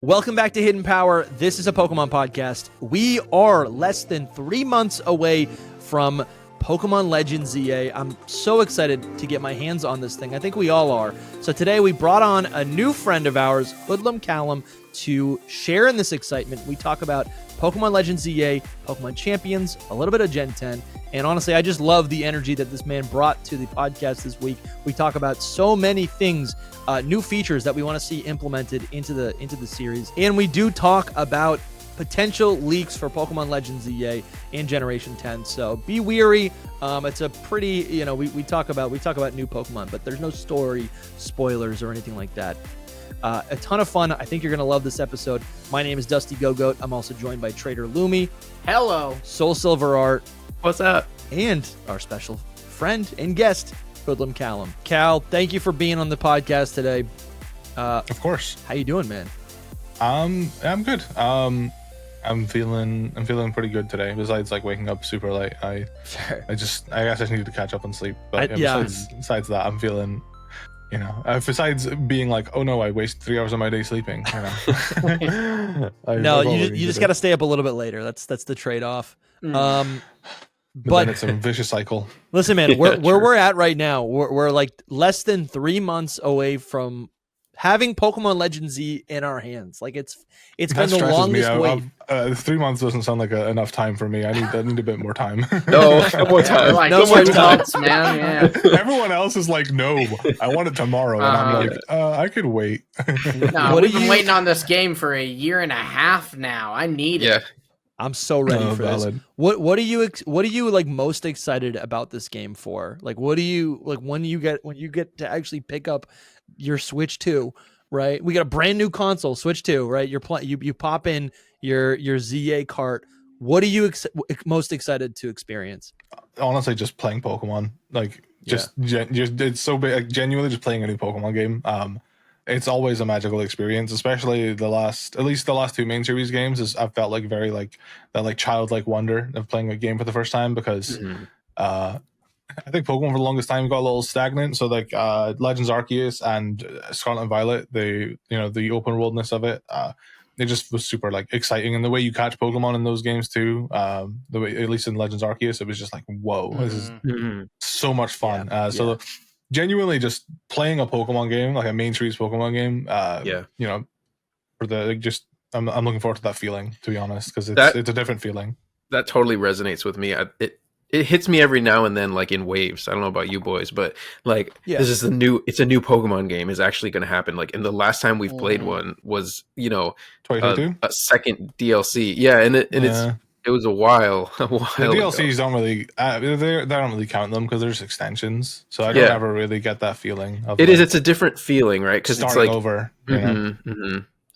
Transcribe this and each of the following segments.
Welcome back to Hidden Power. This is a Pokemon podcast. We are less than 3 months away from Pokemon Legends ZA. I'm so excited to get my hands on this thing. I think we all are. So today we brought on a new friend of ours, Hoodlum Callum, to share in this excitement. We talk about Pokemon Legends ZA, Pokemon Champions, a little bit of Gen 10, and honestly, I just love the energy that this man brought to the podcast this week. We talk about so many things, new features that we want to see implemented into the series, and we do talk about potential leaks for Pokemon Legends ZA in Generation 10. So be weary. It's a pretty, we talk about new Pokemon, but there's no story spoilers or anything like that. A ton of fun. I think you're going to love this episode. My name is DustyGogoat. I'm also joined by TraderLumi. Hello. SoulSilverArt. What's up? And our special friend and guest, Hoodlum Callum. Cal, thank you for being on the podcast today. Of course. How you doing, man? I'm good. I'm feeling pretty good today. Besides like waking up super late, I guess I just needed to catch up on sleep. But besides that, I'm feeling, besides being like, oh no, I wasted 3 hours of my day sleeping. No, you just got to stay up a little bit later. That's the trade-off. But then it's a vicious cycle. Listen, man, where we're at right now, we're like less than 3 months away from having Pokemon Legends Z in our hands. Like it's been the longest wait. 3 months doesn't sound like enough time for me. I need a bit more time. No more time. Like, no more time, man. Yeah. Everyone else is like, no, I want it tomorrow, and I'm like, I could wait. No, we've been waiting on this game for a year and a half now. I need it. I'm so ready for this. What are you like most excited about this game for? Like, what do you like when you get to actually pick up your Switch 2, right? We got a brand new console, Switch 2, right? You pop in your ZA cart. What are you most excited to experience? Honestly, just playing Pokemon. Like, it's so big. Like, genuinely, just playing a new Pokemon game. It's always a magical experience, especially the last two main series games. I've felt like very like that like childlike wonder of playing a game for the first time because I think Pokemon for the longest time got a little stagnant. So like Legends Arceus and Scarlet and Violet, the open worldness of it, it just was super like exciting. And the way you catch Pokemon in those games too, the way, at least in Legends Arceus, it was just like, whoa, this is so much fun. Genuinely just playing a Pokemon game, like a main series Pokemon game, for the I'm looking forward to that feeling, to be honest, because it's a different feeling. That totally resonates with me. It hits me every now and then, like in waves. I don't know about you boys, but like this is it's a new Pokemon game is actually going to happen. Like, and the last time we've played one was a second DLC. Yeah, and it was a while. The DLCs don't really they don't really count them because there's extensions, so I don't ever really get that feeling. It's a different feeling, right? Because it's like over.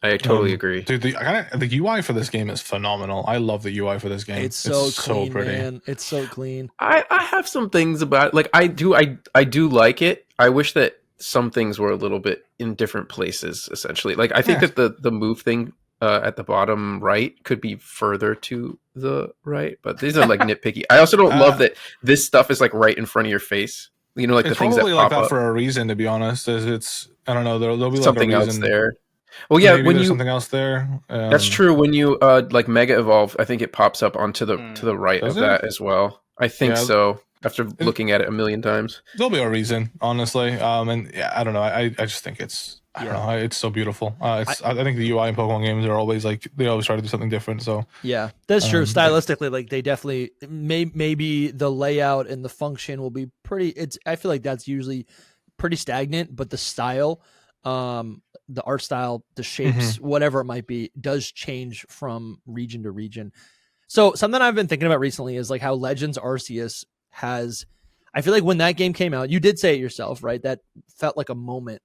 I totally agree. Dude, the UI for this game is phenomenal. I love the UI for this game. It's so clean, pretty. Man. It's so clean. I have some things about it. Like I do like it. I wish that some things were a little bit in different places. Essentially, like I think that the move thing at the bottom right could be further to the right, but these are like nitpicky. I also don't love that this stuff is like right in front of your face. Like the things that pop like that up for a reason. To be honest, it's I don't know. There'll be something like a reason. else there. Well, yeah, maybe there's something else there. That's true. When you like Mega Evolve, I think it pops up onto the right of that as well. I think so. After looking at it a million times, there'll be a reason, honestly. And I don't know. I just think it's I don't know. It's so beautiful. I think the UI in Pokemon games are always like they always try to do something different. So yeah, that's true. Stylistically, like they definitely maybe the layout and the function will be pretty. I feel like that's usually pretty stagnant, but the style. The art style, the shapes, whatever it might be, does change from region to region. So something I've been thinking about recently is like how Legends Arceus has, I feel like when that game came out, you did say it yourself, right? That felt like a moment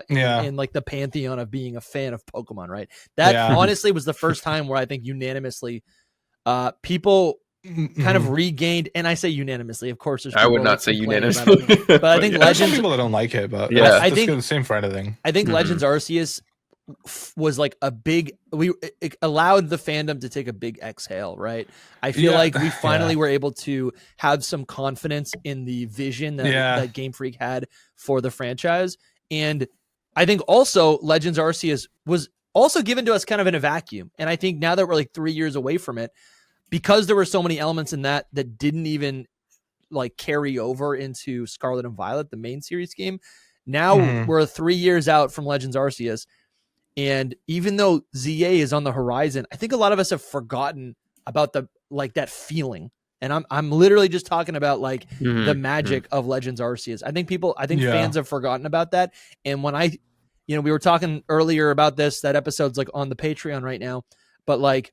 in like the pantheon of being a fan of Pokemon, right? That honestly was the first time where I think unanimously people kind of regained, and I say unanimously, of course. I would not say unanimously, but I think Legends. Some people that don't like it, but I think the same for anything. I think Legends Arceus was like it allowed the fandom to take a big exhale, right? I feel like we finally were able to have some confidence in the vision that Game Freak had for the franchise, and I think also Legends Arceus was also given to us kind of in a vacuum. And I think now that we're like 3 years away from it, because there were so many elements in that didn't even like carry over into Scarlet and Violet, the main series game. Now we're 3 years out from Legends Arceus. And even though ZA is on the horizon, I think a lot of us have forgotten about that feeling. And I'm literally just talking about like the magic of Legends Arceus. I think fans have forgotten about that. And when we were talking earlier about this, that episode's like on the Patreon right now. But like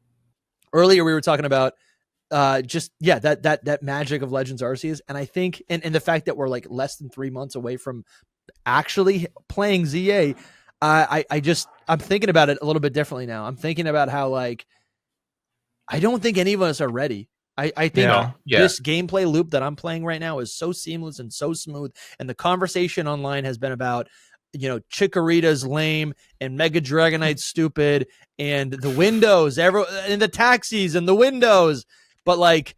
earlier we were talking about that magic of Legends Arceus. And I think, and the fact that we're like less than 3 months away from actually playing ZA, I'm thinking about it a little bit differently now. I'm thinking about how like, I don't think any of us are ready. I think this gameplay loop that I'm playing right now is so seamless and so smooth. And the conversation online has been about, Chikorita's lame and Mega Dragonite's stupid and the windows, and the taxis and the windows. But like,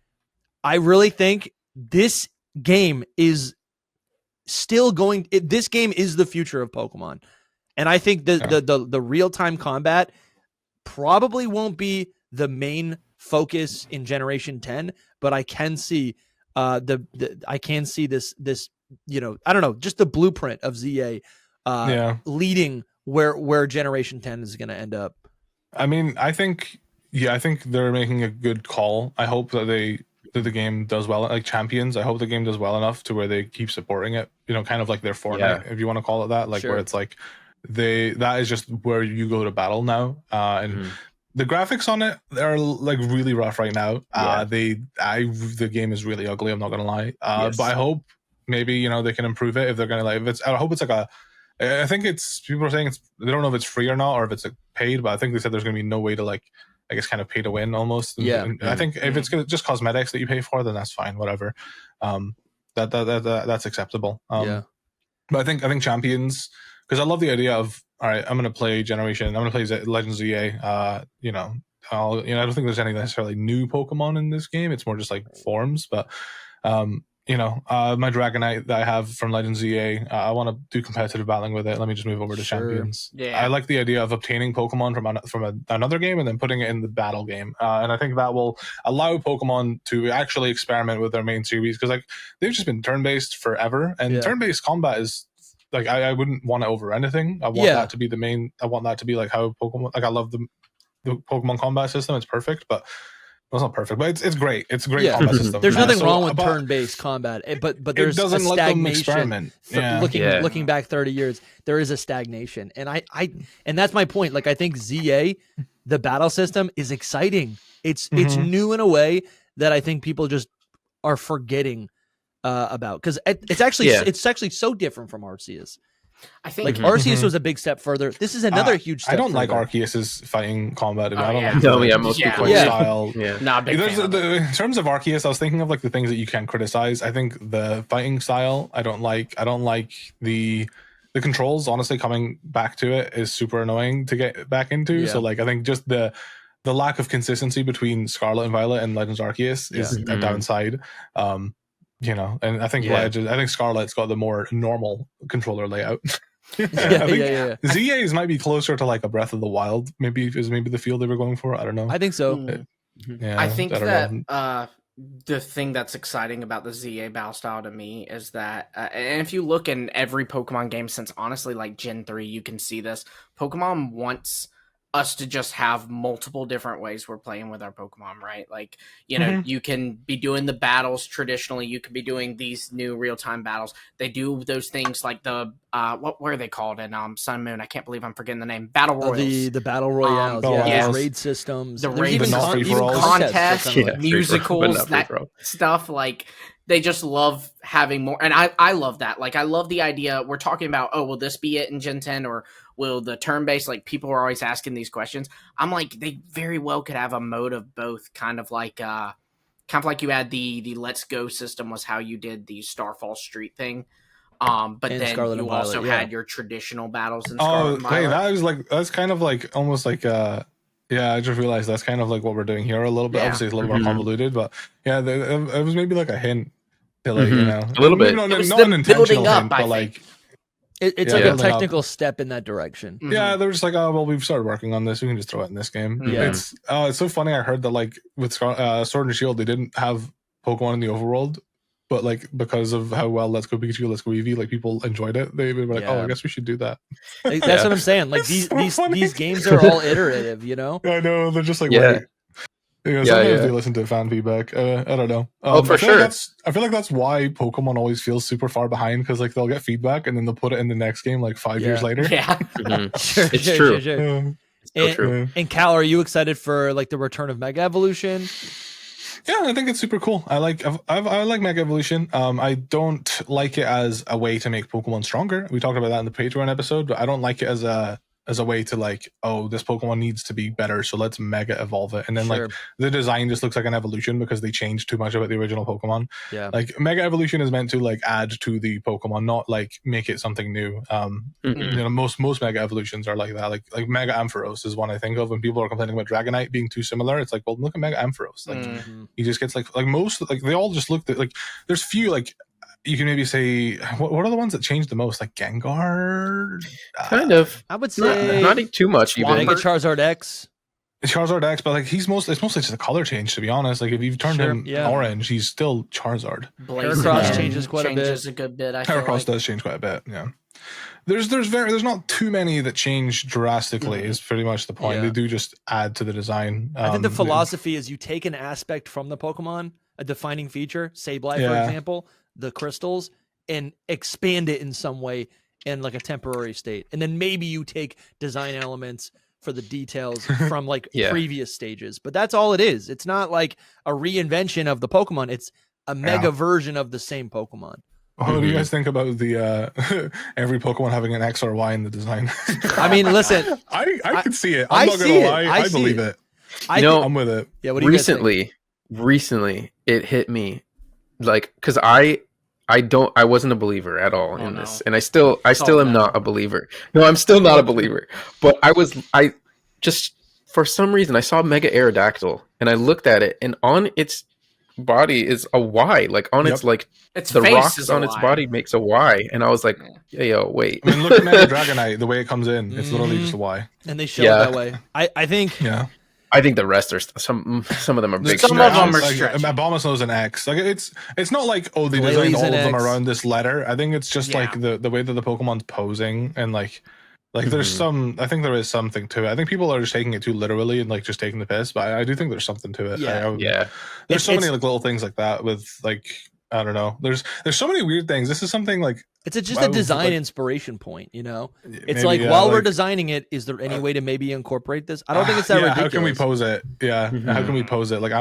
I really think this game is still this game is the future of Pokemon. And I think the real-time combat probably won't be the main focus in Generation 10, but I can see I can see this I don't know, just the blueprint of ZA leading where Generation 10 is going to end up. I mean, I think they're making a good call. I hope that the game does well, like Champions. I hope the game does well enough to where they keep supporting it, kind of like their Fortnite, if you want to call it that, like where it's like that is just where you go to battle now. And the graphics on it are like really rough right now. The game is really ugly, I'm not gonna lie. But I hope maybe they can improve it if they're gonna I hope it's like I think people are saying they don't know if it's free or not, or if it's paid, but I think they said there's gonna be no way to like, I guess, kind of pay to win almost. And I think if it's just cosmetics that you pay for, then that's fine, whatever. That's acceptable. But I think Champions, because I love the idea of, all right, I'm going to play Generation, I'm going to play Legends ZA. I don't think there's any necessarily new Pokemon in this game. It's more just like forms. But, my Dragonite that I have from Legends ZA, I want to do competitive battling with it. Let me just move over to Champions. Yeah. I like the idea of obtaining Pokemon from another game and then putting it in the battle game. And I think that will allow Pokemon to actually experiment with their main series, because like they've just been turn-based forever, and turn-based combat is like, I wouldn't want it over anything. I want that to be the main. I want that to be like how Pokemon. Like I love the Pokemon combat system. It's perfect, but well, it's not perfect. But it's great. It's a great combat system. There's nothing wrong with turn-based combat, but there's a stagnation. Looking back 30 years, there is a stagnation, and and that's my point. Like I think ZA, the battle system is exciting. It's new in a way that I think people just are forgetting about, because it's actually so different from Arceus. I think like Arceus was a big step further. This is another huge step. I don't like Arceus's fighting combat. I don't like most people style. Not big fan. In terms of Arceus, I was thinking of like the things that you can criticize. I think the fighting style I don't like. I don't like the controls. Honestly, coming back to it is super annoying to get back into. So like I think just the lack of consistency between Scarlet and Violet and Legends Arceus is a downside. And I think I think Scarlet's got the more normal controller layout. I think ZA's might be closer to like a Breath of the Wild. Maybe the feel they were going for. I don't know. I think so. I think that the thing that's exciting about the ZA battle style to me is that, and if you look in every Pokemon game since honestly like Gen 3, you can see this. Pokemon wants us to just have multiple different ways we're playing with our Pokemon, right? Like, you can be doing the battles traditionally. You could be doing these new real-time battles. They do those things like the, what were they called in Sun and Moon? I can't believe I'm forgetting the name. Battle Royals. The Battle Royales. Raid systems. The raid contests, musicals, that stuff. Like, they just love having more. And I love that. Like, I love the idea. We're talking about, will this be it in Gen 10? Or will the turn-based, like, people are always asking these questions. I'm like, they very well could have a mode of both, kind of like you had the Let's Go system was how you did the Starfall Street thing. But then Scarlet you also had your traditional battles in Scarlet and Violet. That's kind of like almost like I just realized that's kind of like what we're doing here a little bit. Obviously it's a little more convoluted, but it was maybe like a hint to like, a little bit. Not an intentional hint, but like It's like a technical step in that direction. Yeah, they're just like, oh well, we've started working on this. We can just throw it in this game. Yeah. It's so funny. I heard that like with Sword and Shield, they didn't have Pokemon in the overworld, but like because of how well Let's Go Pikachu, Let's Go Eevee, like people enjoyed it. They were like, oh, I guess we should do that. Like, that's what I'm saying. Like these games are all iterative, you know. I know, they're just like, wait. Sometimes they listen to fan feedback. I don't know. For sure. I feel like that's why Pokemon always feels super far behind, because like they'll get feedback and then they'll put it in the next game like 5 years later. Yeah, it's true. It's true. And Cal, are you excited for like the return of Mega Evolution? Yeah, I think it's super cool. I like Mega Evolution. I don't like it as a way to make Pokemon stronger. We talked about that in the Patreon episode, but I don't like it as a way to like, oh, this Pokemon needs to be better, so let's Mega Evolve it. And then like the design just looks like an evolution because they changed too much about the original Pokemon. Yeah, like Mega Evolution is meant to like add to the Pokemon, not like make it something new. You know, most Mega Evolutions are like that. Like Mega Ampharos is one I think of when people are complaining about Dragonite being too similar. It's like, well, look at Mega Ampharos. Like he just gets like most, like they all just look like there's few like. You can maybe say, what are the ones that changed the most? Like Gengar? Kind of. I would say not too much even. Mega Charizard X. Charizard X, but like it's mostly just a color change, to be honest. Like if you've turned him orange, he's still Charizard. Heracross changes quite a bit. A good bit. Heracross does change quite a bit, yeah. There's not too many that change drastically, is pretty much the point. They do just add to the design. I think the philosophy is you take an aspect from the Pokemon, a defining feature, Sableye, for example, the crystals, and expand it in some way in like a temporary state. And then maybe you take design elements for the details from like previous stages. But that's all it is. It's not like a reinvention of the Pokemon. It's a mega version of the same Pokemon. What do you guys think about the every Pokemon having an X or Y in the design? I mean, listen. I can see it. I'm not going to lie. I believe it. I'm with it. Yeah, what do you guys think? Recently, it hit me. Like, because I wasn't a believer at all in this, and I still am not a believer. No, I'm still not a believer. But I just for some reason I saw Mega Aerodactyl, and I looked at it, and on its body is a Y. Like on its like the rocks on its body makes a Y, and I was like, yo, wait. I mean, look at Mega Dragonite. The way it comes in, it's literally just a Y, and they show it that way. I think. Yeah. I think the rest are some of them are big. Some of them are stretchy. Abomasnow's an X. Like it's not like they designed all of them around this letter. I think it's just like the way that the Pokemon's posing, and like there's some. I think there is something to it. I think people are just taking it too literally and like just taking the piss. But I do think there's something to it. Yeah. There's so many like little things like that with like. I don't know. There's so many weird things. This is something like it's just a design inspiration point, you know. It's maybe, like while we're designing it, is there any way to maybe incorporate this? I don't think it's that ridiculous. How can we pose it? Yeah, how can we pose it? Like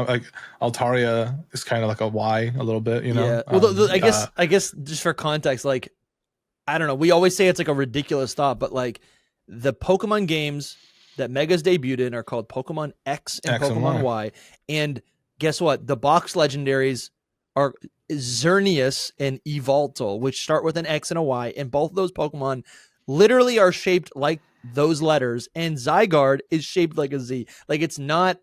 Altaria is kind of like a Y a little bit, you know. Yeah. Well, I guess just for context, like I don't know. We always say it's like a ridiculous thought, but like the Pokemon games that Mega's debuted in are called Pokemon X and Pokemon Y, and guess what? The box legendaries are Xerneas and Yveltal, which start with an X and a Y, and both of those Pokemon literally are shaped like those letters, and Zygarde is shaped like a Z. Like it's not.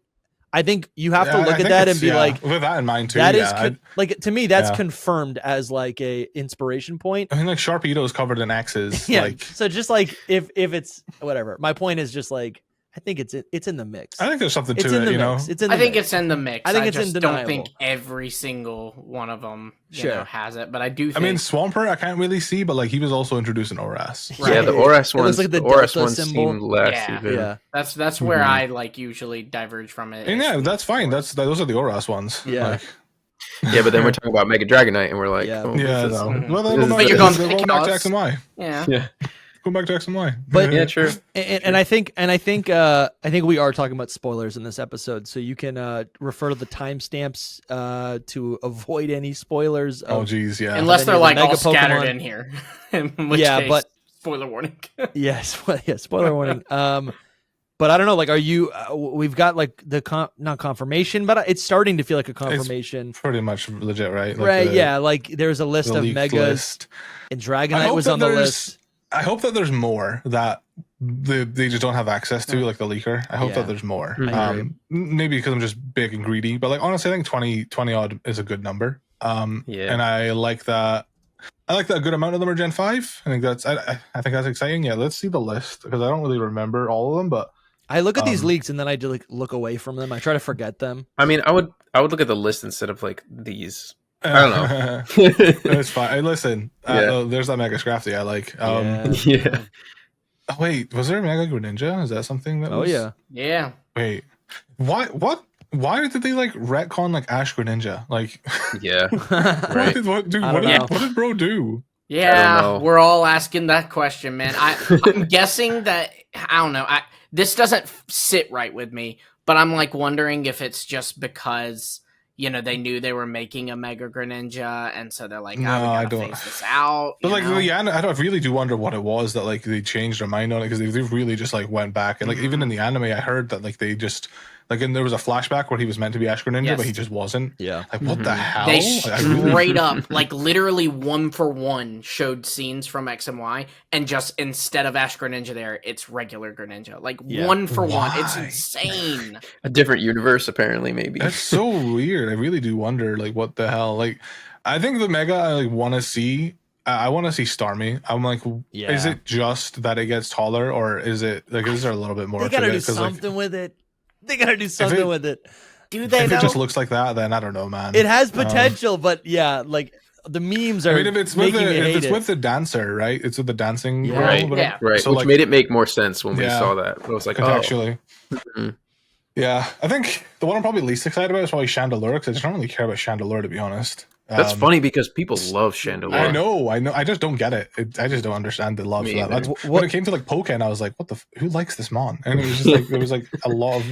I think you have to look at that and be like, with that in mind too. That is like to me, that's confirmed as like a inspiration point. I mean, like Sharpedo is covered in X's. Yeah. Like, so just like if it's whatever. My point is just like. I think it's in the mix. I think there's something to it, you know. I think it's in the mix. I think it's just undeniable. Don't think every single one of them, you know, has it. But I do. I mean, Swampert, I can't really see, but like he was also introduced in ORAS. Right. Yeah, the ORAS one. Like the ORAS one seemed less. Yeah. That's where I like usually diverge from it. And yeah, that's fine. Those are the ORAS ones. Yeah. Like, yeah, but then we're talking about Mega Dragonite, and we're like, no. Well, you're going back to X and Y. Yeah. Go back to X and Y. But yeah, true. And I think we are talking about spoilers in this episode, so you can refer to the timestamps to avoid any spoilers. Unless they're like all scattered in here. In which case, but spoiler warning. Spoiler warning. But I don't know. Like, are you? We've got like the not confirmation, but it's starting to feel like a confirmation. It's pretty much legit, right? Like right? Yeah. Like there's a list of Megas, and Dragonite was on the list. I hope that there's more that they just don't have access to, like the leaker. I hope that there's more. Maybe because I'm just big and greedy, but like honestly, I think 20 odd is a good number. And I like that I like that a good amount of them are Gen 5. I think that's exciting. Yeah, let's see the list because I don't really remember all of them, but I look at these leaks and then I do like look away from them. I try to forget them. I mean, I would look at the list instead of like these. I don't know. It's fine. Hey, listen, there's that Mega Scrafty I like. Yeah. Oh, wait, was there a Mega Greninja? Is that something that was... Yeah. Wait, why did they like retcon like Ash Greninja? Like, yeah. Right. What did bro do? Yeah, we're all asking that question, man. I'm guessing that, I don't know. This doesn't sit right with me, but I'm like wondering if it's just because, you know, they knew they were making a Mega Greninja, and so they're like, we gotta phase this out. But like, I really do wonder what it was that like they changed their mind on it, because they really just like went back and like even in the anime, I heard that like they just like, and there was a flashback where he was meant to be Ash Greninja, but he just wasn't. Yeah. Like, what the hell? They straight up, like literally 1-for-1 showed scenes from X and Y, and just instead of Ash Greninja there, it's regular Greninja. Like 1-for-1. It's insane. A different universe, apparently, maybe. That's so weird. I really do wonder, like, what the hell? Like, I think the Mega I like want to see. I want to see Starmie. I'm like, is it just that it gets taller, or is it like, is there a little bit more? They gotta do something with it. They gotta do something with it. Do they? If it just looks like that, then I don't know, man. It has potential, but yeah, like the memes are. I mean, if it's with the dancer, right? It's with the dancing, right? Right. So, which made it make more sense when we saw that. It was like, actually, yeah. I think the one I'm probably least excited about is probably Chandelure, because I just don't really care about Chandelure, to be honest. That's funny because people love Chandelure. I know. I just don't get it. I just don't understand the love for that. When it came to like Pokken, I was like, what the? Who likes this mon? And it was just like there was like a lot of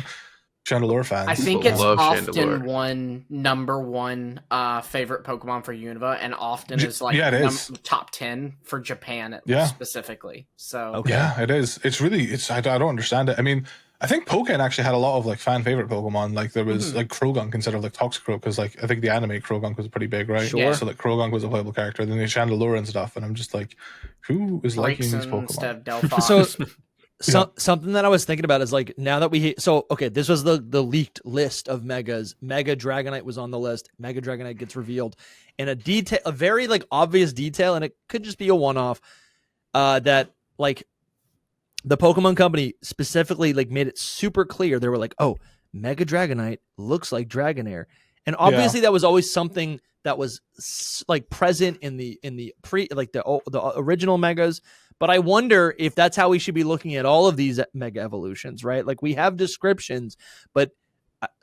Chandelure fans. I think it's often number one favorite Pokemon for Unova, and often is like top 10 for Japan specifically. So yeah, it is. It's really I don't understand it. I mean, I think Pokken actually had a lot of like fan favorite Pokemon. Like there was like Krogunk instead of like Toxicroak, because like I think the anime Krogunk was pretty big, right? Sure. So like Krogunk was a playable character. Then they Chandelure and stuff, and I'm just like, who is liking these Pokemon? Instead of Delphox. So something that I was thinking about is like, now that this was the leaked list of megas. Mega Dragonite was on the list. Mega Dragonite gets revealed, and a very like obvious detail, and it could just be a one-off, that like the Pokemon Company specifically like made it super clear. They were like, oh, Mega Dragonite looks like Dragonair, and obviously that was always something that was like present in the the original megas. But I wonder if that's how we should be looking at all of these mega evolutions, right? Like we have descriptions, but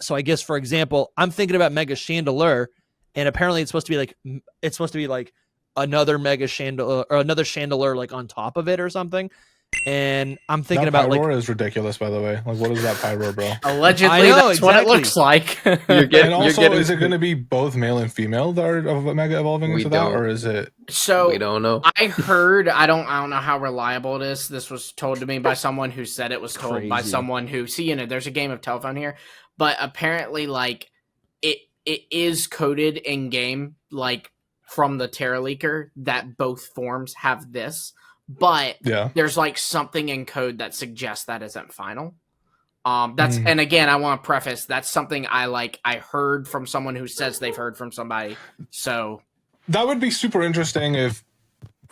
so I guess, for example, I'm thinking about Mega Chandelure, and apparently it's supposed to be like another Mega Chandelure or another Chandelure like on top of it or something. And I'm thinking about Pyroar is ridiculous, by the way. Like, what is that Pyroar, bro? Allegedly, that's what it looks like. Is it going to be both male and female that are mega evolving into that, or is it? So we don't know. I heard. I don't know how reliable it is. This was told to me by someone who said it was told by someone who. See, there's a game of telephone here, but apparently, like it is coded in game, like from the Terra Leaker, that both forms have this. But there's like something in code that suggests that isn't final. And again, I want to preface that's something I heard from someone who says they've heard from somebody. So that would be super interesting if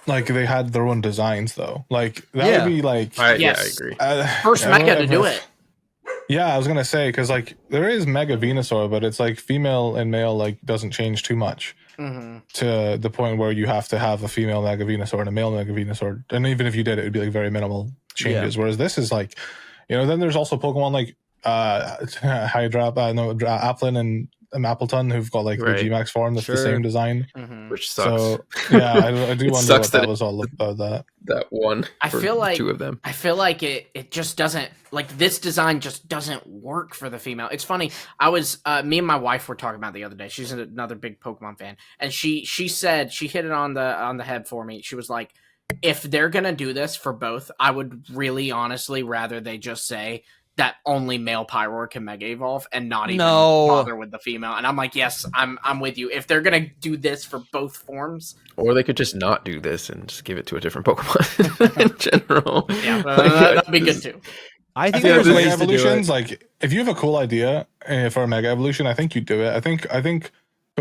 like they had their own designs, though. Like that would be like I agree. First mega to do it. Yeah, I was gonna say, because like there is Mega Venusaur, but it's like female and male like doesn't change too much. To the point where you have to have a female Mega Venusaur and a male Mega Venusaur, and even if you did, it would be like very minimal changes. Whereas this is like, then there's also Pokemon like Applin and Appleton who've got like the Gmax form that's the same design, which sucks. So I do wonder what that was all about. That one. I feel like two of them. I feel like it just doesn't, like, this design just doesn't work for the female. It's funny. I was me and my wife were talking about it the other day. She's another big Pokemon fan, and she said, she hit it on the head for me. She was like, if they're gonna do this for both, I would really honestly rather they just say that only male Pyroar can Mega Evolve and not even bother with the female. And I'm like, yes, I'm with you. If they're gonna do this for both forms, or they could just not do this and just give it to a different Pokemon in general. Yeah, that'd be good too. I think there's ways evolutions. To do it. Like, if you have a cool idea for a Mega Evolution, I think you do it. I think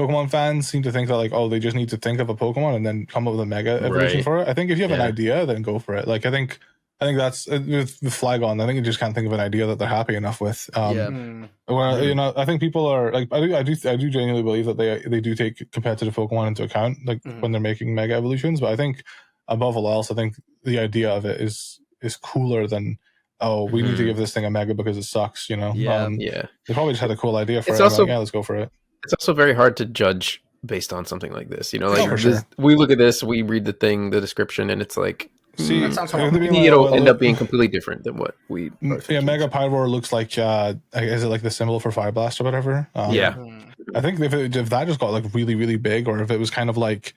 Pokemon fans seem to think that like, oh, they just need to think of a Pokemon and then come up with a Mega evolution for it. I think if you have an idea, then go for it. Like I think that's with Flygon. I think you just can't think of an idea that they're happy enough with. Well, you know, I think people are like, I do genuinely believe that they do take competitive Pokemon into account, like when they're making Mega evolutions. But I think above all else, I think the idea of it is cooler than, oh, we need to give this thing a Mega because it sucks. You know, they probably just had a cool idea for it. Also, like, let's go for it. It's also very hard to judge based on something like this. You know, like we look at this, we read the description, and it's like, it'll end up being completely different than what we. Mega Pyroar looks like, is it like the symbol for Fire Blast or whatever? I think if that just got like really, really big, or if it was kind of like,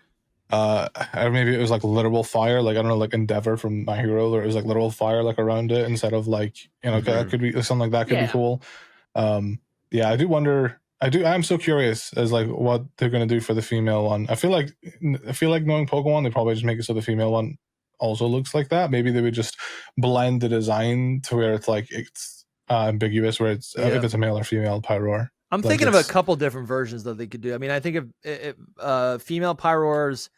maybe it was like literal fire, like I don't know, like Endeavor from My Hero, or it was like literal fire like around it instead of like, you know, that could be something like that could be cool. I do wonder. I'm so curious as like what they're gonna do for the female one. I feel like knowing Pokemon, they probably just make it so the female one also looks like that. Maybe they would just blend the design to where it's like it's ambiguous, where it's if it's a male or female Pyroar. I'm thinking of a couple different versions that they could do. I mean, I think if female Pyroar's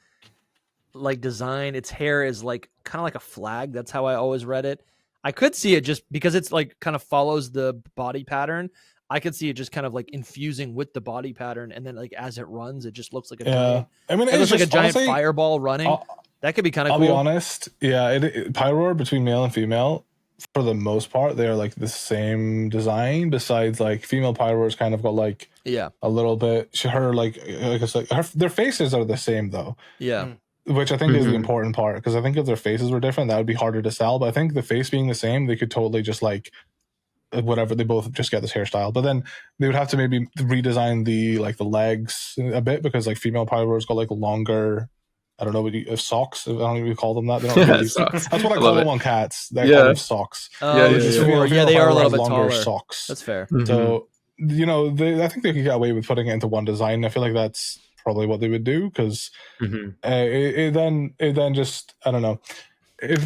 like design, its hair is like kind of like a flag. That's how I always read it. I could see it just because it's like kind of follows the body pattern. I could see it just kind of like infusing with the body pattern, and then like as it runs, it just looks like a giant. I mean, it looks like a giant fireball running. That could be kind of cool. I'll be honest. Yeah, Pyroar between male and female, for the most part, they're like the same design. Besides, like female Pyroar's kind of got like a little bit. Her like it's like their faces are the same though. Yeah. Which I think is the important part, because I think if their faces were different, that would be harder to sell. But I think the face being the same, they could totally just like. Whatever, they both just get this hairstyle, but then they would have to maybe redesign the legs a bit, because like female Pyroar's got like longer, I don't know, socks. I don't know if we call them that. They don't really that's what I call them on cats. They call them socks. They are a little bit taller. Socks. That's fair. So you know, I think they could get away with putting it into one design. I feel like that's probably what they would do, because it then just, I don't know, if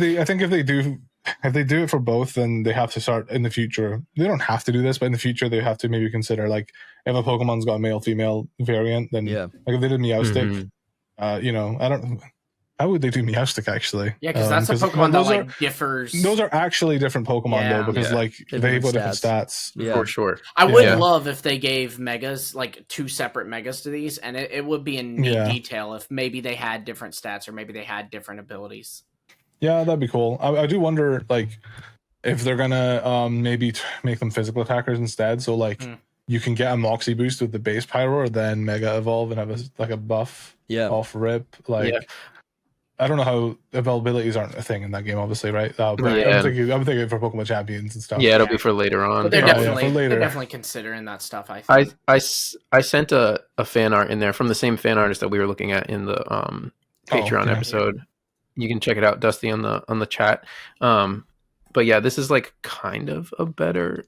they do it for both, then they have to start in the future. They don't have to do this, but in the future they have to maybe consider, like, if a Pokemon's got a male-female variant, then like if they did Meowstic, you know, I don't. How would they do Meowstic actually? Yeah, because that's a Pokemon that like differs. Those are actually different Pokemon though, because like they have different stats. Yeah, for sure. I would love if they gave Megas, like 2 separate Megas to these, and it would be in neat detail if maybe they had different stats or maybe they had different abilities. Yeah, that'd be cool. I do wonder, like, if they're gonna maybe make them physical attackers instead. So like you can get a Moxie boost with the base Pyroar, then Mega Evolve and have a buff off rip. Like I don't know how availabilities aren't a thing in that game, obviously, right? But I'm thinking for Pokemon Champions and stuff. Yeah, it'll be for later on. But they're definitely considering that stuff. I think. I sent a fan art in there from the same fan artist that we were looking at in the Patreon episode. You can check it out, Dusty, on the chat. But yeah, this is like kind of a better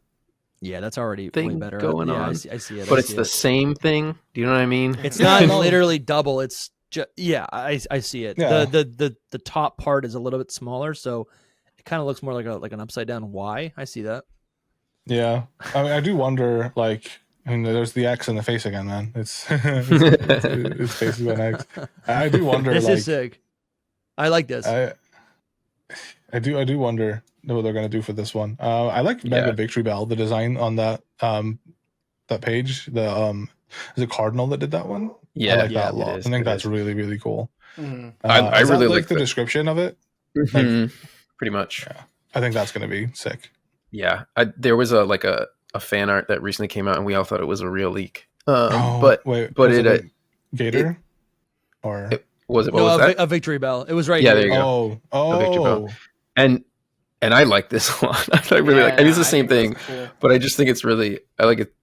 that's already thing way better going on. I see it. But it's the same thing. Do you know what I mean? It's not literally double. It's just I see it. Yeah. The top part is a little bit smaller, so it kind of looks more like an upside down Y. I see that. Yeah, I mean, I do wonder, like. I mean, there's the X in the face again, man. It's face is an X. I do wonder. This is sick. I like this. I do wonder what they're gonna do for this one. I like Mega Victory Bell, the design on that page. The is it Cardinal that did that one? Yeah, I like that a lot. I think that's really, really cool. I really like the description of it. Pretty much. Yeah, I think that's gonna be sick. Yeah, there was a fan art that recently came out, and we all thought it was a real leak. But it Gator was it? What was that? A Victory Bell. It was right. Yeah, here. there you go. A Victory Bell. And I like this a lot. I really like. And it's the same thing, cool. But I just think it's really. I like it.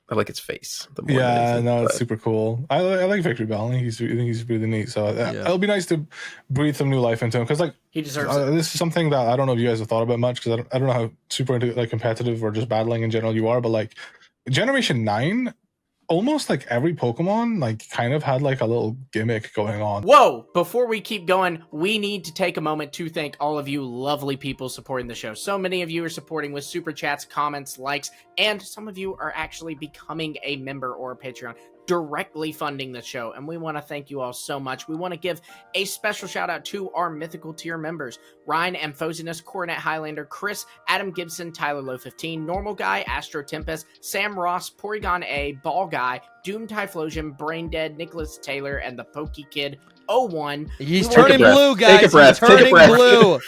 I like its face. It's super cool. I like Victory Bell. I think he's really neat. So it'll be nice to breathe some new life into him, because like he deserves it. This is something that I don't know if you guys have thought about much, because I don't know how super into like competitive or just battling in general you are, but like Generation 9. Almost like every Pokemon like kind of had like a little gimmick going on. Whoa! Before we keep going, we need to take a moment to thank all of you lovely people supporting the show. So many of you are supporting with super chats, comments, likes, and some of you are actually becoming a member or a Patreon. directly funding the show, and we want to thank you all so much. We want to give a special shout out to our mythical tier members: Ryan Amphosinus, Coronet Highlander, Chris, Adam Gibson, Tyler Low 15, Normal Guy, Astro Tempest, Sam Ross, Porygon A, Ball Guy, Doom Typhlosion, Brain Dead, Nicholas Taylor, and the Pokey Kid 01. He's turning blue, guys. He's turning blue.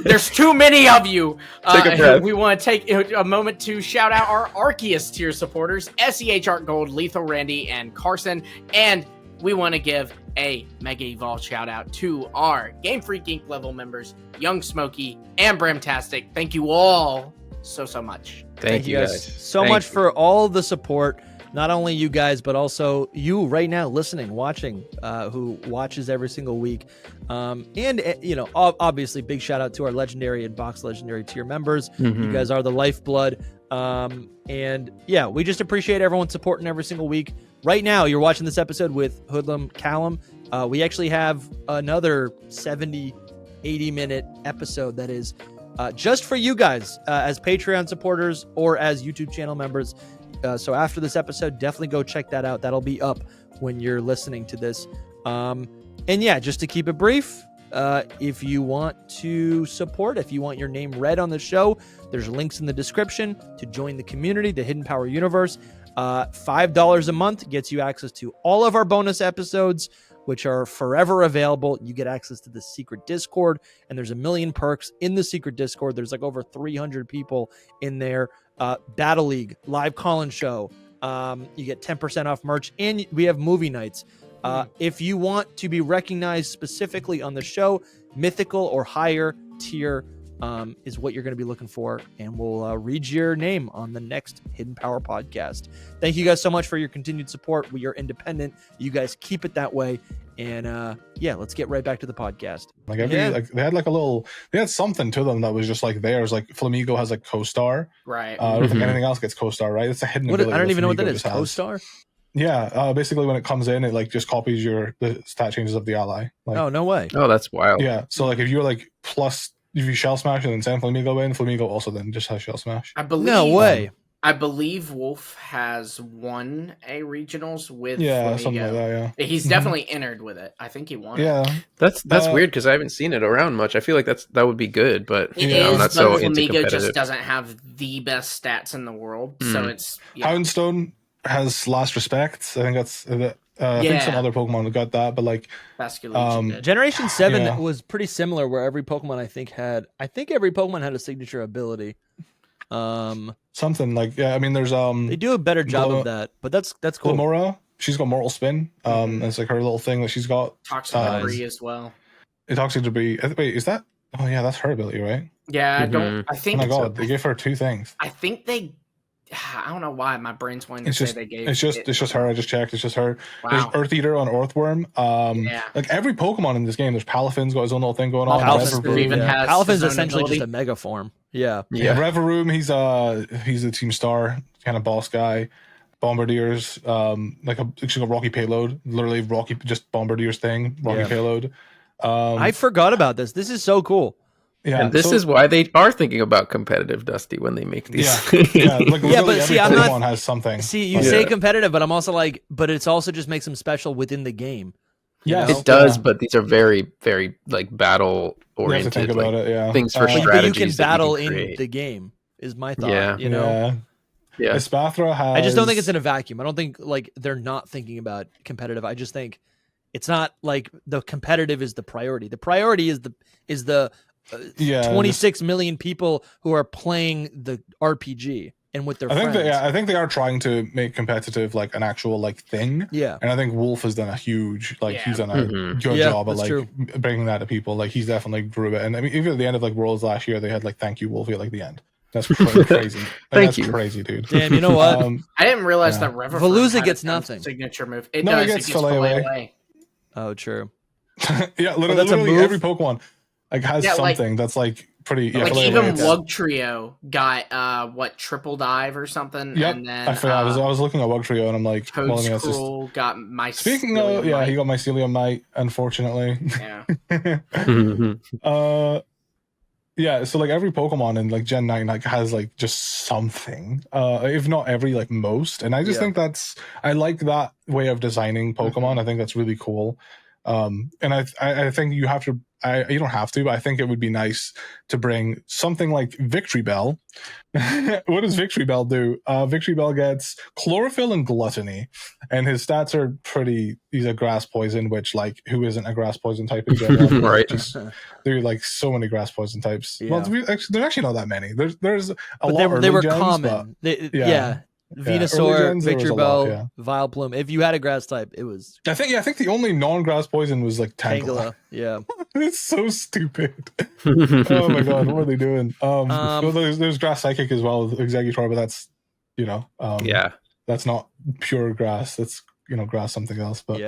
There's too many of you. Take a breath. We want to take a moment to shout out our Arceus tier supporters: SEH Art Gold, Lethal Randy, and Carson. And we want to give a Mega Evolve shout out to our Game Freak Inc. level members, Young Smokey and Bramtastic. Thank you all so much. Thank you guys so much for all the support. Not only you guys, but also you right now listening, watching, who watches every single week. And, obviously, big shout out to our Legendary and Box Legendary tier members. You guys are the lifeblood. And, yeah, we just appreciate everyone supporting every single week. Right now, you're watching this episode with Hoodlum Callum. We actually have another 70, 80-minute episode that is just for you guys as Patreon supporters or as YouTube channel members. So after this episode, definitely go check that out. That'll be up when you're listening to this. And yeah, just to keep it brief, if you want to support, if you want your name read on the show, there's links in the description to join the community, the Hidden Power Universe. $5 a month gets you access to all of our bonus episodes, which are forever available. You get access to the secret Discord, and there's a million perks in the secret Discord. There's like over 300 people in there. Battle League, live call-in show. You get 10% off merch, and we have movie nights. If you want to be recognized specifically on the show, mythical or higher tier is what you're going to be looking for, and we'll read your name on the next Hidden Power podcast. Thank you guys so much for your continued support. We are independent. You guys keep it that way. And let's get right back to the podcast. They had something to them that was just like theirs. Like Flamigo has like co-star, right? I don't think anything else gets co-star, right? It's a hidden ability. I don't even know what that is. Co-star? Yeah, basically when it comes in, it like just copies the stat changes of the ally. Like, oh, no way. Oh, that's wild. Yeah, so like if you're like plus, if you shell smash and then send Flamigo in, Flamigo also then just has shell smash. I believe. No way. I believe Wolf has won a regionals with Flamigo. Something like that. Yeah, he's definitely entered with it. I think he won. Yeah, that's weird because I haven't seen it around much. I feel like that would be good, but I'm not so into competitive. Flamigo just doesn't have the best stats in the world, so it's Houndstone has Last Respect. I think that's. I think some other Pokemon got that, but like Generation 7 was pretty similar, where every Pokemon every Pokemon had a signature ability. Something like I mean there's they do a better job of that, but that's cool. Glamora, she's got Mortal Spin. It's like her little thing that she's got. Toxic Debris as well. Toxic Debris. Wait, is that? Oh yeah, that's her ability, right? Yeah, I think. Oh my god, they gave her two things. I think they. I don't know why my brain's wanting to say they gave. It's just her. I just checked. It's just her. Wow. There's Earth Eater on Earthworm. Like every Pokemon in this game, there's Palafin's got his own little thing going on. Palafin's essentially just a mega form. Yeah. Reverum, he's a team star kind of boss guy. Bombardiers, she's got Rocky Payload, literally Rocky, just Bombardier's thing, Rocky Payload. I forgot about this. This is so cool. Yeah, and this is why they are thinking about competitive, Dusty, when they make these. But see, I'm not. Has something. See, you say competitive, but I'm also like, but it's also just makes them special within the game. Yeah, it does, but these are very, very like battle oriented. Think about it, things for strategies. But you can battle in the game. Is my thought. Yeah. Espathra has. I just don't think it's in a vacuum. I don't think like they're not thinking about competitive. I just think it's not like the competitive is the priority. The priority is the 26 million people who are playing the RPG and with their friends. I think they are trying to make competitive like an actual like thing. Yeah. And I think Wolf has done a huge he's done a good job of like bringing that to people. Like he's definitely grew it. And I mean even at the end of like Worlds last year they had like thank you Wolfie at like the end. That's crazy. Thank you. Crazy, dude. Damn, you know what? I didn't realize that Veluza gets nothing. Signature move. It gets Fillet away. Oh, true. literally every Pokemon like has something that's like pretty. Like even Wugtrio got triple dive or something. Yep. And then I was looking at Wugtrio and I'm like, Toadstool got my. Speaking of, he got Mycelium Might. Unfortunately. Yeah. Yeah, so like every Pokemon in like Gen 9 like has like just something. If not every, like most. And I just think I like that way of designing Pokemon. I think that's really cool. And I think you have to you don't have to, but I think it would be nice to bring something like Victory Bell. What does Victory Bell do? Victory Bell gets Chlorophyll and Gluttony, and his stats are pretty. He's a grass poison, which like who isn't a grass poison type in general? Right. Just there are like so many grass poison types. Yeah. Well, there's actually not that many. There's a But lot. they were gens, common. yeah. Venusaur, Victory Bell, yeah. Vileplume. If you had a grass type, it was. I think the only non-grass poison was like Tangela. Yeah. It's so stupid. Oh my god, what are they doing? Well, there's grass psychic as well with Exeggutor, but that's that's not pure grass. That's grass something else. But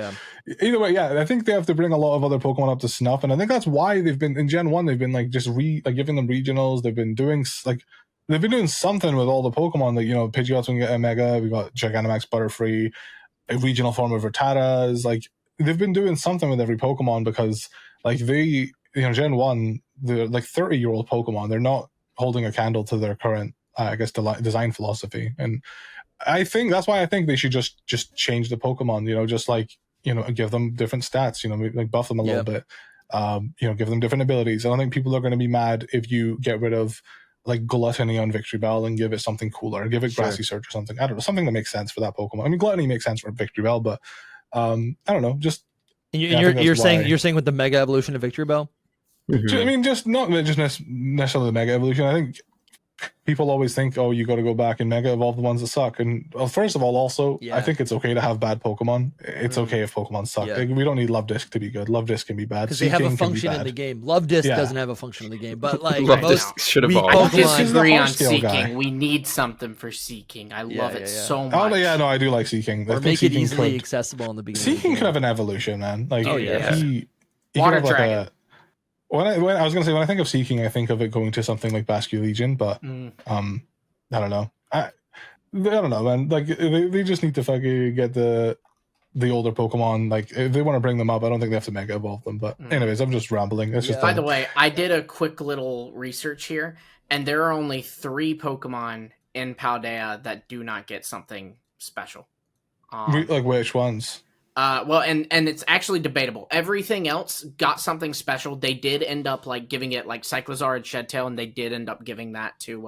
either way, I think they have to bring a lot of other Pokemon up to snuff, and I think that's why they've been in Gen 1. They've been like just giving them regionals. They've been doing something with all the Pokemon. Like Pidgeot's gonna get a Mega. We got Gigantamax Butterfree, a regional form of Rattatas. Like they've been doing something with every Pokemon because like they Gen 1, they're like 30-year-old Pokemon. They're not holding a candle to their current design philosophy, and I think that's why I think they should just change the Pokemon. Just like give them different stats. Like buff them a little bit. Give them different abilities. I don't think people are going to be mad if you get rid of like Gluttony on Victory Bell and give it something cooler. Give it Grassy Surge or something. I don't know, something that makes sense for that Pokemon. I mean, Gluttony makes sense for Victory Bell, but I don't know. Just you're saying with the Mega Evolution of Victory Bell. Mm-hmm. I mean, just not just necessarily the Mega Evolution. I think people always think, oh, you got to go back and Mega Evolve the ones that suck. And well, first of all, also, I think it's okay to have bad Pokemon. It's okay if Pokemon suck. Like, we don't need Love Disc to be good. Love Disc can be bad because they have a function in the game. Love Disc doesn't have a function in the game, but like Love Disc should evolve. I disagree on Seeking. Guy. We need something for Seeking. I love it so much. Oh yeah, no, I do like Seeking. Or make it easily accessible in the beginning. Seeking could have an evolution, man. Like he Water could have Dragon. Like when I was gonna say when I think of Seeking, I think of it going to something like Basculegion, but I don't know. I don't know, man. Like they just need to fucking get the older Pokemon. Like if they want to bring them up, I don't think they have to Mega Evolve them. But anyways, I'm just rambling. That's just. By the way, I did a quick little research here, and there are only 3 Pokemon in Paldea that do not get something special. Like which ones? Well, and it's actually debatable. Everything else got something special. They did end up like giving it like Cyclizar and Shed-Tail, and they did end up giving that to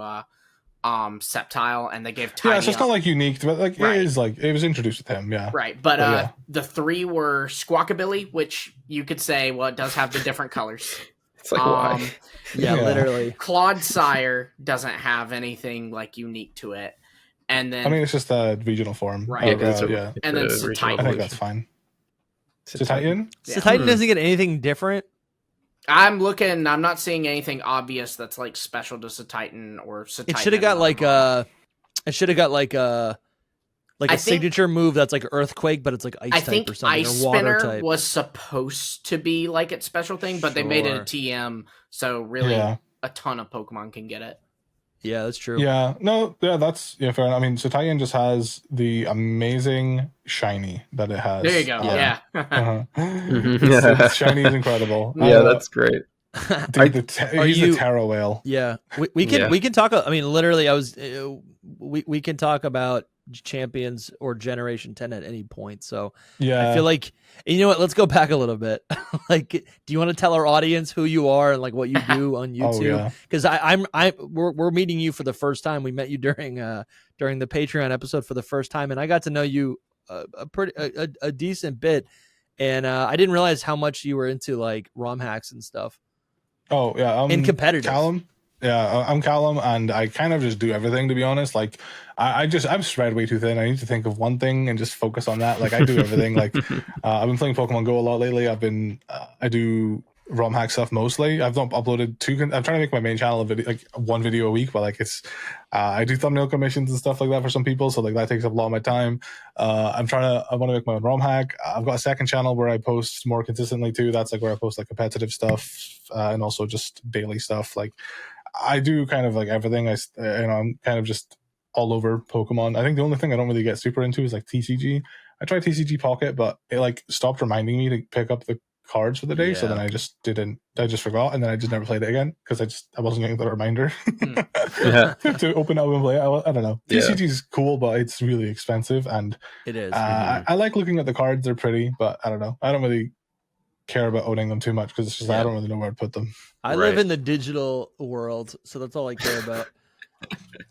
Sceptile, and they gave Tiny. Yeah, so it's not like unique, but like it is like it was introduced with him, right. But the 3 were Squawkabilly, which you could say, well, it does have the different colors. It's like why? Literally. Clodsire doesn't have anything like unique to it, and then I mean it's just a regional form, right? And then Titan. I think that's fine. Titan. Titan doesn't get anything different. I'm not seeing anything obvious that's like special to Titan or Titan. It should have got like a signature move that's like Earthquake, but it's like ice type or something. Ice or water Spinner type. was supposed to be like its special thing, but they made it a TM, so really a ton of Pokemon can get it. Yeah, that's true. Yeah, no, that's fair enough. I mean, so Titan just has the amazing shiny that it has. There you go. Shiny is incredible. That's great. Dude, he's the Terra Whale. Yeah, we can talk. I mean, literally, we can talk about champions or Generation 10 at any point. So I feel like, you know what? Let's go back a little bit. Like, do you want to tell our audience who you are and like what you do on YouTube? Because we're meeting you for the first time. We met you during the Patreon episode for the first time, and I got to know you a decent bit. And I didn't realize how much you were into like ROM hacks and stuff. Oh yeah, and competitive. Callum. Yeah, I'm Callum, and I kind of just do everything, to be honest. Like, I'm spread way too thin. I need to think of one thing and just focus on that. Like, I do everything. Like, I've been playing Pokemon Go a lot lately. I do ROM hack stuff mostly. I've not uploaded I'm trying to make my main channel a video, like one video a week, but like it's I do thumbnail commissions and stuff like that for some people, so like that takes up a lot of my time. I want to make my own ROM hack. I've got a second channel where I post more consistently too. That's like where I post like competitive stuff and also just daily stuff. Like, I do kind of like everything. I'm kind of just all over Pokemon. I think the only thing I don't really get super into is like TCG. I tried TCG Pocket, but it like stopped reminding me to pick up the cards for the day. So then I just forgot, and then I just never played it again because I wasn't getting the reminder to open up and play it. I don't know. TCG is cool, but it's really expensive, and it is. I like looking at the cards; they're pretty, but I don't know. I don't really care about owning them too much because it's just I don't really know where to put them. I live in the digital world, so that's all I care about.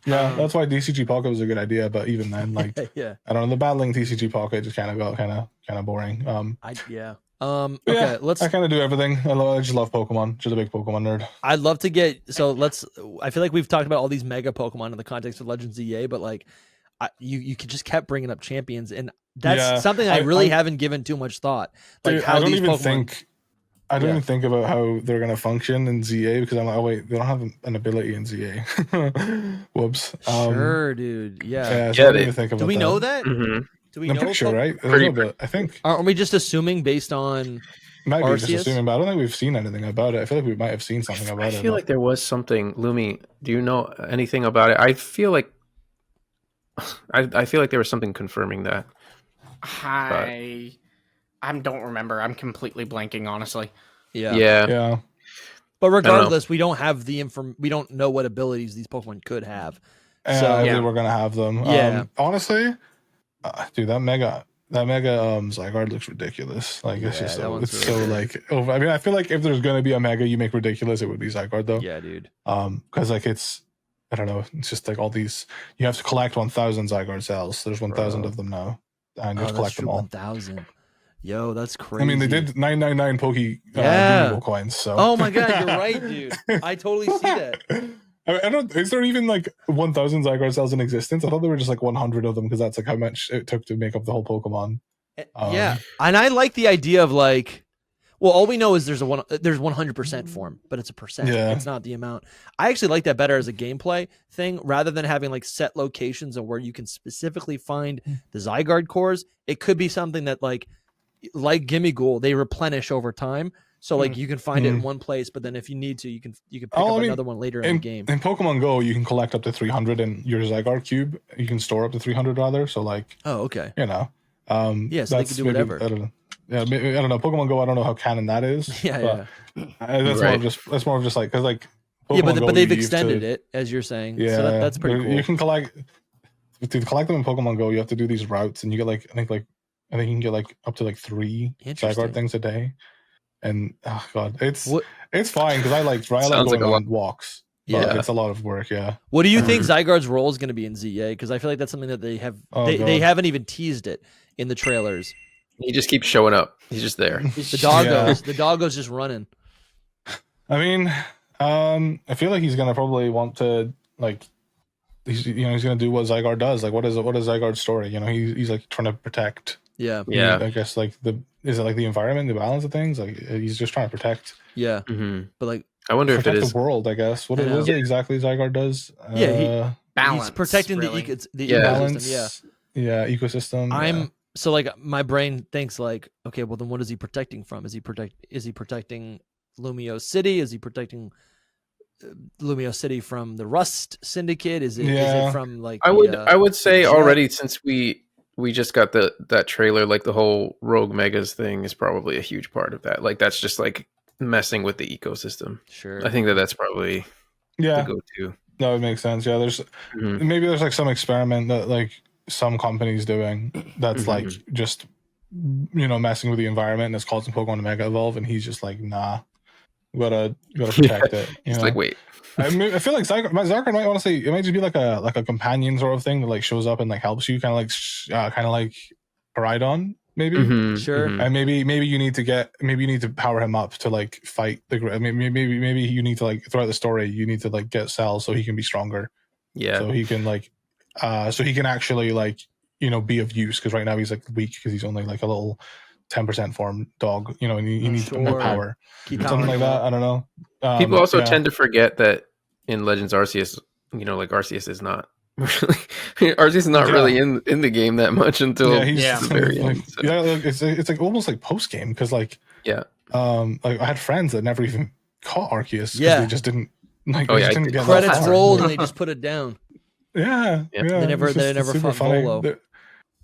Yeah, that's why DCG Pocket was a good idea, but even then, like, I don't know, the battling TCG Pocket just kind of got kind of boring. Okay, let's. I kind of do everything. I just love Pokemon. Just a big Pokemon nerd. I'd love to get. So let's. I feel like we've talked about all these mega Pokemon in the context of Legends EA, but like, you just kept bringing up champions, and that's something I really haven't given too much thought. Like, dude, how I don't these even Pokemon... think. I don't even think about how they're gonna function in ZA because I'm like, oh wait, they don't have an ability in ZA. Whoops. Sure, dude. Yeah. So I don't even think about do we that. know that? Mm-hmm. Do we I'm know? pretty sure, right? I think. Aren't we just assuming based on? Might be just assuming, but I don't think we've seen anything about it. I feel like we might have seen something about it. I feel like there was something. Lumi, do you know anything about it? I feel like there was something confirming that. I don't remember. I'm completely blanking, honestly. Yeah. But regardless, we don't have the we don't know what abilities these Pokemon could have. So we're gonna have them. Yeah. Honestly, dude, that mega Zygarde looks ridiculous. Like it's just like over. I mean, I feel like if there's gonna be a mega you make ridiculous, it would be Zygarde though. Yeah, dude. Because like I don't know. It's just like all these. You have to collect 1,000 Zygarde cells. There's 1,000 of them now, and you have to collect them all. 1,000. Yo, that's crazy. I mean, they did 999 Poke coins. So. Oh my god, you're right, dude. I totally see that. I don't. Is there even like 1,000 Zygarde cells in existence? I thought there were just like 100 of them because that's like how much it took to make up the whole Pokemon. And I like the idea of like, well, all we know is there's 100% form, but it's a percent. Yeah. It's not the amount. I actually like that better as a gameplay thing rather than having like set locations of where you can specifically find the Zygarde cores. It could be something that like Gimme Ghoul, they replenish over time. So like you can find it in one place, but then if you need to, you can pick up another one later in the game. In Pokemon Go, you can collect up to 300 in your Zygarde cube. You can store up to 300 rather. So like, okay, you know, so they can do whatever. I don't know. Yeah, maybe, I don't know. Pokemon Go, I don't know how canon that is. That's more of just like because like Pokemon but they've extended it as you're saying. Yeah, so that's pretty cool. You can collect them in Pokemon Go. You have to do these routes, and you get like I think you can get like up to like 3 Zygarde things a day. And oh god, it's fine because I like going on walks. Yeah, it's a lot of work. Yeah. What do you think Zygarde's role is going to be in ZA? Because I feel like that's something that they have. They haven't even teased it in the trailers. He just keeps showing up. He's just there. The doggo's just running. I mean, I feel like he's gonna probably want to like. He's gonna do what Zygarde does. Like, what is Zygarde's story? You know, he's like trying to protect. Yeah. I guess like is it like the environment, the balance of things? Like he's just trying to protect. Yeah. But like, I wonder if it is the world. I guess what is it exactly Zygarde does? Balance. He's protecting really. the ecosystem. Yeah, ecosystem. So like my brain thinks like, okay, well then what is he protecting from? Is he protecting Lumio City? Is he protecting Lumio City from the Rust Syndicate? Is it from like I would say already since we just got that trailer, like the whole Rogue Megas thing is probably a huge part of that. Like that's just like messing with the ecosystem. Sure. I think that's probably the go-to. No, it makes sense. Yeah, there's maybe there's like some experiment that like some company's doing that's like just messing with the environment and it's causing Pokemon to mega evolve, and he's just like, nah, you gotta protect it. He's like, wait. I feel like Zygarde might honestly, it might just be like a companion sort of thing that like shows up and like helps you, kind of like Paridon maybe. Sure. And maybe you need to power him up to like fight the. Maybe you need to like throughout the story you need to like get cells so he can be stronger. Yeah. So he can like, so he can actually like be of use, because right now he's like weak because he's only like a little 10% form dog. And he needs more power. Something like that. I don't know. People also tend to forget that in Legends Arceus, like Arceus is not really Arceus is not really in the game that much until the very end. So. It's like almost like post game because like like I had friends that never even caught Arceus because they just didn't like. Didn't get credits rolled and they just put it down. Yeah. They never fought Volo.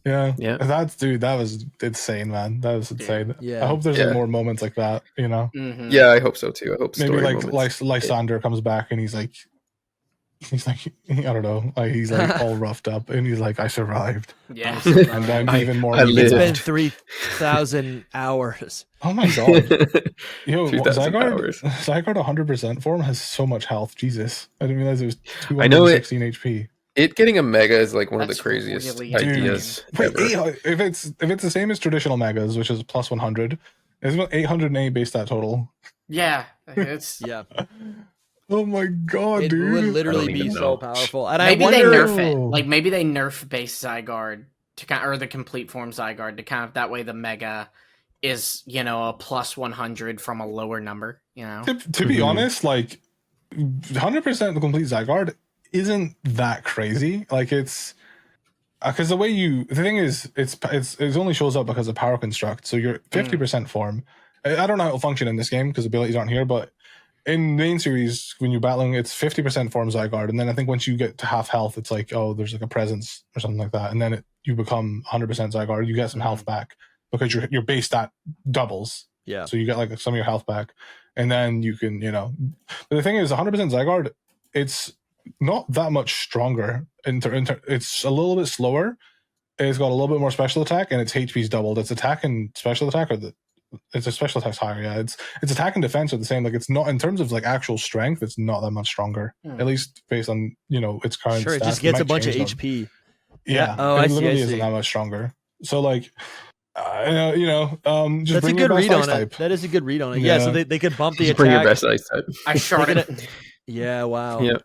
Yeah. Yeah. That was insane, man. That was insane. Yeah. I hope there's like more moments like that, you know? Mm-hmm. Yeah, I hope so too. I hope Maybe story like moments. Lysander comes back and he's like, I don't know, like he's like all roughed up and he's like, I survived. Yeah. And then even more. I It's lived. been 3,000 hours. Oh my god. Yo, 3,000 Zygarde hours. 100% form has so much health. Jesus. I didn't realize it was I know 216 HP. It getting a mega is like one of That's the craziest really ideas Wait, ever. if it's the same as traditional megas, which is plus 100, it's about 808 base stat total. Yeah. It's Yeah. Oh my god, It dude. would I literally don't be even so know. powerful. And maybe I they wonder, nerf it. Like maybe they nerf base Zygarde to kind or the complete form Zygarde to kind of that way the mega is, you know, a plus 100 from a lower number, you know. To be honest, like 100% the complete Zygarde isn't that crazy. Like it's because the thing is it only shows up because of power construct. So you're 50% form. I don't know how it'll function in this game because abilities aren't here, but in main series when you're battling, it's 50% form Zygarde, and then I think once you get to half health, it's like, oh, there's like a presence or something like that, and then you become 100% Zygarde. You get some health back because your base stat doubles. yeah. So you get like some of your health back, and then you can, you know. But the thing is, 100% Zygarde, it's not that much stronger. It's a little bit slower. It's got a little bit more special attack, and its HP's doubled. Its attack and special attack it's a special attack's higher. Yeah, its attack and defense are the same. Like it's not in terms of like actual strength. It's not that much stronger, at least based on its current. Sure, it stats. just gets a bunch of them. HP. Yeah. Oh, it I literally see. isn't that much stronger. So like, just That's a bring good your best read on ice it. type. That is a good read on it. Yeah, so they could bump the Just attack. bring your best ice type. I sharded it. Yeah, wow. Yep.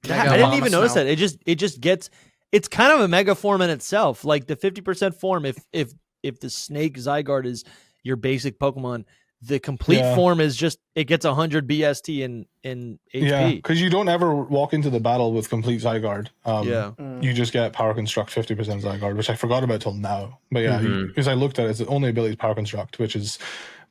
I didn't even notice that. It just gets. It's kind of a mega form in itself. Like the 50% form. If the Snake Zygarde is your basic Pokemon, the complete form is just it gets 100 BST in HP. Yeah, because you don't ever walk into the battle with complete Zygarde. You just get Power Construct 50% Zygarde, which I forgot about till now. But yeah, because I looked at it, its only ability is Power Construct, which is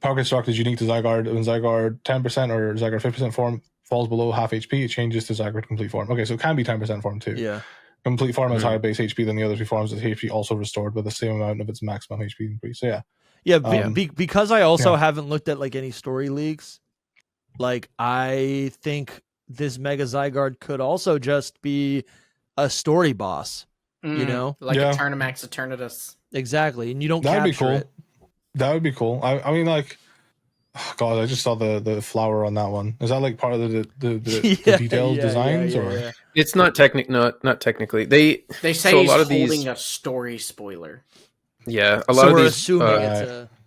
Power Construct is unique to Zygarde. When Zygarde 10% or Zygarde 50% form falls below half HP, it changes to Zygarde complete form. Okay, so it can be 10% form too. Yeah. Complete form has higher base HP than the other two forms. Its HP also restored with the same amount of its maximum HP increase. So yeah. Yeah, because I also haven't looked at like any story leaks. Like I think this Mega Zygarde could also just be a story boss. You know, like a Turnamax Eternatus. Exactly, and you don't. That'd be capture cool. it. That would be cool. I mean, like, God, I just saw the flower on that one. Is that like part of the detailed designs or? Yeah. It's not technically. They say so he's a lot of holding these a story spoiler. Yeah, a lot of we're these assuming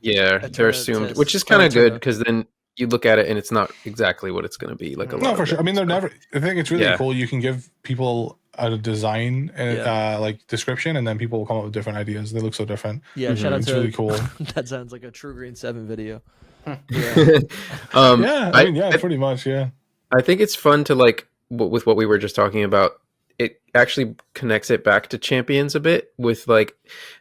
it's they're assumed, which is kind of good because then you look at it and it's not exactly what it's going to be. Like a lot. No, for sure. I mean, they're stuff. never. I think it's really cool. You can give people a design and like description, and then people will come up with different ideas. They look so different. Yeah, shout out it's to really cool. That sounds like a True Green 7 video. Pretty much. Yeah. I think it's fun to like with what we were just talking about. It actually connects it back to Champions a bit with like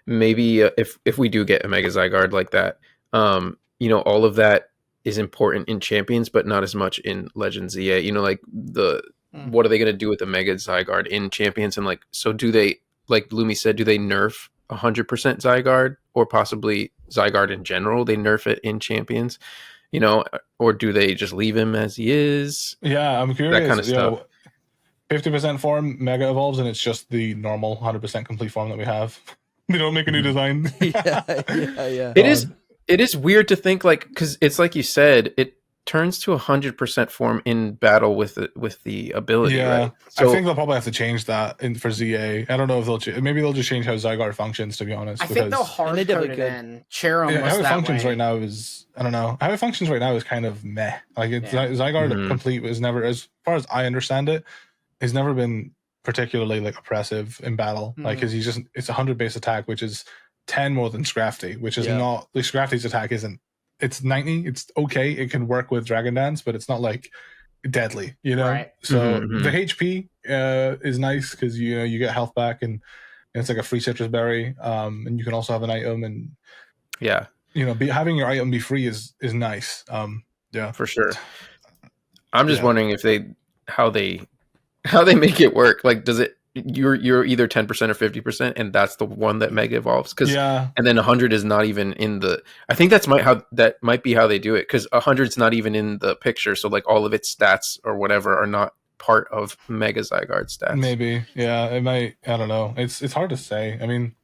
maybe if we do get a Mega Zygarde like that, all of that is important in Champions, but not as much in Legends ZA. Like what are they going to do with the Mega Zygarde in Champions? And like, so do they, like Lumi said, do they nerf 100% Zygarde or possibly Zygarde in general? They nerf it in Champions, or do they just leave him as he is? Yeah, I'm curious. That kind of stuff. 50% form Mega evolves, and it's just the normal 100% complete form that we have. They don't make a new design. yeah. It is weird to think like because it's like you said, it turns to 100% form in battle with the ability. Yeah, right? So, I think they'll probably have to change that for ZA. I don't know if maybe they'll just change how Zygarde functions. To be honest, I think they'll hard code it in. Cherum was how it that functions way. right now is I don't know how it functions right now is kind of meh. Like Zygarde complete was never, as far as I understand it, has never been particularly like oppressive in battle. Like because it's 100 base attack, which is 10 more than Scrafty, which is not like Scrafty's attack isn't. It's 90. It's okay. It can work with Dragon Dance, but it's not like deadly, Right. So the HP is nice because you get health back and it's like a free citrus berry, and you can also have an item and having your item be free is nice. For sure. I'm just wondering if how they make it work. Like, does it you're either 10% or 50%, and that's the one that mega evolves. And then 100 is not even in the. I think that might be how they do it, because 100's not even in the picture. So like all of its stats or whatever are not part of Mega Zygarde stats. Maybe, yeah, it might. I don't know. It's hard to say. I mean,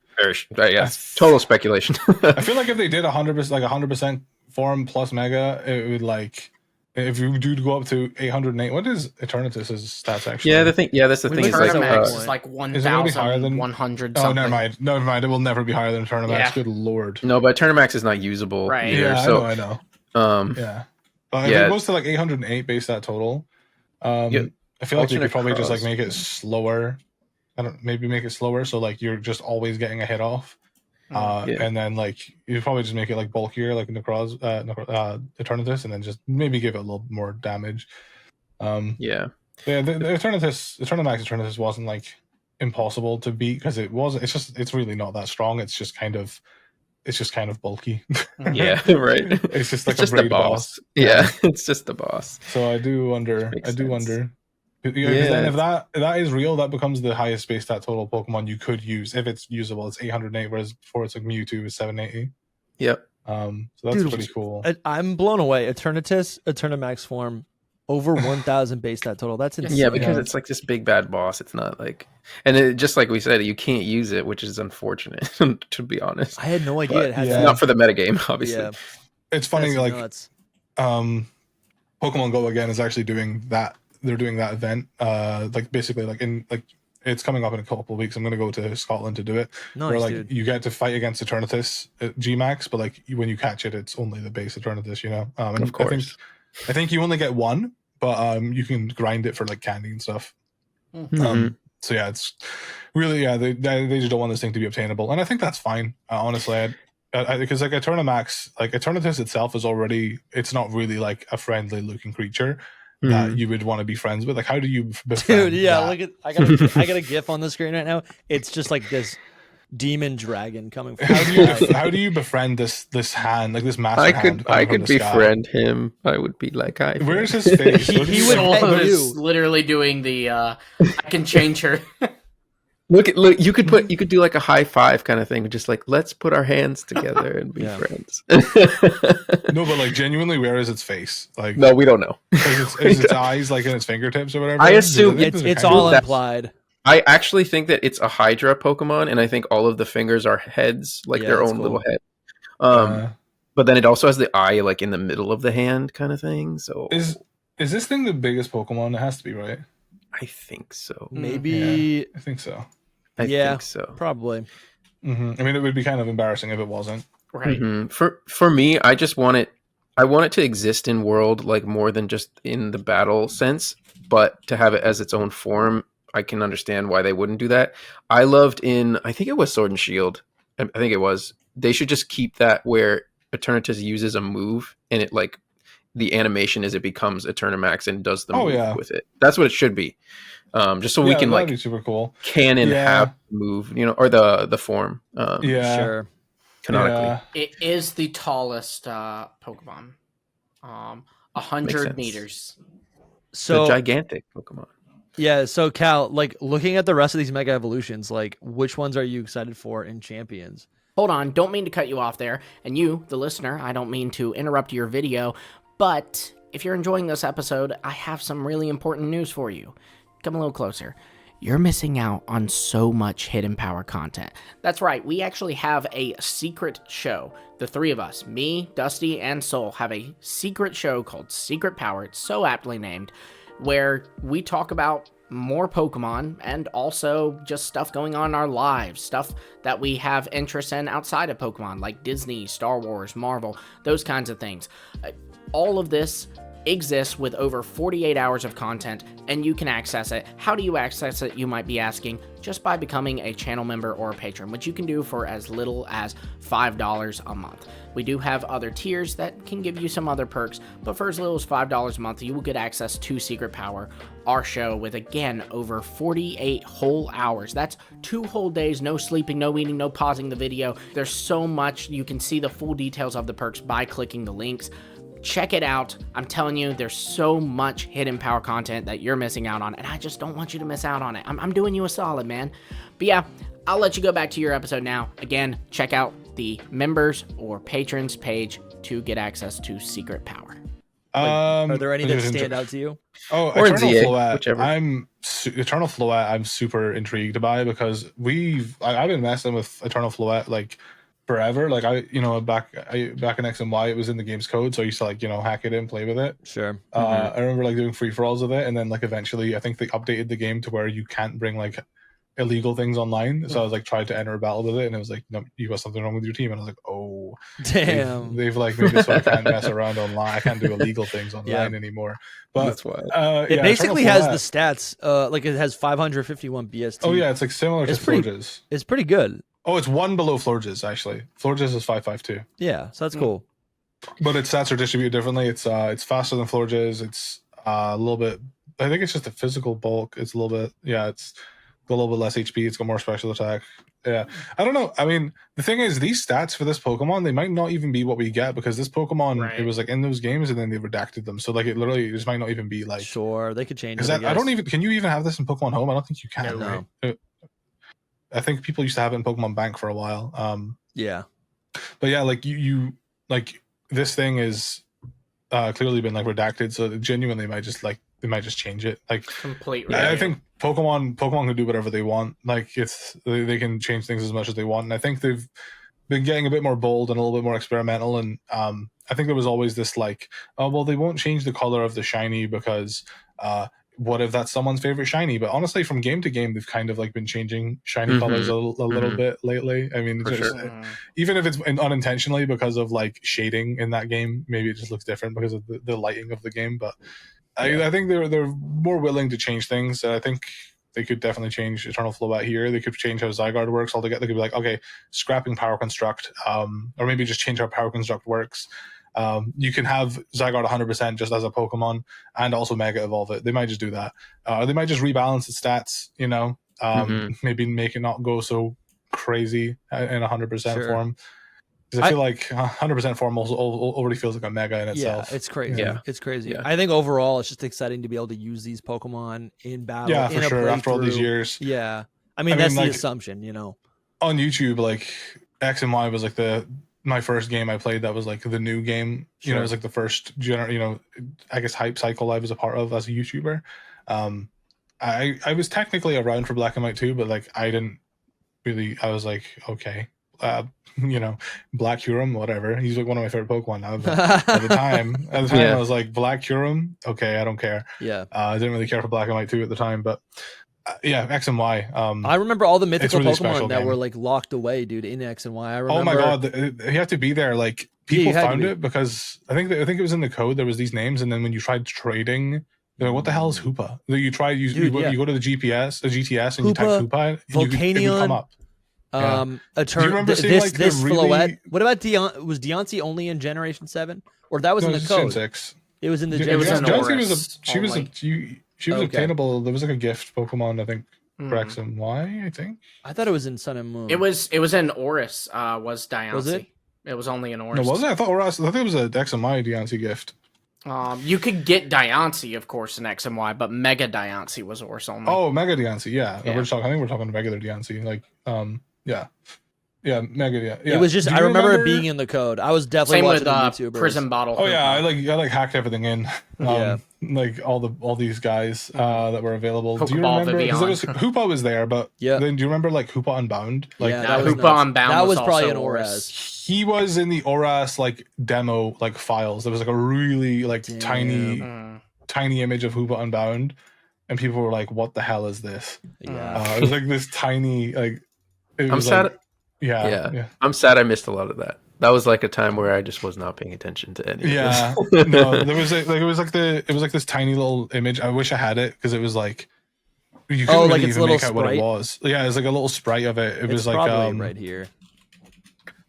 total speculation. I feel like if they did 100%, like 100% form plus mega, it would like. If you do go up to 808, what is Eternatus's stats actually? That's the thing. Is like 1,100 something. Oh, never mind. It will never be higher than Eternamax. Yeah. Good lord. No, but Eternamax is not usable either. Yeah, so, I know. Yeah. But if it goes to like 808 base that total, I feel like you could probably just like make it slower. Maybe make it slower so like you're just always getting a hit off. And then like you probably just make it like bulkier, like Eternatus, and then just maybe give it a little more damage. The Eternamax wasn't like impossible to beat, because it's really not that strong. It's just kind of bulky. Yeah, right. It's just like it's just a boss. Yeah, it's just the boss. So I do wonder. Then if that is real, that becomes the highest base stat total Pokemon you could use. If it's usable, it's 808, whereas before it's like Mewtwo is 780. Yep. So that's pretty cool. I'm blown away. Eternamax form, over 1,000 base stat total. That's insane. Yeah, because it's like this big bad boss. It's not like, and it, just like we said, you can't use it, which is unfortunate. To be honest, I had no idea it had that. Not for the metagame, obviously. Yeah. It's funny, like Pokemon Go again is actually doing that. They're doing that event, like basically like in like it's coming up in a couple of weeks. I'm gonna go to Scotland to do it. Nice, where like dude. you get to fight against Eternatus at Gmax, but like when you catch it, it's only the base Eternatus, you know. And of course. I think you only get one, but you can grind it for like candy and stuff. Mm-hmm. So yeah, it's really they just don't want this thing to be obtainable, and I think that's fine. Honestly, because like Eternatus itself is already, it's not really like a friendly looking creature that you would want to be friends with. Like, how do you befriend Dude, yeah, that? look at I got a GIF on the screen right now. It's just like this demon dragon coming from How do you befriend this hand, like this master hand? I could befriend him. I would be like, where's his face? he would is literally doing the I can change her. Look, you could do like a high five kind of thing, just like, let's put our hands together and be friends. No, but like genuinely, where is its face? Like, no, we don't know. Is its eyes like in its fingertips or whatever? I assume it's all implied. I actually think that it's a Hydra Pokemon, and I think all of the fingers are heads, like their own little head. But then it also has the eye like in the middle of the hand kind of thing. So is this thing the biggest Pokemon? It has to be, right? I think so. Maybe. I think so. I think so. Probably. Mm-hmm. I mean, it would be kind of embarrassing if it wasn't. Right. Mm-hmm. For me, I just want it. I want it to exist in world, like more than just in the battle sense, but to have it as its own form. I can understand why they wouldn't do that. I loved I think it was Sword and Shield. I think it was. They should just keep that where Eternatus uses a move, and it like the animation is it becomes Eternamax and does the move with it. That's what it should be. Just so we can like be super cool. Canon have move, or the form. Sure. Canonically, it is the tallest Pokemon. 100 meters. So a gigantic Pokemon. Yeah, so Cal, like looking at the rest of these mega evolutions, like which ones are you excited for in Champions? Hold on, don't mean to cut you off there. And you, the listener, I don't mean to interrupt your video, but if you're enjoying this episode, I have some really important news for you. Come a little closer. You're missing out on so much Hidden Power content. That's right, we actually have a secret show. The three of us, me, Dusty, and Soul, have a secret show called Secret Power. It's so aptly named, where we talk about more Pokemon and also just stuff going on in our lives, stuff that we have interest in outside of Pokemon, like Disney, Star Wars, Marvel, those kinds of things. All of this exists with over 48 hours of content, and you can access it. How do you access it, you might be asking? Just by becoming a channel member or a patron, which you can do for as little as $5 a month. We do have other tiers that can give you some other perks, but for as little as $5 a month, you will get access to Secret Power, our show, with, again, over 48 whole hours. That's 2 whole days, no sleeping, no eating, no pausing the video. There's so much. You can see the full details of the perks by clicking the links. check it out. I'm telling you, there's so much hidden power content that you're missing out on, and I just don't want you to miss out on it. I'm doing you a solid, man. But yeah, I'll let you go back to your episode now. Again, check out the members or patrons page to get access to secret power. Are there any that stand out to you? Oh, or Eternal ZA, Float. whichever. Eternal Float. I'm super intrigued by because I've been messing with Eternal Float like forever. Like back in X and Y, it was in the game's code, so I used to hack it in, play with it. Sure. I remember doing free for alls with it, and then eventually I think they updated the game to where you can't bring illegal things online. So I was tried to enter a battle with it, and it was no, you got something wrong with your team, and I was oh damn, they've made it so I can't mess around online. I can't do illegal things online anymore. But that's why it basically has the stats. It has 551 BST. Oh yeah, it's similar to Florges. It's pretty good. Oh, it's one below Florges actually. Florges is 552. Yeah, so that's cool. But its stats are distributed differently. It's faster than Florges. It's a little bit. I think it's just a physical bulk. It's a little bit. Yeah, it's a little bit less HP. It's got more special attack. Yeah, I don't know. I mean, the thing is, these stats for this Pokemon, they might not even be what we get because this Pokemon, it was in those games and then they redacted them. So it literally just might not even be Sure, they could change it. I don't even. Can you even have this in Pokemon Home? I don't think you can. No. Right? I think people used to have it in Pokemon Bank for a while. Yeah, but yeah, this thing is clearly been redacted, so genuinely might just they might just change it. Completely. I think Pokemon can do whatever they want. They can change things as much as they want, and I think they've been getting a bit more bold and a little bit more experimental. And I think there was always this oh well, they won't change the color of the shiny because what if that's someone's favorite shiny? But honestly, from game to game, they've kind of been changing shiny colors a little bit lately. I mean, even if it's unintentionally because of shading in that game, maybe it just looks different because of the lighting of the game. But I think they're more willing to change things. I think they could definitely change Eternal Float here. They could change how Zygarde works altogether. They could be okay, scrapping Power Construct, or maybe just change how Power Construct works. You can have Zygarde 100% just as a Pokemon and also Mega Evolve it. They might just do that. They might just rebalance its stats, maybe make it not go so crazy in 100% form. Because I feel 100% form also already feels like a Mega in itself. Yeah, it's crazy. Yeah. It's crazy. Yeah. I think overall it's just exciting to be able to use these Pokemon in battle. Yeah, for sure. After all these years. Yeah. I mean that's the assumption, On YouTube, X and Y was my first game I played that was the new game. Sure. It was the first I guess hype cycle I was a part of as a YouTuber. I was technically around for Black and White too, but I didn't really. I was okay, Black Huron, whatever. He's one of my favorite Pokemon now. But at the time, I was Black Huron. Okay, I don't care. Yeah, I didn't really care for Black and White 2 at the time, but X and Y. I remember all the mythical really Pokemon that were locked away, dude, in X and Y. I remember. Oh my god, you have to be there. People found it because I think it was in the code. There was these names, and then when you tried trading. They're what the hell is Hoopa? You try you go to the GTS, and you type Hoopa, and it would come up. Do you remember seeing this Floette? What about was Deontay only in Generation 7, or that was in the code? Gen 6. It was in the. She was obtainable. There was a gift Pokemon, I think, for X and Y. I think. I thought it was in Sun and Moon. It was in Oris. Was Diancie? Was it? It was only in Oris. No, was it? I thought it was a X and Y Deontay gift. You could get Diancie, of course, in X and Y, but Mega Diancie was Oris only. Oh, Mega Diancie, yeah. I think we're talking regular Diancie, Mega. Yeah. It was just I remember it being in the code. I was definitely watching YouTubers. Prison Bottle. Oh yeah, I hacked everything in. All these guys that were available. Pokeball, do you remember? Because Hoopa was there, but then do you remember Hoopa Unbound? Hoopa Unbound. That was probably an ORAS. He was in the ORAS demo files. There was a really tiny image of Hoopa Unbound, and people were like, "What the hell is this?" Yeah, it was this tiny I'm sad. Yeah. I'm sad I missed a lot of that. That was a time where I just was not paying attention to any of this. No, there was it was this tiny little image. I wish I had it because it was you couldn't really even make out what it was. Yeah, it was a little sprite of it. It was probably right here.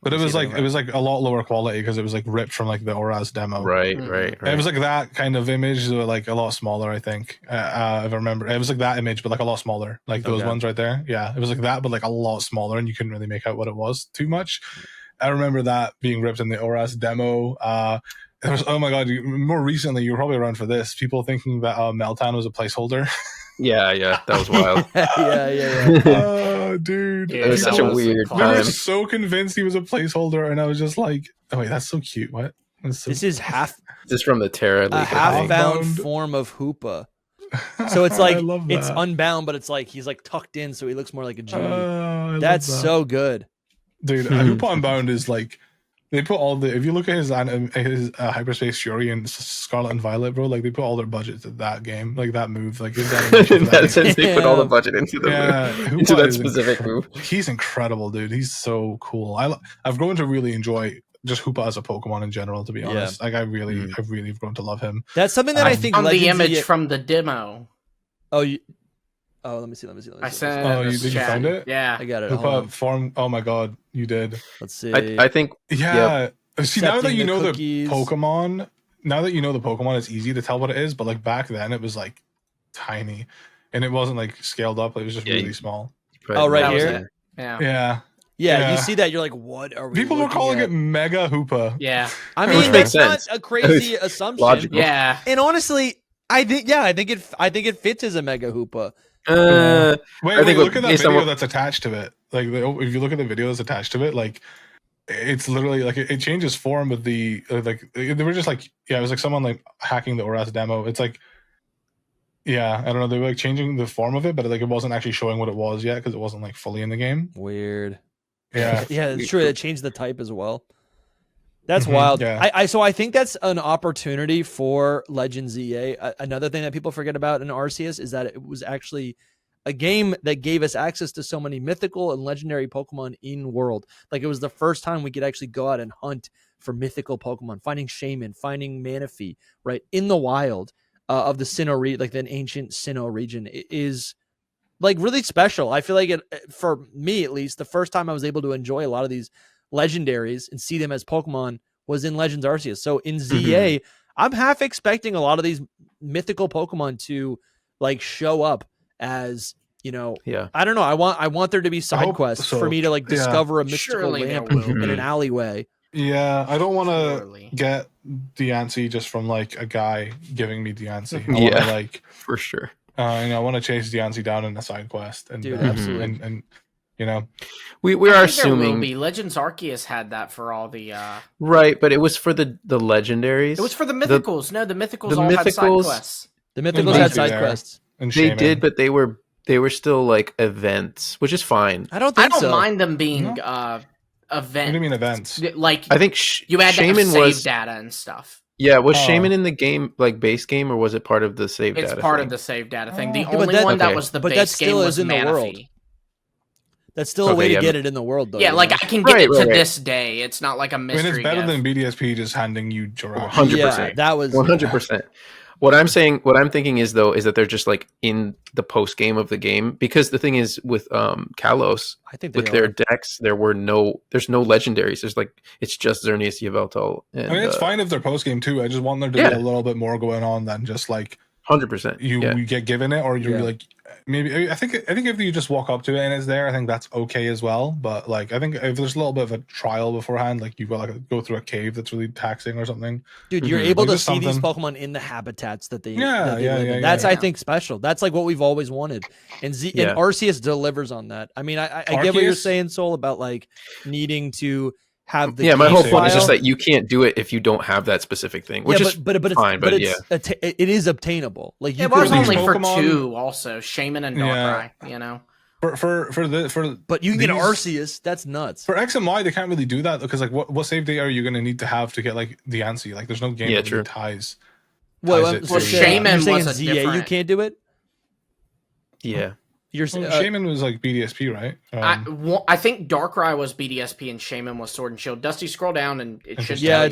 But it was a lot lower quality because it was ripped from the ORAS demo. Right. It was that kind of image, a lot smaller. I think if I remember, it was that image, but a lot smaller, those ones right there. Yeah, it was that, but a lot smaller, and you couldn't really make out what it was too much. I remember that being ripped in the ORAS demo. Oh my god! More recently, you were probably around for this. People thinking that Meltan was a placeholder. Yeah, that was wild. yeah. Oh, dude, Yeah, It was such a weird we were time. so convinced he was a placeholder, and I was just like, "Oh wait, that's so cute." What? So This is half This is from the Terra League. a I half think. bound Bound. form of Hoopa. So it's like I love it's that. unbound, but it's like he's like tucked in, so he looks more like a genie. I love That's that. so good. Dude. Hoopa Unbound is like they put all the. If you look at his Hyperspace Fury and Scarlet and Violet, bro, like they put all their budget to that game, like that move, like his animation In for that that sense, they put all the budget into the Hoopa into that is specific move. He's incredible, dude. He's so cool. I've grown to really enjoy just Hoopa as a Pokemon in general. To be honest, like I've really have grown to love him. That's something that I think on the Legends image of... from the demo. Oh, let me see. I said, Oh, did you find it? Yeah, I got it. Hold Hoopa on. form. Oh my god, you did. Let's see. I think Yeah. See, now that Accepting you the know cookies. the Pokemon, it's easy to tell what it is. But like back then, it was like tiny, and it wasn't like scaled up. It was just really small. Oh, right That was here? it. Yeah. Yeah. Yeah, you see that, you're like, what are we People were looking calling at? it Mega Hoopa. Yeah. I Which mean, makes that's not sense. a crazy assumption. logical. Yeah. And honestly, I think it fits as a Mega Hoopa. Wait, look at that based on video what- that's attached to it. Like, if you look at the video that's attached to it, like, it's literally like it changes form with the like they were just like it was like someone like hacking the ORAS demo. It's like I don't know, they were like changing the form of it, but like it wasn't actually showing what it was yet because it wasn't like fully in the game. Weird. Yeah, Yeah, it's true. It changed the type as well. That's Mhm, wild. yeah. So I think that's an opportunity for Legends EA. Another thing that people forget about in Arceus is that it was actually a game that gave us access to so many mythical and legendary Pokemon in world. Like it was the first time we could actually go out and hunt for mythical Pokemon, finding Shaman, finding Manaphy, right, in the wild of the Sinnoh region, like the ancient Sinnoh region. It is like really special. I feel like it, for me at least, the first time I was able to enjoy a lot of these legendaries and see them as Pokemon was in Legends Arceus. So in ZA, I'm half expecting a lot of these mythical Pokemon to like show up as, you know, I don't know. I want there to be side quests for me to like discover a mystical Surely there lamp will in an alleyway. Yeah, I don't want to Surely. get Diancie just from like a guy giving me Diancie. I Yeah. want to like for sure. I want to chase Diancie down in a side quest, and Dude, absolutely. and you know, We I are think there will assuming be. Legends Arceus had that for all the. right, but it was for the legendaries. It was for the mythicals. No, the mythicals the all had side mythicals- quests. The mythicals They had do side there. quests. and They Shaman. did, but they were still like events, which is fine. I don't I think don't so. mind them being What do events. you mean events? Like I think you had to Shaman have save was data and stuff. was Oh. Shaman in the game like base game, or was it part of the save It's data? part thing? of the save data thing. The Oh. Yeah, but only that- one that Okay. was the but that base still game is was in the Manaphy. world. That's still a way Okay, to yeah. get it in the world, though. Yeah, you like know? I can get Right, it to right. this day. It's not like a I mean, mystery. it's better gift. than BDSP just handing you Giraffe. 100%. Yeah, that was 100%. What I'm thinking is that they're just like in the post game of the game, because the thing is with Kalos, I think they with their are. decks, there's no legendaries. There's like it's just Xerneas, Yveltal, and I mean, it's fine if they're post game too. I just want there to Yeah. be a little bit more going on than just like 100%. you get given it, or you're Yeah. like maybe. I think if you just walk up to it and it's there, I think that's okay as well. But like, I think if there's a little bit of a trial beforehand, like you've got like go through a cave that's really taxing or something. Dude, you're Mhm. able Like, to just see these something. Pokemon in the habitats that they, Yeah, that they yeah, live in. yeah, That's, yeah. I think, special. That's like what we've always wanted. And Yeah. and Arceus delivers on that. I mean, I get what you're Arceus? saying, Soul, about like needing to have the my whole game point is just file. that you can't do it if you don't have that specific thing, which is but it's fine, but it is obtainable. Like you It was could these only for Pokemon- 2 also, Shaman and Darkrai, you know. For but you can get these- Arceus. That's nuts. For X and Y, they can't really do that because like what save data are you going to need to have to get like the Ansy? Like there's no game Yeah, that really true. ties. Well, ties it Well, to- Shaman you're saying was a ZA, you different- can't do it. yeah. You're Well, Shaman was like BDSP, right? I think Darkrai was BDSP and Shaman was Sword and Shield. Dusty, scroll down and it should Interesting. tell Yeah, you.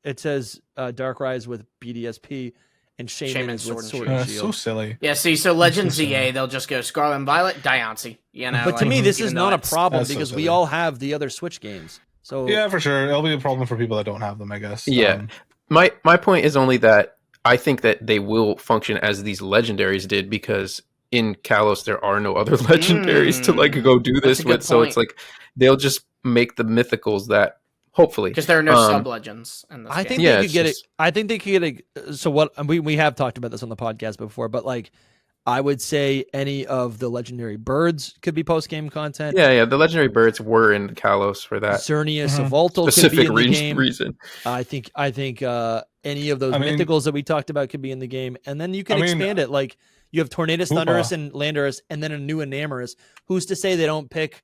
it says Darkrai is with BDSP and Shaman is with Sword and so Shield. silly. Yeah, see, so Legends Interesting. ZA, they'll just go Scarlet and Violet, Diancie, you know. But to like, me, this even is though not a it's- problem That's so because we silly. all have the other Switch games. So Yeah, for sure. It'll be a problem for people that don't have them, I guess. Yeah. My point is only that I think that they will function as these legendaries did, because in Kalos there are no other legendaries to like go do That's this a good with. So it's point. like they'll just make the mythicals that Hopefully, because there are no sub legends in this I game. think they could get it. I think they could get it. So what we have talked about this on the podcast before, but like I would say any of the legendary birds could be post game content. Yeah, the legendary birds were in Kalos for that Xerneas of Voltal specific could be in the game. reason. I think any of those mythicals that we talked about could be in the game, and then you can expand it. Like you have Tornadus, Thunderous, and Landorus, and then a new Enamorous. Who's to say they don't pick?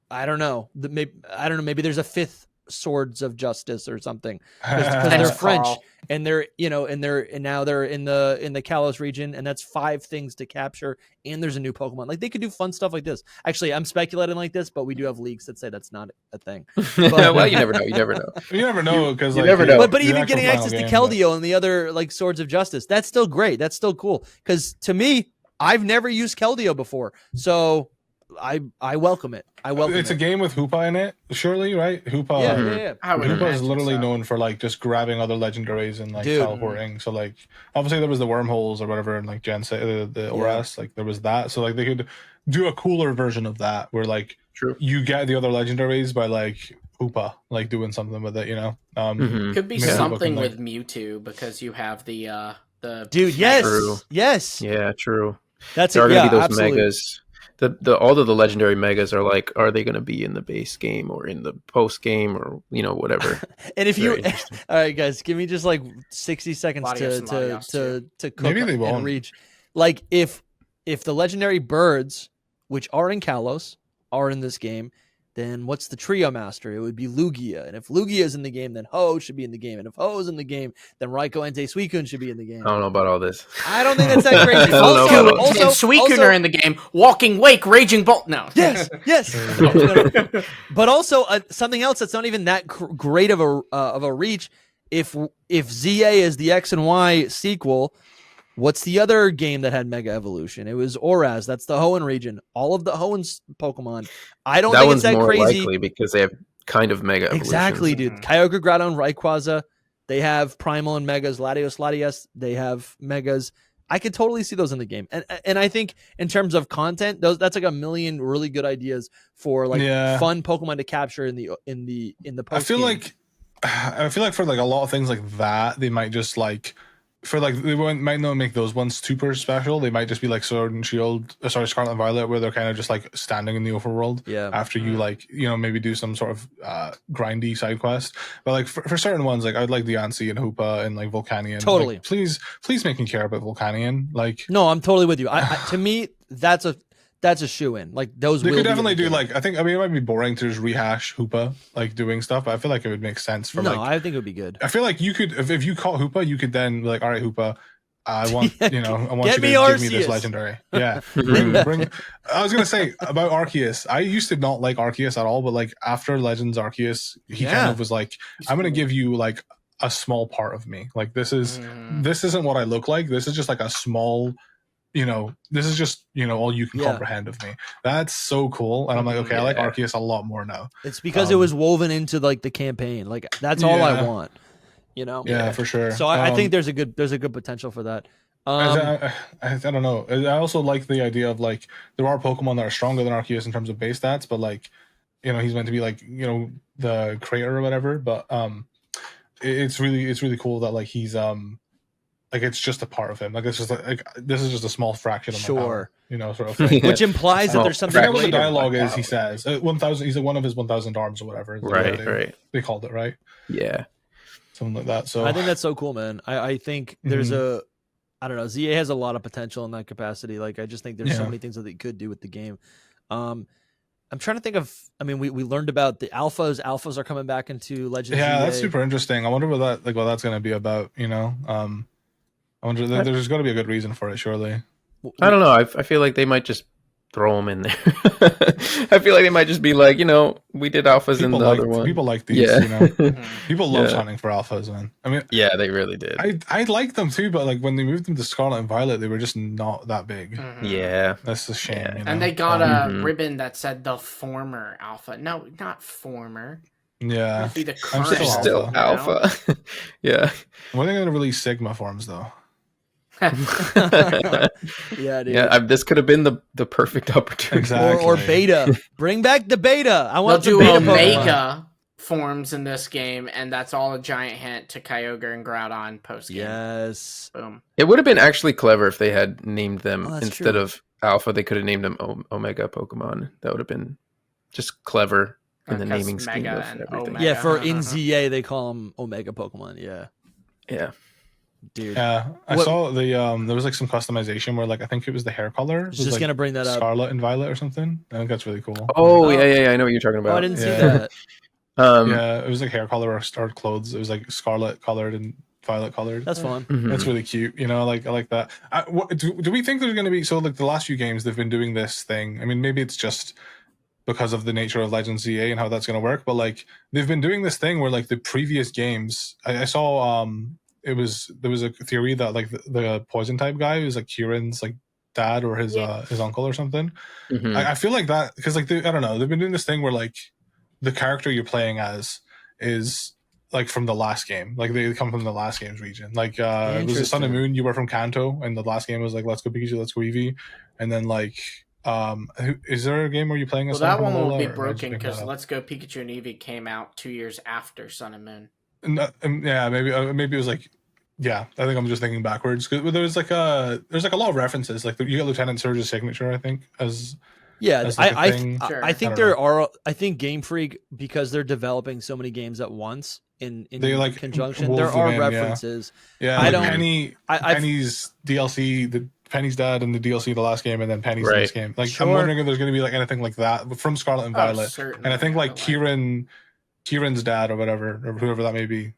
I don't know. Maybe there's a fifth Swords of Justice or something because they're French and they're now they're in the Kalos region, and that's 5 things to capture, and there's a new Pokemon. Like they could do fun stuff like this. Actually, I'm speculating like this, but we do have leaks that say that's not a thing. But, well, you never know. You never know because you never know. But even getting access to Keldeo and the other like Swords of Justice, that's still great. That's still cool because to me, I've never used Keldeo before, so I welcome it. It's a game with Hoopa in it, surely, right? Hoopa. Yeah. Hoopa is literally known for like just grabbing other legendaries and like teleporting. So like, obviously there was the wormholes or whatever, and like Jen said the Oras, like there was that. So like they could do a cooler version of that where like you get the other legendaries by like Hoopa, like doing something with it, you know. Could be something with Mewtwo because you have the dude. Yes. Yeah, true. That's there it. are gonna be those absolutely. megas. All of the legendary megas are like, are they going to be in the base game or in the post game or whatever? And if all right, guys, give me just like 60 seconds to cook maybe they won't reach. Like if the legendary birds, which are in Kalos, are in this game, then what's the trio master? It would be Lugia. And if Lugia is in the game, then Ho should be in the game. And if Ho is in the game, then Raikou Entei Suicune should be in the game. I don't know about all this. I don't think that's that crazy. Also, Suicune are in the game. Walking Wake, Raging Bolt. No. Yes. No. But also something else that's not even that great of a reach. If ZA is the X and Y sequel, what's the other game that had Mega Evolution? It was Oraz. That's the Hoenn region. All of the Hoenn Pokemon. I don't think it's that crazy. That one's more likely because they have kind of Mega Evolutions. Exactly, dude. Kyogre, Groudon, Rayquaza. They have Primal and Megas. Latios, Latias. They have Megas. I could totally see those in the game. And I think in terms of content, that's like a million really good ideas for like fun Pokemon to capture in the post. I feel like for like a lot of things like that, they might just like for like they might not make those ones super special. They might just be like Sword and Shield, Scarlet and Violet, where they're kind of just like standing in the overworld. Yeah. After you like maybe do some sort of grindy side quest. But like for certain ones, like I'd like the Deontay and Hoopa and like Volcanion. Totally. Like, please make me care about Volcanion. Like no, I'm totally with you. To me, that's a shoe-in. Like those they could definitely do like it might be boring to just rehash Hoopa like doing stuff, but I feel like it would make sense for I think it would be good. I feel like you could if you caught Hoopa, you could then be like, all right, Hoopa, I want I want you to give me this legendary. Yeah. bring I was gonna say about Arceus. I used to not like Arceus at all, but like after Legends Arceus, he kind of was like, I'm gonna give you like a small part of me. Like this isn't what I look like. This is just like a small this is just, all you can comprehend of me. That's so cool. And I'm like, okay, I like Arceus a lot more now. It's because it was woven into like the campaign. Like that's all I want, Yeah, for sure. So I think there's a good potential for that. I don't know. I also like the idea of like, there are Pokemon that are stronger than Arceus in terms of base stats, but like, he's meant to be like, the creator or whatever. But it's really cool that like he's like it's just a part of him. Like it's just like this is just a small fraction of my power, sort of thing. Which implies that there's something. What the dialogue is, he says 1,000. He's one of his 1,000 arms or whatever. Right. They called it right. Yeah, something like that. So I think that's so cool, man. I think there's I don't know. ZA has a lot of potential in that capacity. Like I just think there's so many things that they could do with the game. I'm trying to think of. I mean, we learned about the alphas. Alphas are coming back into Legends. Yeah, ZA. that's super interesting. I wonder what that's going to be about. I wonder. There's got to be a good reason for it, surely. I don't know. I feel like they might just throw them in there. I feel like they might just be like, we did alphas in the other one. People like these. Yeah. People love hunting for alphas, man. I mean, yeah, they really did. I like them too, but like when they moved them to Scarlet and Violet, they were just not that big. Yeah, that's a shame. Yeah. And they got a ribbon that said the former alpha. No, not former. Yeah, be the I'm still alpha. Yeah. When are they going to release Sigma forms though? Yeah, dude. Yeah, this could have been the perfect opportunity. Exactly. Or beta. Bring back the beta. I want to do Omega. forms in this game, and that's all a giant hint to Kyogre and Groudon post game. Yes. Boom. It would have been actually clever if they had named them instead true. of Alpha. They could have named them Omega Pokemon. That would have been just clever in the naming scheme of everything. Omega. Yeah, for in ZA they call them Omega Pokemon. Yeah. Dude. Yeah, I saw the there was like some customization where like I think it was the hair color. I was just gonna bring that up. Scarlet and Violet or something. I think that's really cool. Oh, yeah. I know what you're talking about. Oh, I didn't see that. Yeah, it was like hair color or clothes. It was like scarlet colored and violet colored. That's fun. Mhm. That's really cute. You know, like I like that. Do we think there's going to be like the last few games they've been doing this thing? I mean, maybe it's just because of the nature of Legends ZA and how that's going to work, but like they've been doing this thing where like the previous games, I saw there was a theory that like the poison type guy was like Kieran's like dad or his uncle or something. Mhm. I feel like that because like I don't know, they've been doing this thing where like the character you're playing as is like from the last game, like they come from the last game's region. Like it was the Sun and Moon, you were from Kanto, and the last game was like Let's Go Pikachu, Let's Go Eevee, and then like is there a game where you're playing as that one will be broken because Let's Go Pikachu and Eevee came out 2 years after Sun and Moon. Yeah, maybe it was like, yeah, I think I'm just thinking backwards because there's like a lot of references. Like you get Lieutenant Surge's signature, I think, as I think there are. I think Game Freak, because they're developing so many games at once in like conjunction, there are references. Yeah, I don't. Penny's DLC, Penny's dad in the DLC, the last game, and then Penny's in this game. Like I'm wondering if there's going to be like anything like that from Scarlet and Violet. And I think like Kieran's dad or whatever, or whoever that may be,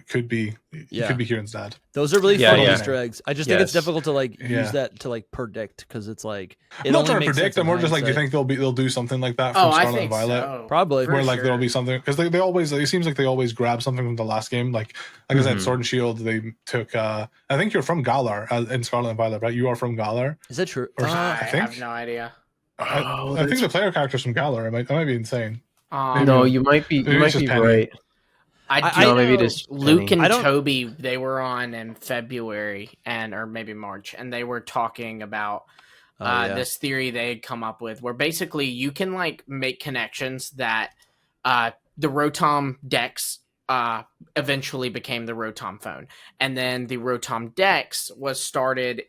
could be Kieran's dad. Those are really fun Easter eggs. I just think it's difficult to like use that to like predict because it's like I'm not trying to predict. I'm more just like, do you think they'll do something like that from Scarlet and Violet? So. Probably, where like there'll be something because they always. It seems like they always grab something from the last game. Like I said, Sword and Shield. They took. I think you're from Galar in Scarlet and Violet, right? You are from Galar. Is that true? I have no idea. I think the player character's from Galar. I might be insane. No, you might be right. I know maybe it is Luke and Toby. They were on in February or maybe March, and they were talking about this theory they had come up with, where basically you can like make connections that the Rotom Dex eventually became the Rotom phone, and then the Rotom Dex was started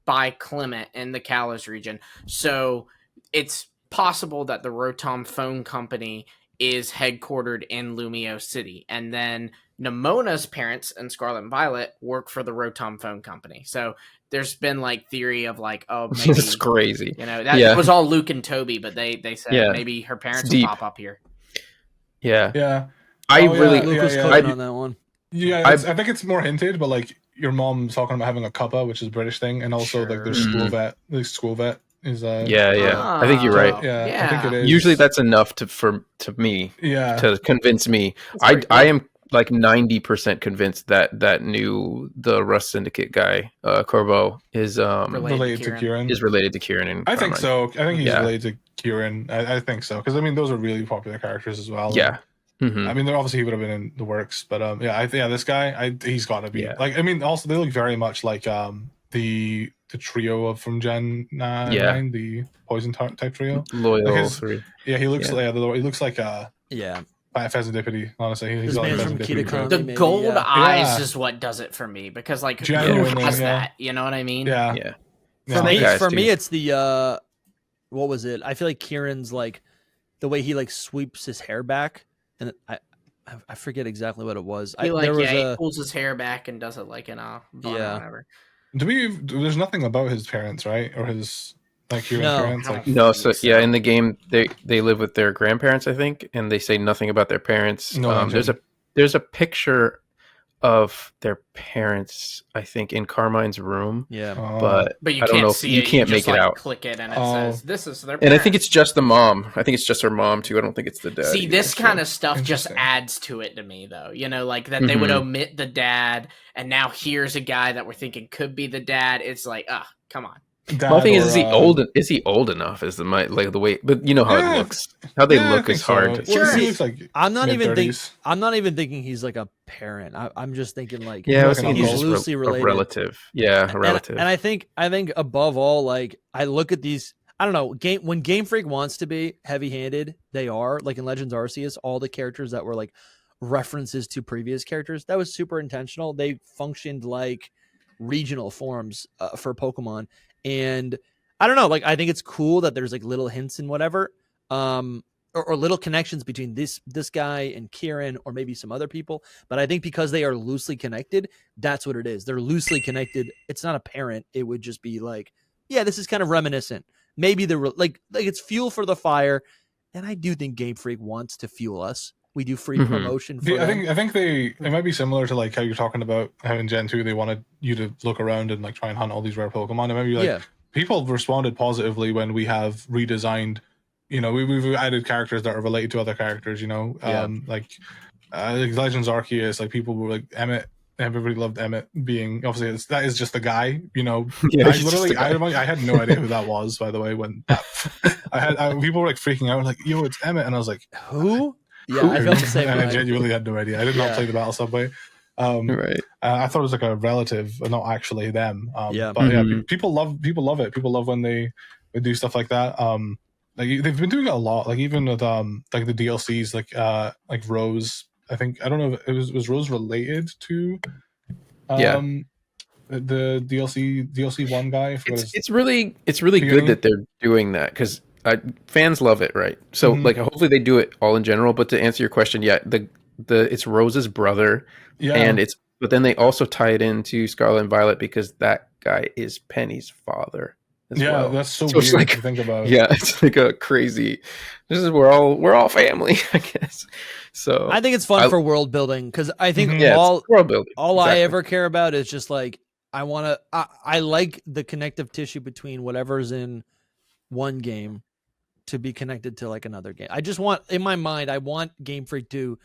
by Clement in the Kalos region. So it's possible that the Rotom phone company is headquartered in Lumio City, and then Nemona's parents in Scarlet and Violet work for the Rotom phone company. So there's been like theory of like, oh, maybe it's crazy. You know, that was all Luke and Toby, but they said maybe her parents will pop up here. Yeah. Luke was on that one. Yeah, I think it's more hinted, but like your mom's talking about having a cuppa, which is a British thing, and also like there's school vet. The school vet is I think you're right. I think it is. Usually that's enough to convince me. I am like 90% convinced that the Rust Syndicate guy, Corbeau, is related to Kieran. Is related to Kieran. And I think so. I think he's related to Kieran. I think so because I mean those are really popular characters as well. Yeah. I mean, obviously he would have been in the works, but this guy, he's got to be like. I mean, also they look very much like the trio from Gen 9, the poison type trio. Loyal 3. Yeah, he looks he looks like Pheasantipity, honestly. He's like from the gold eyes is what does it for me because like who has that? You know what I mean? Yeah. For me, it's the what was it? I feel like Kieran's like the way he like sweeps his hair back, and I forget exactly what it was. He pulls his hair back and does it like in a bun or whatever. There's nothing about his parents, right? Or his like Kieran's parents? No, so in the game they live with their grandparents, I think, and they say nothing about their parents. There's a picture of their parents, I think, in Carmine's room. Yeah. But you I don't know if you can't make it out. Click it and it says this is their parents. And I think it's just the mom. I think it's just her mom too. I don't think it's the dad. See, this kind of stuff just adds to it to me though. You know, like that they would omit the dad and now here's a guy that we're thinking could be the dad. It's like, come on. My thing is he old? Is he old enough? Is the way? But you know how it looks. How they look is hard. So. Sure. He looks like I'm not even thinking he's like a parent. I'm just thinking like he's loosely related. A relative. Yeah, a relative. And I think above all, like I look at these. I don't know. When Game Freak wants to be heavy-handed, they are. Like in Legends Arceus, all the characters that were like references to previous characters, that was super intentional. They functioned like regional forms for Pokemon, and I don't know. Like I think it's cool that there's like little hints and whatever, or little connections between this guy and Kieran, or maybe some other people. But I think because they are loosely connected, that's what it is. They're loosely connected. It's not apparent. It would just be like, yeah, this is kind of reminiscent. Maybe like it's fuel for the fire, and I do think Game Freak wants to fuel us. We do free promotion for them. I think it might be similar to like how you're talking about how in Gen 2 they wanted you to look around and like try and hunt all these rare Pokemon. And maybe like people responded positively when we have redesigned, you know, we've added characters that are related to other characters, you know, like Legends Arceus, like people were like Emmett. Everybody loved Emmett being obviously that is just the guy, you know. I had no idea who that was, by the way. When people were like freaking out, like, "Yo, it's Emmett," and I was like, "Who?" Yeah, I felt the same way. I genuinely had no idea. I did not play the battle subway. Right. I thought it was like a relative, not actually them. But people love it. People love when they do stuff like that. Like they've been doing it a lot. Like even with like the DLCs, like Rose. I think I don't know if it was Rose related to the DLC one guy. It's really good that they're doing that because fans love it, right? So like hopefully they do it all in general. But to answer your question, it's Rose's brother, and but then they also tie it into Scarlet and Violet because that guy is Penny's father. Well. That's so weird like, to think about. Yeah, it's like a crazy. We're all family, I guess. So I think it's fun for world building because I think world building. All I ever care about is just like I like the connective tissue between whatever's in one game to be connected to like another game. I just want in my mind, I want Game Freak to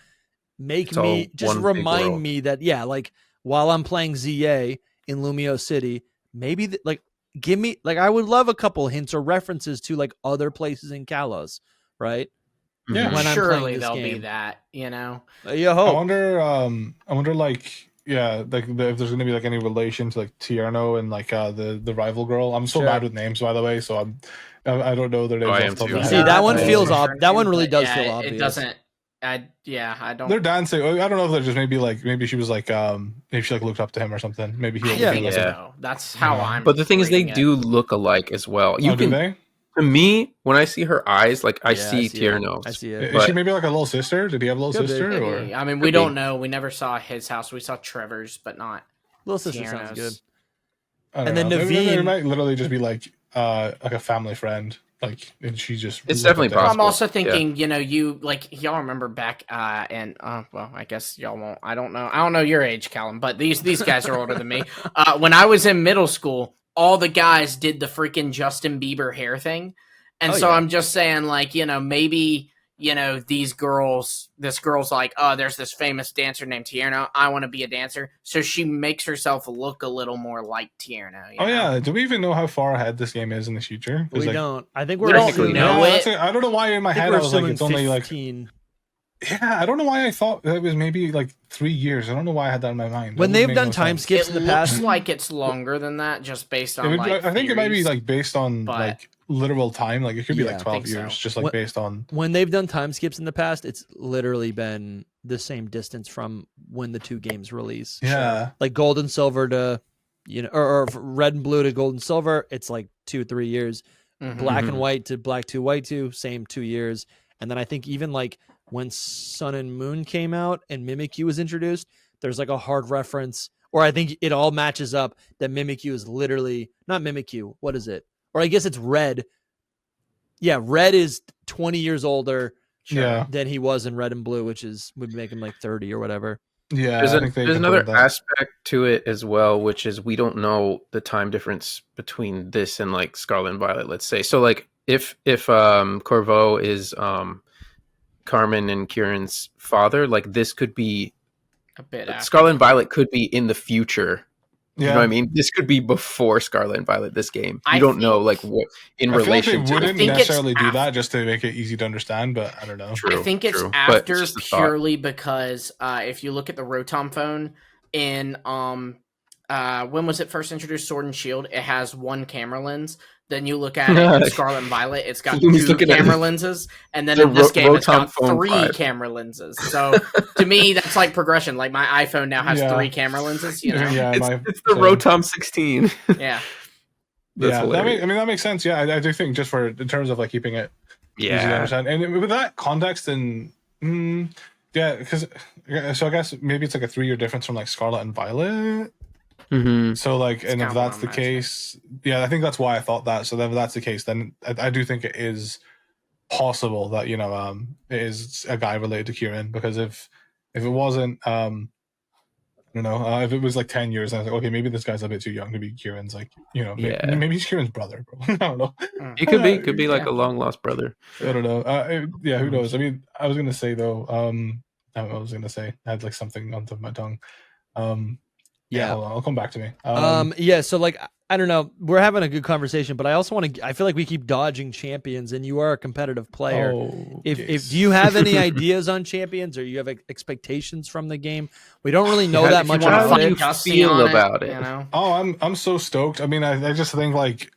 make me just remind me that like while I'm playing ZA in Lumio City, maybe give me like I would love a couple hints or references to like other places in Kalos, right? Yeah, when surely there'll be that, you know. You hope. I wonder like if there's going to be like any relation to like Tierno and like the rival girl. I'm so bad with names, by the way, so I don't know their names. See, that one feels that one really does feel obvious. It doesn't. I don't. They're dancing. I don't know if they're just maybe she was like maybe she like looked up to him or something. Maybe he. So. That's how I'm. But the thing is, they do look alike as well. Do they? To me, when I see her eyes, like I see Tierno. I see it. Is she maybe like a little sister? Did he have a little sister? Or I mean, we don't know. We never saw his house. We saw Trevor's, but not little sister. Sounds good. And then Naveen, it might literally just be like a family friend. Like, and she just. It's definitely possible. I'm also thinking, you know, y'all remember back and well, I guess y'all won't. I don't know your age, Callum, but these guys are older than me. When I was in middle school, all the guys did the freaking Justin Bieber hair thing. And I'm just saying, like, you know, maybe, you know, this girl's like, oh, there's this famous dancer named Tierno. I want to be a dancer. So she makes herself look a little more like Tierno. You know? Yeah. Do we even know how far ahead this game is in the future? We don't. I think we don't know it. I don't know why in my head I was like, it's only 15. Like. Yeah, I don't know why I thought it was maybe like 3 years. I don't know why I had that in my mind. When they've done time skips in the past, it looks like it's longer than that, just based on. I think it might be like based on like literal time. Like it could be like 12 years, just like based on. When they've done time skips in the past, it's literally been the same distance from when the two games release. Yeah, like Gold and Silver to, you know, or Red and Blue to Gold and Silver, it's like 2-3 years. Black and White to Black 2 White 2, same 2 years. And then I think even like when Sun and Moon came out and Mimikyu was introduced, there's like a hard reference, or I think it all matches up that Mimikyu is literally not Mimikyu. What is it? Or I guess it's Red. Yeah, Red is 20 years older than he was in Red and Blue, which would make him like 30 or whatever. Yeah, there's another aspect to it as well, which is we don't know the time difference between this and like Scarlet and Violet, let's say. So like if Corvo is Carmen and Kieran's father, like this could be a bit after. Scarlet and Violet could be in the future. You know what I mean? This could be before Scarlet and Violet, this game. You don't know like what in relation to. I wouldn't necessarily do that just to make it easy to understand, but I don't know. I think it's after purely because if you look at the Rotom phone in when was it first introduced, Sword and Shield, it has one camera lens. Then you look at it in Scarlet and Violet, it's got Lumi's 2 camera lenses, and then in this game it's got 3 camera lenses. So to me, that's like progression. Like my iPhone now has 3 camera lenses. You know, it's the Rotom 16. Yeah, that makes sense. Yeah, I do think just in terms of like keeping it easy to understand, and with that context, and because so I guess maybe it's like a 3-year difference from like Scarlet and Violet. Mm-hmm. So like, and if that's the case, I think that's why I thought that. So then if that's the case, then I do think it is possible that it is a guy related to Kieran, because if it wasn't, I don't know, if it was like 10 years, I was like, okay, maybe this guy's a bit too young to be Kieran's, like, maybe he's Kieran's brother, bro. I don't know. He could be like a long lost brother. I don't know. Who knows? I mean, I was gonna say though, I had like something on top of my tongue. Hold on, I'll come back to me. So like, I don't know, we're having a good conversation, but I also I feel like we keep dodging champions, and you are a competitive player. If do you have any ideas on champions, or you have expectations from the game? We don't really know that much about it. How do you feel about it? You know? Oh, I'm so stoked. I mean, I just think like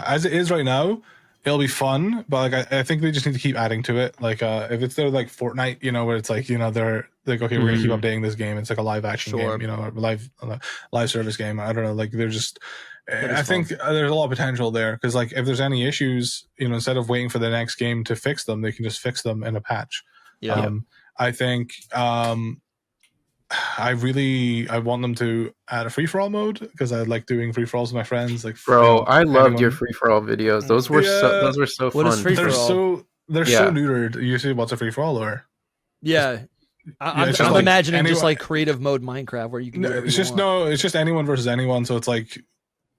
as it is right now, it'll be fun, but like I think they just need to keep adding to it. Like if it's their like Fortnite, where it's like they're like, okay, we're gonna keep updating this game. It's like a live action game, or live service game. I don't know. Like they're just. I think there's a lot of potential there, because like if there's any issues, instead of waiting for the next game to fix them, they can just fix them in a patch. I think I want them to add a free for all mode, because I like doing free for alls with my friends. Like, bro, I loved your free for all videos. Those were so fun. What is free for all? They're so neutered. You see what's a free for all, or I'm imagining just like creative mode Minecraft, where you can. It's just anyone versus anyone. So it's like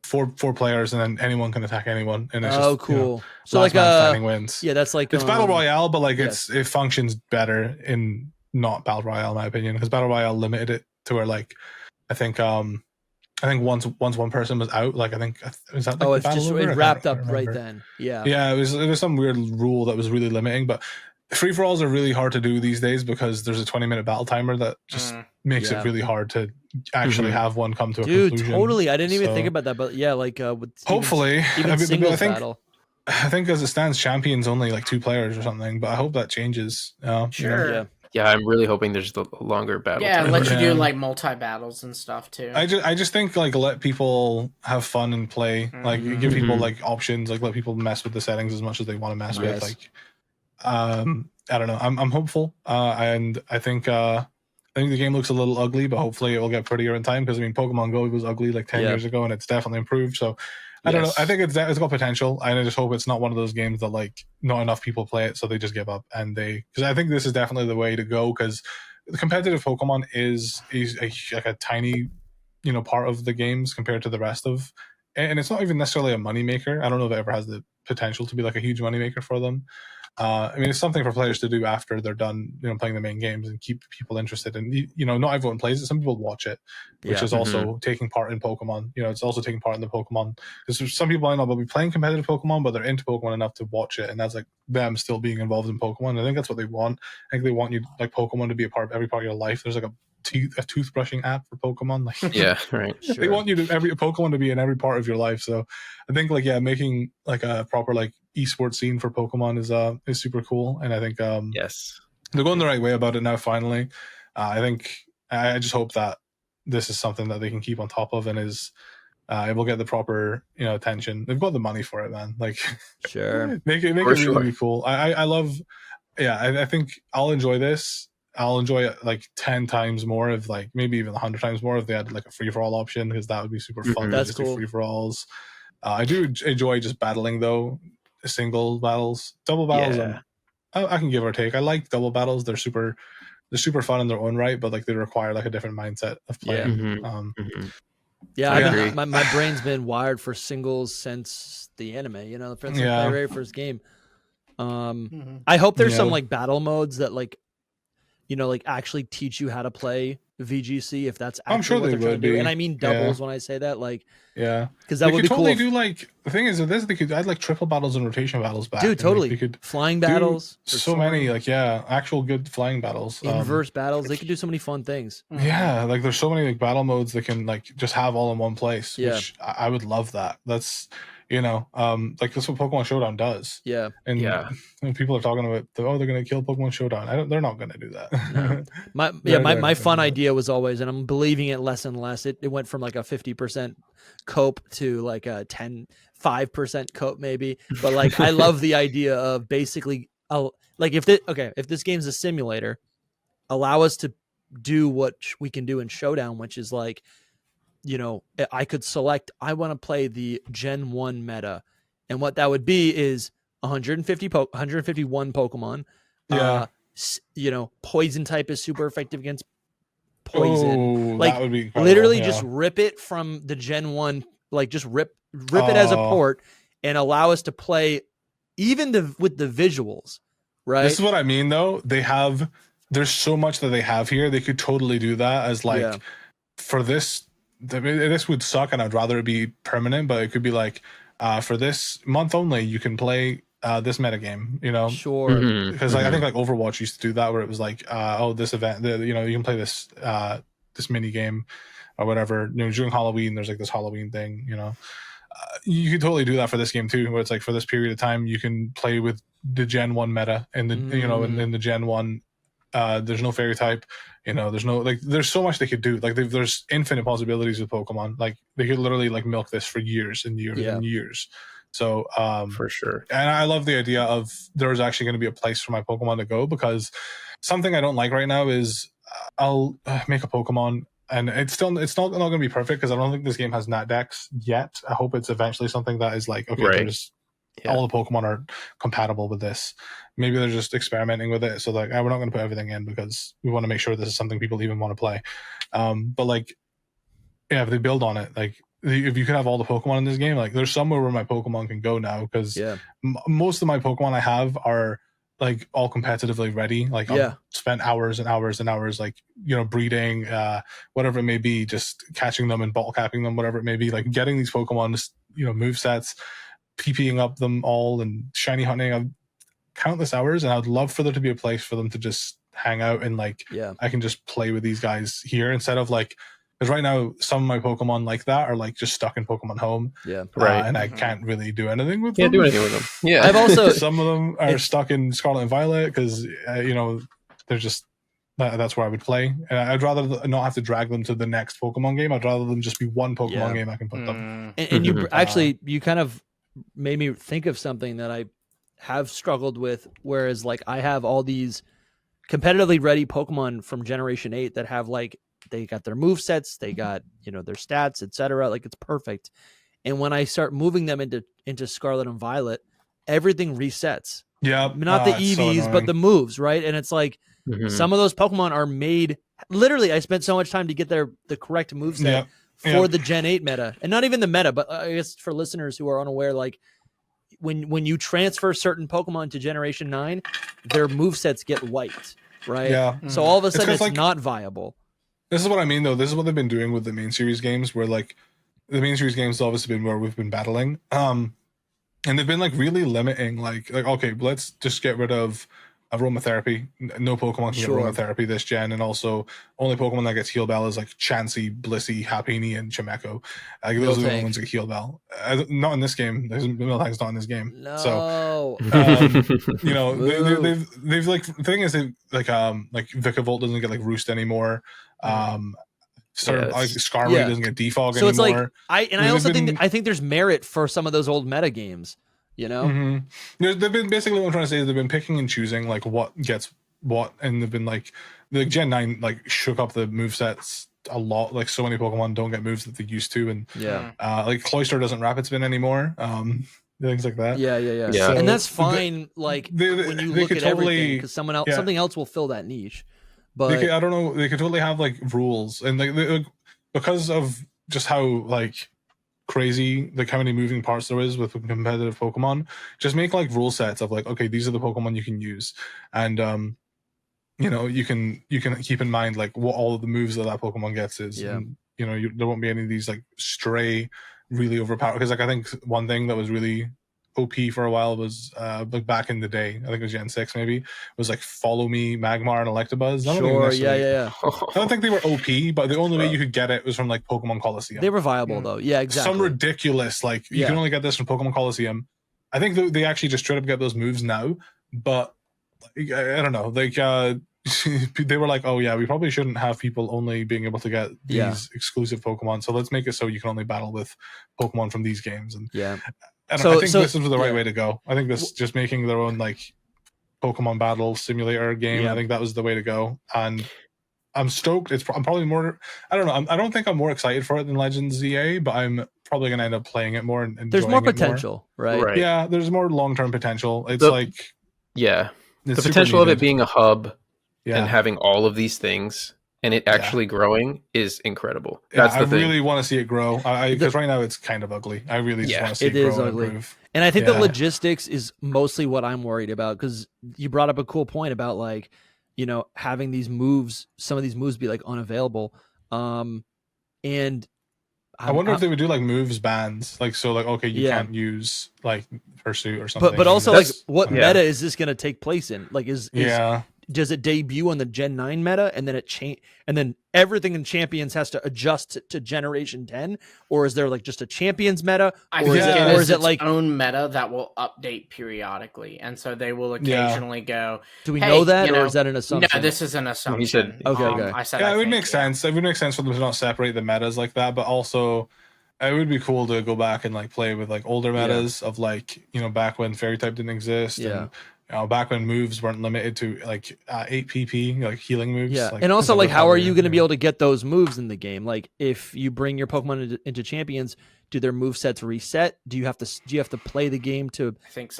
four players, and then anyone can attack anyone. And it's cool. So like standing wins. Yeah, that's like it's battle royale, but like it functions better in not battle royale, in my opinion, because battle royale limited it to where like I think once one person was out, like I think is that like it wrapped up right then. It was some weird rule that was really limiting, but free for alls are really hard to do these days, because there's a 20-minute battle timer that just makes it really hard to actually have one come to a conclusion. Totally. I didn't even think about that, but hopefully, even singles battle. I think as it stands, champions only like 2 players or something, but I hope that changes. Sure. Yeah, I'm really hoping there's the longer battle. Yeah, let you do like multi battles and stuff too. I just think like let people have fun and play. Like give people like options. Like let people mess with the settings as much as they want to mess with. Like, I don't know. I'm hopeful. And I think the game looks a little ugly, but hopefully it will get prettier in time. Because I mean, Pokemon Go was ugly like 10 years ago, and it's definitely improved. So I don't know. I think it's got potential, and I just hope it's not one of those games that like not enough people play it, so they just give up. And because I think this is definitely the way to go, because the competitive Pokemon is like a tiny, part of the games compared to the rest of, and it's not even necessarily a moneymaker. I don't know if it ever has the potential to be like a huge moneymaker for them. I mean, it's something for players to do after they're done, playing the main games, and keep people interested. And not everyone plays it. Some people watch it, which is also taking part in Pokemon. It's also taking part in the Pokemon, because some people I know will be playing competitive Pokemon, but they're into Pokemon enough to watch it, and that's like them still being involved in Pokemon. I think that's what they want. I think they want you like Pokemon to be a part of every part of your life. There's like a toothbrushing app for Pokemon. Like, yeah, right. Sure. They want you to every Pokemon to be in every part of your life. So I think like making like a proper like esports scene for Pokemon is super cool. And I think yes, they're going the right way about it now. Finally, I think I just hope that this is something that they can keep on top of, and is it will get the proper attention. They've got the money for it, man. Like, sure, make it really cool. I love. I think I'll enjoy this. I'll enjoy it like 10 times more, if like maybe even 100 times more, if they had like a free for all option, because that would be super fun. That's just cool. Free for alls. I do enjoy just battling though, single battles, double battles. I can give or take. I like double battles. They're super fun in their own right, but like they require like a different mindset of playing. My brain's been wired for singles since the anime. The very first game. I hope there's some like battle modes that like like actually teach you how to play VGC, if that's actually I'm sure what they they're trying would to do. be. And I mean doubles when I say that, like, because that they would could be totally cool. Do like the thing is with this, they could add like triple battles and rotation battles back. Dude, totally. They could flying battles. So many like actual good flying battles. Inverse battles. They could do so many fun things. Yeah, like there's so many like battle modes that can like just have all in one place. Which I would love that. That's You know, like that's what Pokemon Showdown does. Yeah. And Yeah. when people are talking about, oh, they're going to kill Pokemon Showdown. They're not going to do that. No. My fun idea was always, and I'm believing it less and less. It went from like a 50% cope to like a 5% cope maybe. But like I love the idea of basically, like if this game's a simulator, allow us to do what we can do in Showdown, which is like, you know, I could select, I want to play the Gen 1 meta. And what that would be is 151 Pokemon. Yeah. You know, poison type is super effective against poison. Oh, like that would be incredible. literally just rip it from the Gen 1, like just rip it as a port and allow us to play even with the visuals, right? This is what I mean though. There's so much that they have here. They could totally do that as like for this. This would suck, and I'd rather it be permanent. But it could be like, for this month only, you can play this metagame. You know, sure. Because like I think like Overwatch used to do that, where it was like, this event, you know, you can play this this mini game or whatever. You know, during Halloween, there's like this Halloween thing. You know, you could totally do that for this game too, where it's like for this period of time, you can play with the Gen 1 meta and the you know, in the Gen 1. There's no fairy type, you know, there's so much they could do. Like there's infinite possibilities with Pokemon. Like they could literally like milk this for years and years and years. So for sure. And I love the idea of there's actually going to be a place for my Pokemon to go, because something I don't like right now is I'll make a Pokemon and it's not going to be perfect, because I don't think this game has Nat Dex yet. I hope it's eventually something that is like, okay, there's all the Pokemon are compatible with this. Maybe they're just experimenting with it. So like, we're not going to put everything in because we want to make sure this is something people even want to play. But like, yeah, if they build on it, like if you could have all the Pokemon in this game, like there's somewhere where my Pokemon can go now, because most of my Pokemon I have are like all competitively ready. Like I've spent hours and hours and hours, like, you know, breeding, whatever it may be, just catching them and bottle capping them, whatever it may be, like getting these Pokemon, you know, move sets, PPing up them all and shiny hunting. I've countless hours, and I'd love for there to be a place for them to just hang out and like I can just play with these guys here, instead of like, because right now some of my Pokemon like that are like just stuck in Pokemon Home, and I can't really do anything with them. Can't do anything with them. Yeah, I've also some of them are stuck in Scarlet and Violet because you know, they're just that's where I would play, and I'd rather not have to drag them to the next Pokemon game. I'd rather them just be one Pokemon game I can put them. And you actually you kind of made me think of something that I have struggled with, whereas like I have all these competitively ready Pokemon from Generation 8 that have like, they got their move sets, they got, you know, their stats, etc. Like it's perfect. And when I start moving them into Scarlet and Violet, everything resets. Yeah, not the EVs, so but the moves, right? And it's like some of those Pokemon are made. Literally, I spent so much time to get the correct move set for the Gen 8 meta, and not even the meta, but I guess for listeners who are unaware, like when you transfer certain Pokemon to Generation 9, their movesets get wiped, right? Yeah. So all of a sudden it's not viable. This is what I mean, though. This is what they've been doing with the main series games, where like the main series games have obviously been where we've been battling. And they've been like really limiting, like okay, let's just get rid of aromatherapy. No Pokemon can get aromatherapy this gen, and also only Pokemon that gets Heal Bell is like Chansey, Blissey, Happiny, and Chimecho. Like those are the only ones that get Heal Bell. Not in this game. There's Miltank's not in this game. No. So you know, they've like, the thing is, they like Vikavolt doesn't get like Roost anymore. Like Skarmory doesn't get Defog anymore. So it's like I also think there's merit for some of those old meta games. You know, they've been basically, what I'm trying to say is they've been picking and choosing like what gets what, and they've been like the Gen 9 like shook up the movesets a lot. Like so many Pokemon don't get moves that they used to, and like Cloyster doesn't Rapid Spin anymore. Things like that. Yeah. So and that's fine. Like when you look at everything, because something else will fill that niche. But I don't know. They could totally have like rules, and like because of just how like crazy, like how many moving parts there is with competitive Pokemon, just make like rule sets of like, okay, these are the Pokemon you can use, and you know, you can keep in mind like what all of the moves that Pokemon gets is. And, you know, there won't be any of these like stray really overpowered, because like I think one thing that was really OP for a while was like back in the day. I think it was Gen 6 maybe. It was like Follow Me, Magmar, and Electabuzz. Sure, yeah. I don't think they were OP, but the only way you could get it was from like Pokemon Coliseum. They were viable though. Yeah, exactly. Some ridiculous like you can only get this from Pokemon Coliseum. I think they actually just straight up get those moves now, but I don't know. Like they were like, oh yeah, we probably shouldn't have people only being able to get these exclusive Pokemon, so let's make it so you can only battle with Pokemon from these games. And I think this is the right way to go. I think this just making their own like Pokemon battle simulator game. I think that was the way to go, and I'm stoked. I'm probably more. I don't know. I don't think I'm more excited for it than Legends ZA, but I'm probably going to end up playing it more. And there's more potential, right? Yeah, there's more long-term potential. It's the potential of it being a hub and having all of these things and it actually growing is incredible. That's the thing. I really want to see it grow because right now it's kind of ugly. I really just want to see it grow. It is ugly. And I think the logistics is mostly what I'm worried about, because you brought up a cool point about like, you know, having these moves, some of these moves be like unavailable. And I wonder if they would do like moves bans, like so, like okay, you can't use like Pursuit or something. But also like what meta is this going to take place in? Like does it debut on the Gen 9 meta and then it change and then everything in Champions has to adjust to Generation 10, or is there like just a Champions meta, or is it like own meta that will update periodically, and so they will occasionally go. Do we know that, or is that an assumption? No, this is an assumption. He said, okay. I said, it would make sense. It would make sense for them to not separate the metas like that, but also it would be cool to go back and like play with like older metas of like, you know, back when Fairy type didn't exist. And, you know, back when moves weren't limited to like 8 PP, like healing moves. Yeah, like, and also like how are you going to be able to get those moves in the game? Like if you bring your Pokemon into Champions, do their move sets reset? Do you have to play the game to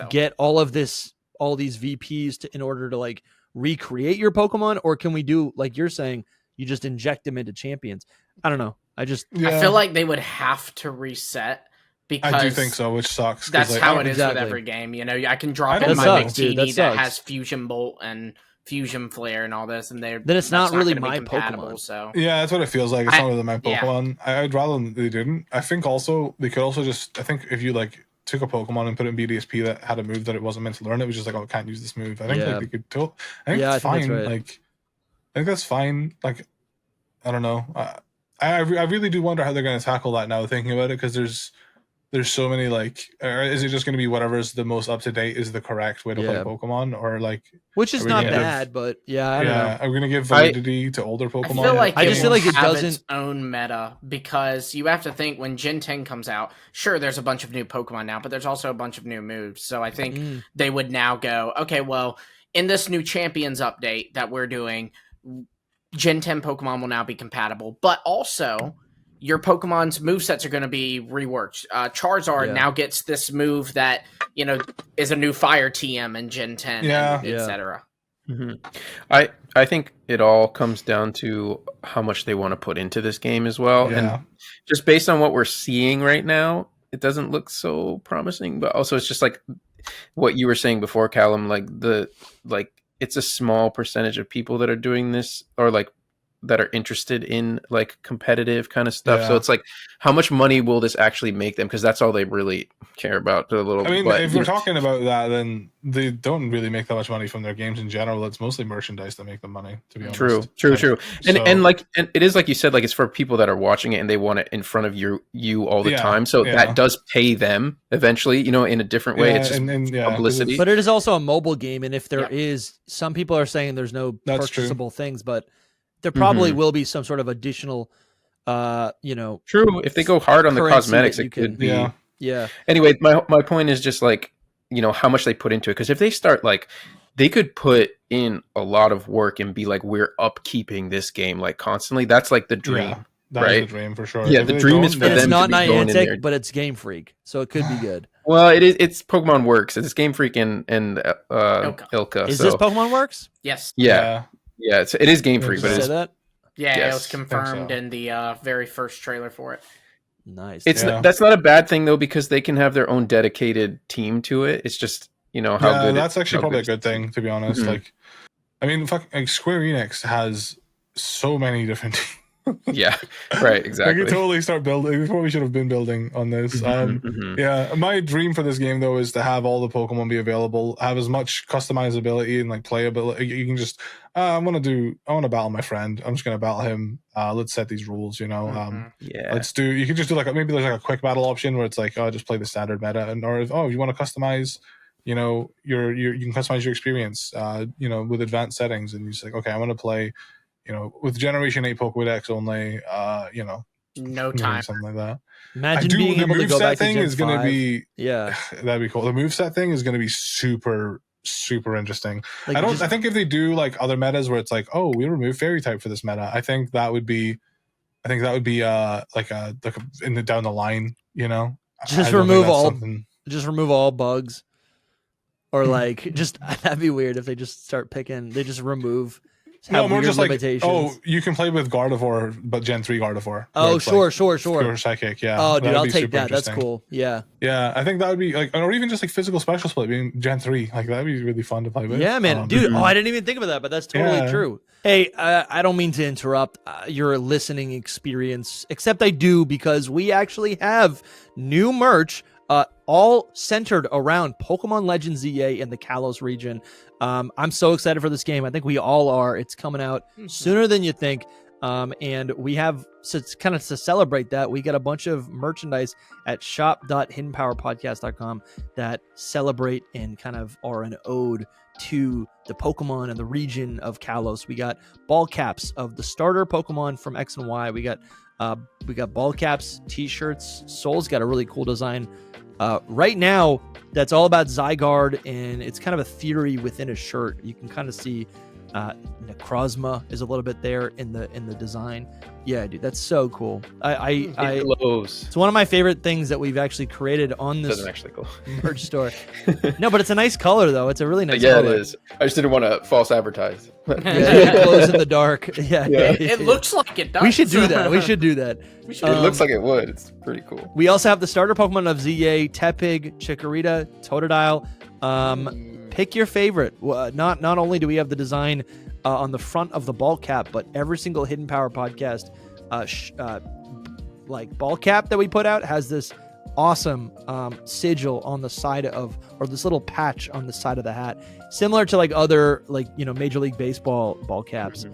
get all these VPs in order to like recreate your Pokemon, or can we do like you're saying, you just inject them into Champions? I don't know. I feel like they would have to reset. Because I do think so, which sucks. That's like, how it is with every game. You know, I can drop in my Victini that has Fusion Bolt and Fusion Flare and all this, and then it's not really my Pokemon. So yeah, that's what it feels like. It's not really my Pokemon. I'd rather they didn't. I think also they could also just. I think if you like took a Pokemon and put it in BDSP that had a move that it wasn't meant to learn, it was just like, oh, it can't use this move. I think like they could. I think that's fine. That's right. Like, I think that's fine. Like, I don't know. I really do wonder how they're going to tackle that now. Thinking about it, because there's so many like, or is it just going to be whatever's the most up to date is the correct way to play Pokemon, or like, which is not bad, but I don't know. Are we going to give validity to older Pokemon? I feel like I just feel like it doesn't its own meta, because you have to think when Gen 10 comes out, sure, there's a bunch of new Pokemon now, but there's also a bunch of new moves. So I think they would now go, okay, well, in this new Champions update that we're doing, Gen 10 Pokemon will now be compatible, but also your Pokemon's movesets are going to be reworked. Charizard now gets this move that, you know, is a new Fire TM in Gen 10, etc. Mm-hmm. I think it all comes down to how much they want to put into this game as well. Yeah. And just based on what we're seeing right now, it doesn't look so promising. But also, it's just like what you were saying before, Callum. Like it's a small percentage of people that are doing this, or like that are interested in like competitive kind of stuff. So it's like, how much money will this actually make them? Because that's all they really care about. If we're talking about that, then they don't really make that much money from their games in general. It's mostly merchandise that make them money, to be honest. True. And it is like you said, like it's for people that are watching it and they want it in front of you all the time. So that does pay them eventually, you know, in a different way. It's just publicity. But it is also a mobile game, and if there is, some people are saying there's no purchasable things, but there probably will be some sort of additional, you know. True. If they go hard on the cosmetics, it could be. Yeah. Anyway, my point is just like, you know, how much they put into it. Because if they start like, they could put in a lot of work and be like, we're upkeeping this game like constantly. That's like the dream. Yeah, that's the dream for sure. Yeah, the dream is for them. It's not to be Niantic, but it's Game Freak, so it could be good. Well, it's Pokemon Works. It's Game Freak and Ilka. Is this Pokemon Works? Yes. Yeah, it is Game Freak, but it is that. Yeah, it was confirmed in the very first trailer for it. Nice. That's not a bad thing though, because they can have their own dedicated team to it. It's just, you know, how good. That's actually probably a good thing, to be honest. Mm-hmm. Like, I mean, Square Enix has so many different Yeah, right, We exactly. could totally start building. We probably should have been building on this. Yeah, my dream for this game though is to have all the Pokemon be available, have as much customizability and like playability. You can just, I want to battle my friend. I'm just gonna battle him. Let's set these rules. Yeah. Let's do. You can just do like maybe there's like a quick battle option where it's like, oh, just play the standard meta, or if you want to customize. You can customize your experience. With advanced settings, and you're just like, okay, I want to play. With Generation 8 Pokédex only, no time, something like that. Imagine being able to go back to Gen 5. Is going to be, yeah, that'd be cool. The moveset thing is going to be super, super interesting. Like, I think if they do like other metas where it's like, oh, we remove Fairy type for this meta, I think that would be down the line, just remove all bugs. Or like, just that'd be weird if they just start picking. They just remove. More just limitations. Like, oh, you can play with Gardevoir, but Gen 3 Gardevoir. Oh, sure. Pure Psychic, yeah. Oh, dude, I'll take that. That's cool. Yeah. Yeah, I think that would be like, or even just like physical special split being Gen 3. Like that'd be really fun to play with. Yeah, man, dude. I didn't even think about that, but that's totally true. Hey, I don't mean to interrupt your listening experience, except I do, because we actually have new merch. All centered around Pokemon Legends ZA in the Kalos region. I'm so excited for this game. I think we all are. It's coming out sooner than you think. And we have, so it's kind of to celebrate that, we got a bunch of merchandise at shop.hiddenpowerpodcast.com that celebrate and kind of are an ode to the Pokemon and the region of Kalos. We got ball caps of the starter Pokemon from X and Y. We got ball caps, t-shirts. Soul's got a really cool design. Right now, that's all about Zygarde, and it's kind of a theory within a shirt. You can kind of see Necrozma is a little bit there in the design. Yeah, dude, that's so cool. It's one of my favorite things that we've actually created on this merch store. No, but it's a nice color though. It's a really nice color. Yeah, it is. I just didn't want to false advertise. It glows in the dark. Yeah. It looks like it does. We should do that. It looks like it would. It's pretty cool. We also have the starter Pokemon of ZA, Tepig, Chikorita, Totodile. Pick your favorite. Not only do we have the design on the front of the ball cap, but every single Hidden Power podcast ball cap that we put out has this awesome sigil on the side of, or this little patch on the side of the hat, similar to like other Major League Baseball ball caps.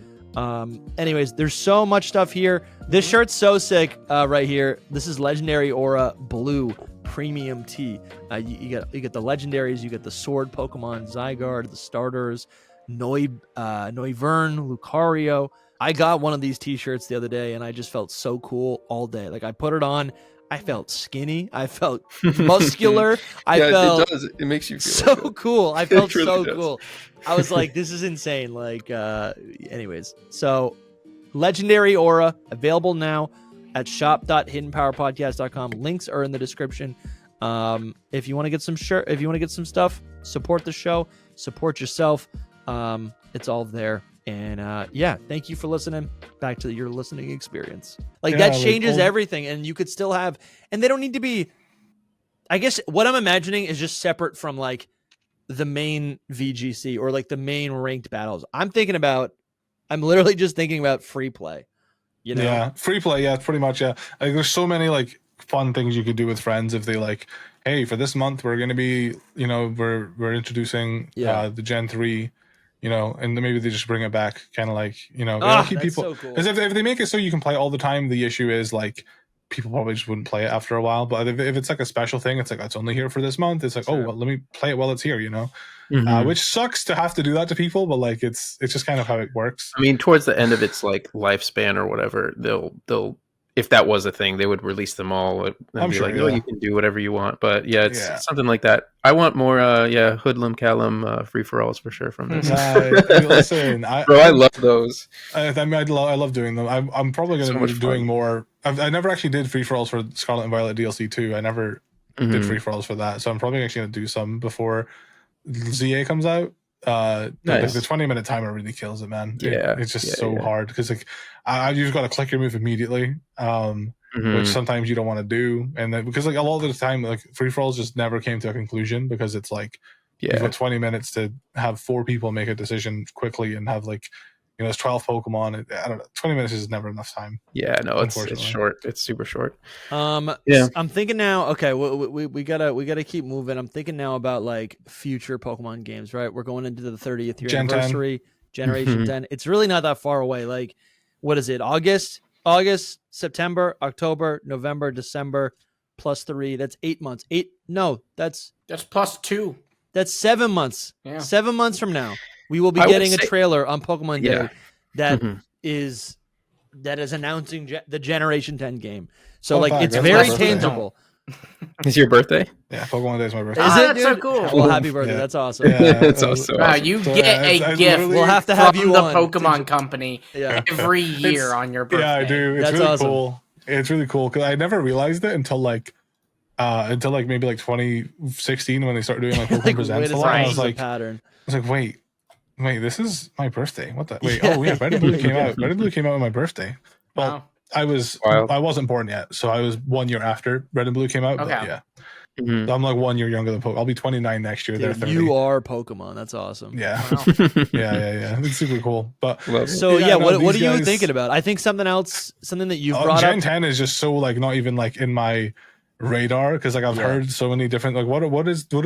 Anyways, there's so much stuff here. This shirt's so sick right here. This is Legendary Aura Blue Premium Tee. You get the legendaries, you get the sword Pokemon, Zygarde, the starters, Noivern, Lucario. I got one of these t-shirts the other day and I just felt so cool all day. Like I put it on, I felt skinny, I felt muscular. It does. It makes you feel so good. Cool. I felt really so does. cool. I was like, this is insane. Like, anyways, so Legendary Aura available now at shop.hiddenpowerpodcast.com. Links are in the description. If you want to get some if you want to get some stuff, support the show, support yourself. It's all there. And thank you for listening. Back to your listening experience. That changes everything, and you could still have, and they don't need to be, I guess what I'm imagining is just separate from like the main VGC or like the main ranked battles. I'm literally just thinking about free play. Yeah, free play. Yeah, pretty much. Yeah, like there's so many like fun things you could do with friends if they like, hey, for this month we're gonna be, we're introducing the Gen 3. And then maybe they just bring it back, kind of like, keep people. So cool. Because if they make it so you can play all the time, the issue is like people probably just wouldn't play it after a while. But if it's like a special thing, it's like it's only here for this month. It's like, oh, well, let me play it while it's here, which sucks to have to do that to people, but like it's just kind of how it works. I mean, towards the end of its like lifespan or whatever, they'll if that was a thing, they would release them all and be like, oh, you can do whatever you want. But yeah, it's something like that. I want more, Hoodlum Callum free-for-alls for sure from this. Listen, I love those. I love doing them. I'm probably going to be doing more. I never actually did free-for-alls for Scarlet and Violet DLC 2. I never did free-for-alls for that. So I'm probably actually going to do some before ZA comes out. Nice. The 20-minute timer really kills it, man. It's just so hard because like you just got to click your move immediately, which sometimes you don't want to do, and then because like a lot of the time like free for alls just never came to a conclusion because it's like you've got 20 minutes to have 4 people make a decision quickly and have like there's 12 Pokemon. I don't know. 20 minutes is never enough time. Yeah, no, it's short. It's super short. Yeah. I'm thinking now. Okay, we gotta keep moving. I'm thinking now about like future Pokemon games. Right, we're going into the 30th year anniversary, Generation 10. It's really not that far away. Like, what is it? August, September, October, November, December, +3. That's 8 months. That's +2. That's 7 months. Yeah. 7 months from now, we will be getting a trailer on Pokemon Day that is announcing the Generation 10 game. So it's very tangible. Is your birthday? Yeah, Pokemon Day is my birthday. Is it, that's dude? so cool. Well, happy birthday. Yeah. That's awesome. Yeah, it's also awesome. You get a gift. We'll have to have from you the on Pokemon Company every year on your birthday. Yeah, I do. It's that's really awesome. Cool. It's really cool because I never realized it until maybe 2016 when they started doing Pokemon Presents a lot. I was like, pattern. I was like, wait, this is my birthday. What the? Wait, Red and Blue came out. Red and Blue came out on my birthday. Well, wow. I wasn't born yet, so I was 1 year after Red and Blue came out. Okay. But yeah. I'm like 1 year younger than Pokemon. I'll be 29 next year. Dude, they're 30. you are Pokemon. That's awesome. Yeah. Wow. yeah. It's super cool. But so what are you thinking about? I think something that you've brought Gen up. 10 is just so not even in my radar because I've heard so many different what do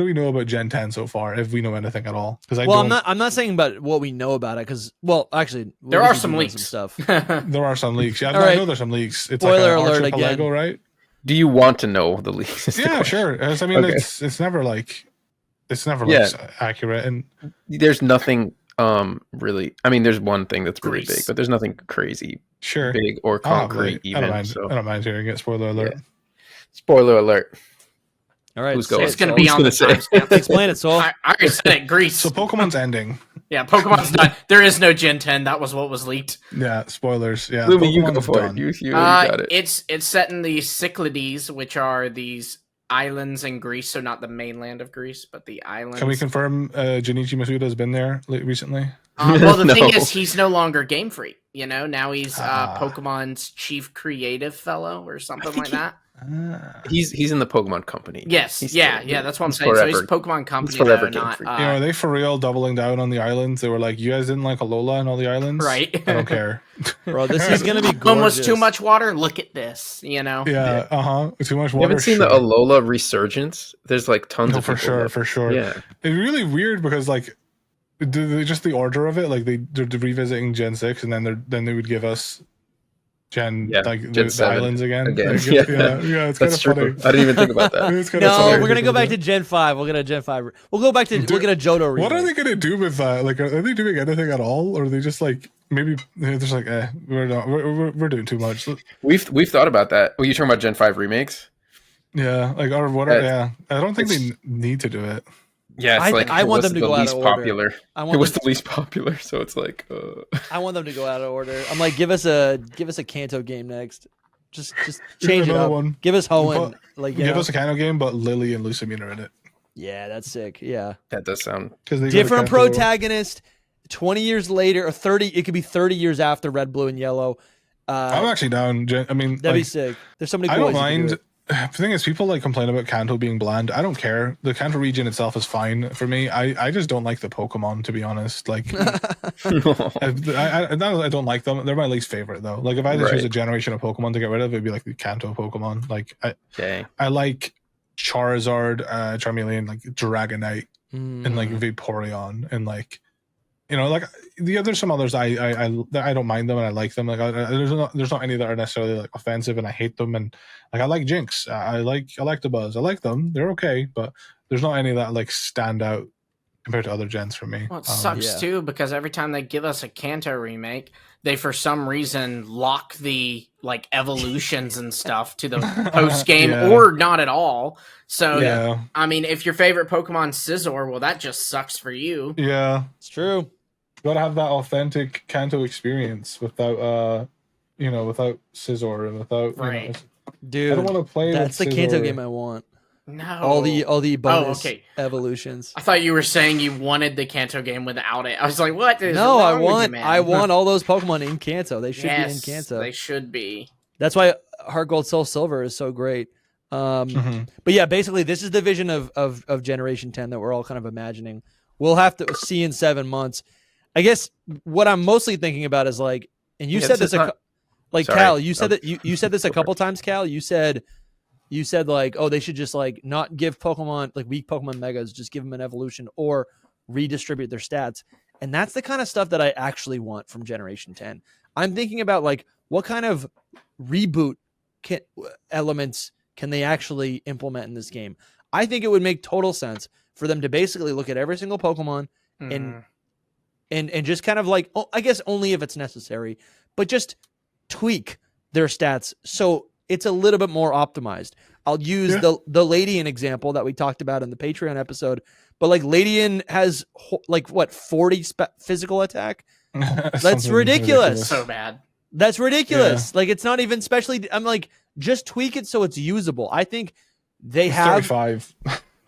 we know about Gen 10 so far, if we know anything at all? Because I'm not saying about what we know about it because actually there are some leaks. Some stuff. There are some leaks. Yeah, right. I know there's some leaks. It's Spoiler like alert again. Lego, right? Do you want to know the leaks? Yeah, sure. I mean, it's never accurate, and there's nothing really. I mean, there's one thing that's really big, but there's nothing crazy big or concrete. I don't mind hearing it. Spoiler alert. Yeah. Spoiler alert. All right, who's going? It's going to be on the timestamp. Explain it, Soul. I already said it. Grease. So Pokemon's ending. Yeah, Pokemon's done. There is no Gen 10. That was what was leaked. Yeah, spoilers. Yeah, Lumi, you go for it. You got it. It's set in the Cyclades, which are these islands in Greece. So not the mainland of Greece, but the islands. Can we confirm Junichi Masuda has been there recently? Well, the thing is, he's no longer Game Freak. Now he's Pokemon's chief creative fellow or something like that. He's in the Pokemon Company. Yes, that's what I'm saying. So he's Pokemon Company. He's forever Game Freak. Are they for real doubling down on the islands? They were like, you guys didn't like Alola and all the islands, right? I don't care, bro. This is gonna be gorgeous. Almost too much water. Look at this. Yeah, too much water. You haven't seen the Alola resurgence? There's tons of for sure. Yeah, it's really weird because just the order of it, they're revisiting Gen 6, and then they would give us Gen 7 the islands again. Yeah, it's kind of funny. I didn't even think about that. No, we're gonna go back to Gen 5. We'll get a Gen 5. We'll go back to we'll get a Johto remake. What are they gonna do with that? Are they doing anything at all, or are they just maybe they're just we're doing too much? We've thought about that. Well, you talking about Gen 5 remakes? Yeah, or what? I don't think they need to do it. Yeah, I want them to go out of order. Popular. It was the least popular, so it's I want them to go out of order. I'm like, give us a Kanto game next. Just change it up. One. Give us Hoenn. Give us a Kanto game, but Lily and Lusamine are in it. Yeah, that's sick. Yeah, that does sound different protagonist. 20 years later, or 30. It could be 30 years after Red, Blue, and Yellow. I'm actually down. I mean, that'd be sick. There's so many. I don't mind. The thing is, people complain about Kanto being bland. I don't care. The Kanto region itself is fine for me. I just don't like the Pokemon, to be honest. I don't like them. They're my least favorite though. If I had to choose a generation of Pokemon to get rid of, it'd be the Kanto Pokemon. I like Charizard, Charmeleon, Dragonite, and Vaporeon, and there's some others I don't mind them and I like them. There's not any that are necessarily offensive and I hate them, and I like Jinx. I like Electabuzz. I like them. They're okay, but there's not any that stand out compared to other gens for me. Well, it sucks too because every time they give us a Kanto remake, they for some reason lock the evolutions and stuff to the post game or not at all. So I mean, if your favorite Pokemon's Scizor, well, that just sucks for you. Yeah, it's true. You gotta have that authentic Kanto experience without without Scizor and without Dude, I don't want to play. That's the Kanto game I want. No, all the bonus evolutions. I thought you were saying you wanted the Kanto game without it. I was like, what? No, I want all those Pokemon in Kanto. They should be in Kanto. They should be. That's why Heart Gold Soul Silver is so great. But yeah, basically this is the vision of Generation 10 that we're all kind of imagining. We'll have to see in 7 months. I guess what I'm mostly thinking about is like, and you said this, Sorry. Cal, you said that you said this a couple times, Cal. You said like, oh, they should just like not give Pokemon like weak Pokemon megas, just give them an evolution or redistribute their stats. And that's the kind of stuff that I actually want from Generation 10. I'm thinking about like what kind of reboot elements can they actually implement in this game. I think it would make total sense for them to basically look at every single Pokemon and just kind of like, I guess only if it's necessary, but just tweak their stats so it's a little bit more optimized. I'll use the Ladian example that we talked about in the Patreon episode, but like Ladian has like what 40 physical attack. That's ridiculous. So bad. That's ridiculous. Like it's not even specially. I'm like, just tweak it so it's usable. I think they have 35.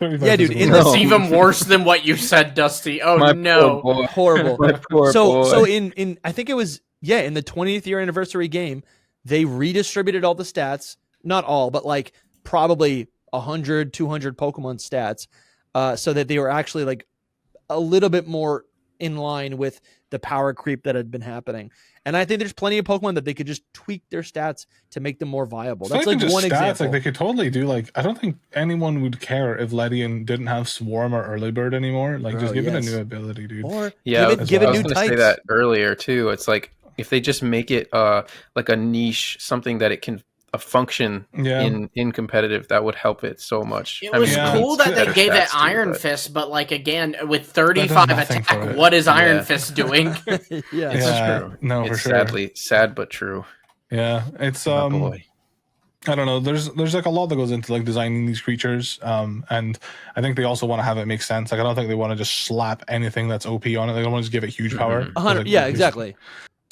Yeah, dude. It's even worse than what you said, Dusty. Oh no, horrible. So in I think it was in the 20th year anniversary game, they redistributed all the stats. Not all, but like probably 100, 200 Pokemon stats, so that they were actually like a little bit more in line with the power creep that had been happening. And I think there's plenty of Pokemon that they could just tweak their stats to make them more viable. That's like one example. Like they could totally do like, I don't think anyone would care if Ledian didn't have Swarm or Early Bird anymore. Like just give it a new ability, dude. Or give it new I was going to types. say that earlier too. It's like if they just make it like a niche, something that it can function in competitive, that would help it so much. It was cool that they gave it Iron Fist, but like again with 35 attack, what is Iron Fist doing? It's true. No, it's for sure. Sadly, sad but true. Yeah, it's boy. I don't know. There's like a lot that goes into like designing these creatures, and I think they also want to have it make sense. Like I don't think they want to just slap anything that's OP on it. They don't want to just give it huge power. 100. Yeah, exactly.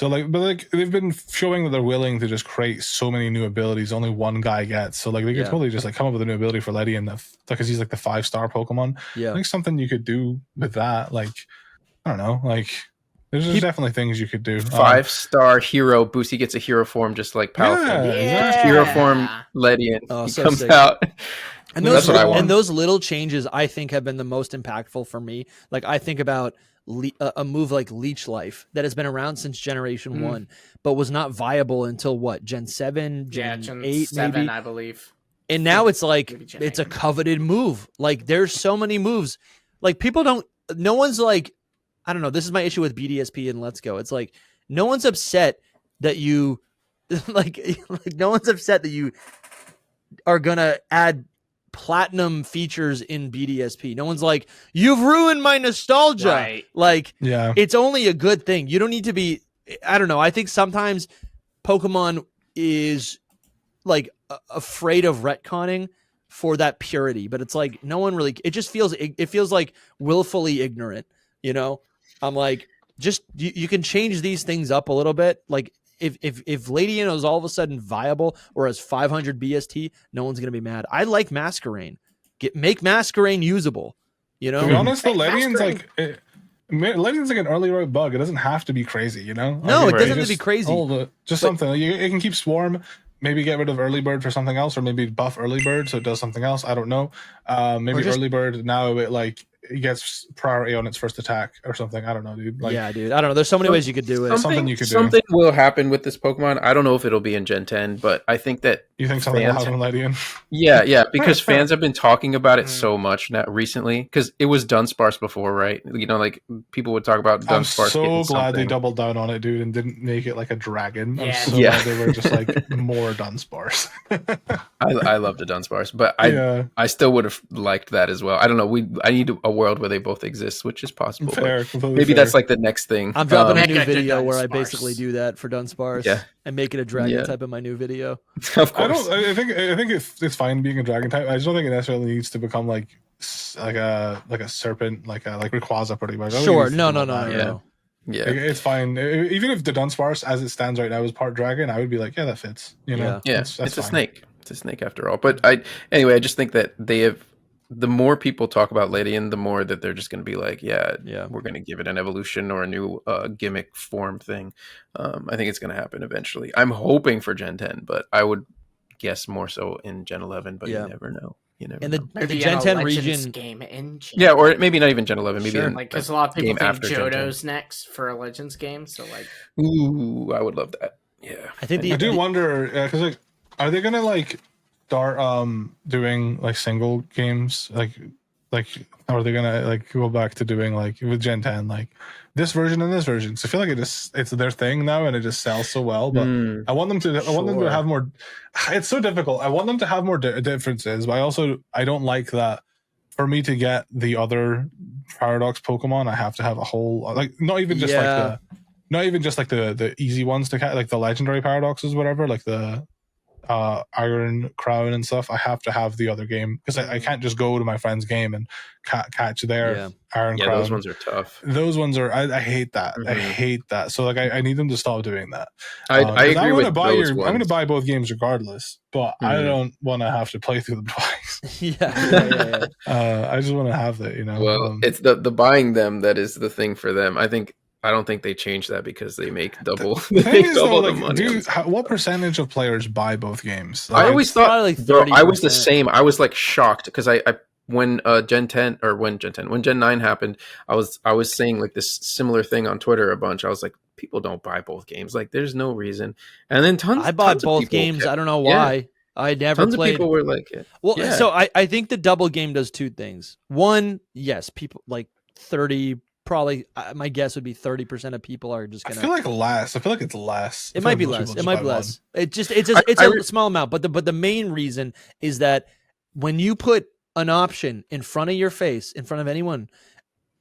So like, but like they've been showing that they're willing to just create so many new abilities only one guy gets. So like they could totally just like come up with a new ability for Ledian because he's like the 5-star Pokemon. Yeah, I think something you could do with that. Like I don't know. Like there's definitely things you could do. 5-star hero boost. He gets a hero form just like Palafin. Hero form Ledian. He so comes sick. out. And those little changes I think have been the most impactful for me. Like I think about a move like Leech Life that has been around since Generation 1, but was not viable until what, Gen 7, Gen 8, 7, maybe? I believe. And now it's like, it's a coveted move. Like there's so many moves. Like no one's like, I don't know, this is my issue with BDSP and Let's Go. It's like, no one's upset that you, like no one's upset that you are going to add platinum features in BDSP. No one's like, you've ruined my nostalgia. Right. Like, it's only a good thing. You don't need to be, I don't know. I think sometimes Pokemon is like afraid of retconning for that purity, but it's like no one really, it just feels, it feels like willfully ignorant, you know? I'm like, just, you can change these things up a little bit. Like if Ledian is all of a sudden viable or has 500 BST, no one's gonna be mad. I like Masquerain. Make Masquerain usable. You know, to be honest, though, Ledian's like Ledian's like an early road bug. It doesn't have to be crazy, you know. No, it doesn't have to be crazy. Something it can keep Swarm. Maybe get rid of Early Bird for something else, or maybe buff Early Bird so it does something else. I don't know. Maybe Early Bird now it gets priority on its first attack or something. I don't know, dude. Like, yeah, dude. I don't know. There's so many ways you could do it. Something will happen with this Pokemon. I don't know if it'll be in Gen 10, but I think that you think something will happen with Ledian. Yeah, because fans have been talking about it so much recently. Because it was Dunsparce before, right? You know, like people would talk about Dunsparce. I'm so glad they doubled down on it, dude, and didn't make it like a dragon. I'm so glad they were just like more Dunsparce. I love the Dunsparce, but I still would have liked that as well. I don't know. I need a world where they both exist, which is possible. Maybe that's like the next thing. I'm dropping a new video where I basically do that for Dunsparce and make it a dragon type in my new video. Of course. I think it's fine being a dragon type. I just don't think it necessarily needs to become like a serpent, like Rayquaza pretty much. Sure. No. Yeah, it's fine. Even if the Dunsparce as it stands right now is part dragon, I would be like, yeah, that fits. You know, it's a snake. It's a snake after all. But I just think that they have. The more people talk about Ledian, the more that they're just going to be like, we're going to give it an evolution or a new gimmick form thing. I think it's going to happen eventually. I'm hoping for Gen 10, but I would guess more so in Gen 11, but you never know. You never And know. the Gen 10 region game in Gen Yeah, or maybe not even Gen 11. Maybe Sure. like because a lot of people game think after Gen 10. Johto's next for a Legends game. So like, Ooh, I would love that. Yeah, I think I do wonder because like, are they gonna like start doing like single games like are they gonna like go back to doing like with Gen 10 like this version and this version? So I feel like it's their thing now and it just sells so well. But I want them to have more. It's so difficult. I want them to have more differences, but I don't like that. For me to get the other Paradox Pokemon, I have to have a whole like not even just like the easy ones to catch, like the legendary paradoxes, whatever, like the Iron Crown and stuff. I have to have the other game because I can't just go to my friend's game and catch their Iron Crown. Those ones are tough. Those ones are I hate that. I hate that. So like I need them to stop doing that. I agree with those ones. I'm going to buy both games regardless, but I don't want to have to play through them twice. yeah. I just want to have that, you know. Well, it's the buying them that is the thing for them. I don't think they change that because they make double. The money. What percentage of players buy both games? I always thought like I was the same. I was like shocked because when Gen 9 happened, I was saying like this similar thing on Twitter a bunch. I was like, people don't buy both games. Like, there's no reason. And then I bought both games. I don't know why. Yeah. I never tons played. Of people were like, so I think the double game does two things. One, yes, people like 30. Probably, my guess would be 30% of people are just gonna. I feel like less. I feel like it's less. It might be less. It might be less. It's a small amount, but the main reason is that when you put an option in front of your face, in front of anyone,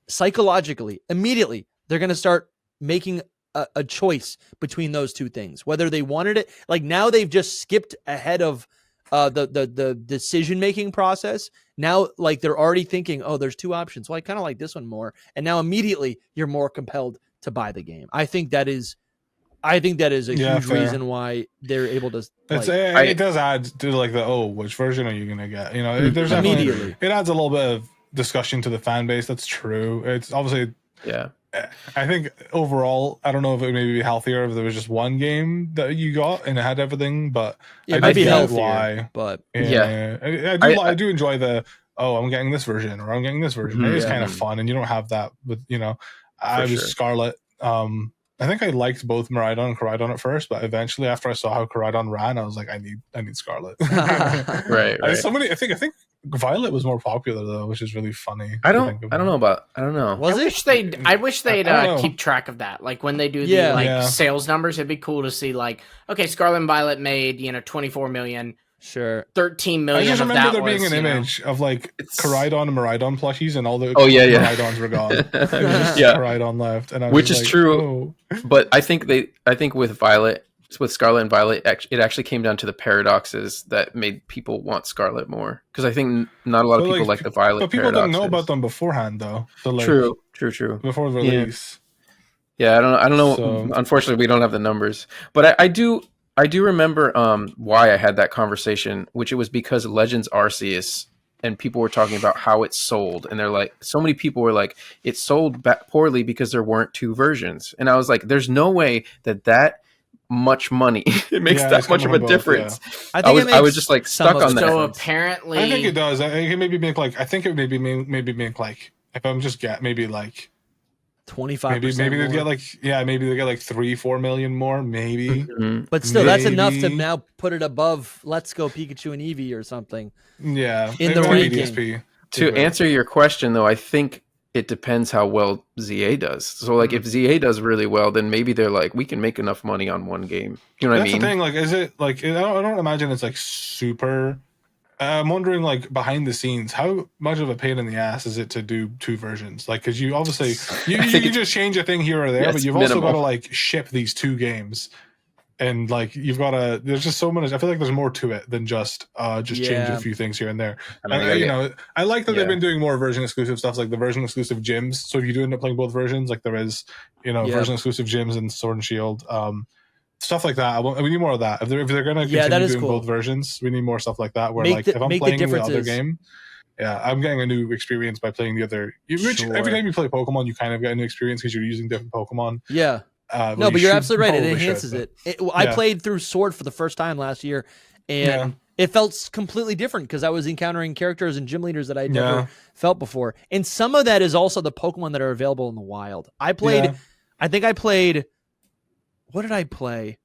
psychologically, immediately they're gonna start making a choice between those two things, whether they wanted it. Like now, they've just skipped ahead of the decision making process. Now, like they're already thinking, oh, there's two options. Well, I kind of like this one more, and now immediately you're more compelled to buy the game. I think that is a huge reason why they're able to. It does add to like which version are you gonna get? You know, there's immediately it adds a little bit of discussion to the fan base. That's true. It's obviously I think overall, I don't know if it would maybe be healthier if there was just one game that you got and it had everything, but it might be healthier. But I do enjoy the I'm getting this version or I'm getting this version. It is kind of fun, and you don't have that with I was Scarlet. I think I liked both Miraidon and Koraidon at first, but eventually after I saw how Koraidon ran, I was like, I need Scarlet. right. I think Violet was more popular though, which is really funny. I don't know. I wish they'd keep track of that. Like when they do the sales numbers, it'd be cool to see like, okay, Scarlet and Violet made 24 million. Sure. 13 million. I just remember there being an image of like Koraidon and Miraidon plushies, and all the Miraidons were gone. Koraidon left, and which is true. But I think with Scarlet and Violet, it actually came down to the paradoxes that made people want Scarlet more. Because I think not a lot of people like the Violet. But people didn't know about them beforehand, though. So like, true. Before the release. Yeah, I don't know. So, unfortunately, we don't have the numbers, but I do remember why I had that conversation, which it was because Legends Arceus and people were talking about how it sold, and they're like, so many people were like, it sold poorly because there weren't two versions, and I was like, there's no way that much money it makes that much of a difference. I was just like stuck on that. So apparently, I think it does. I think it maybe make like if I'm just maybe like 25%. Maybe they get maybe they get like 3-4 million more, maybe. But still, that's enough to now put it above Let's Go Pikachu and Eevee or something. Yeah, in the ranking. To answer your question, though, I think it depends how well ZA does. So, like, if ZA does really well, then maybe they're like, we can make enough money on one game. You know what I mean? That's the thing. Like, is it like I don't imagine it's like super. I'm wondering, like, behind the scenes, how much of a pain in the ass is it to do two versions? Like, because you obviously you just change a thing here or there, but you've also got to like ship these two games, and like you've got to. There's just so much. I feel like there's more to it than just change a few things here and there. I like that they've been doing more version exclusive stuff, like the version exclusive gyms. So if you do end up playing both versions, like there is, version exclusive gyms in Sword and Shield. Stuff like that. We need more of that. If they're going to continue doing both versions, we need more stuff like that. Where if I'm playing the other game, I'm getting a new experience by playing the other. Every time you play Pokemon, you kind of get a new experience because you're using different Pokemon. Yeah. No, but you're absolutely right. It enhances it. I played through Sword for the first time last year, and it felt completely different because I was encountering characters and gym leaders that I'd never felt before. And some of that is also the Pokemon that are available in the wild. I think I played, what did I play?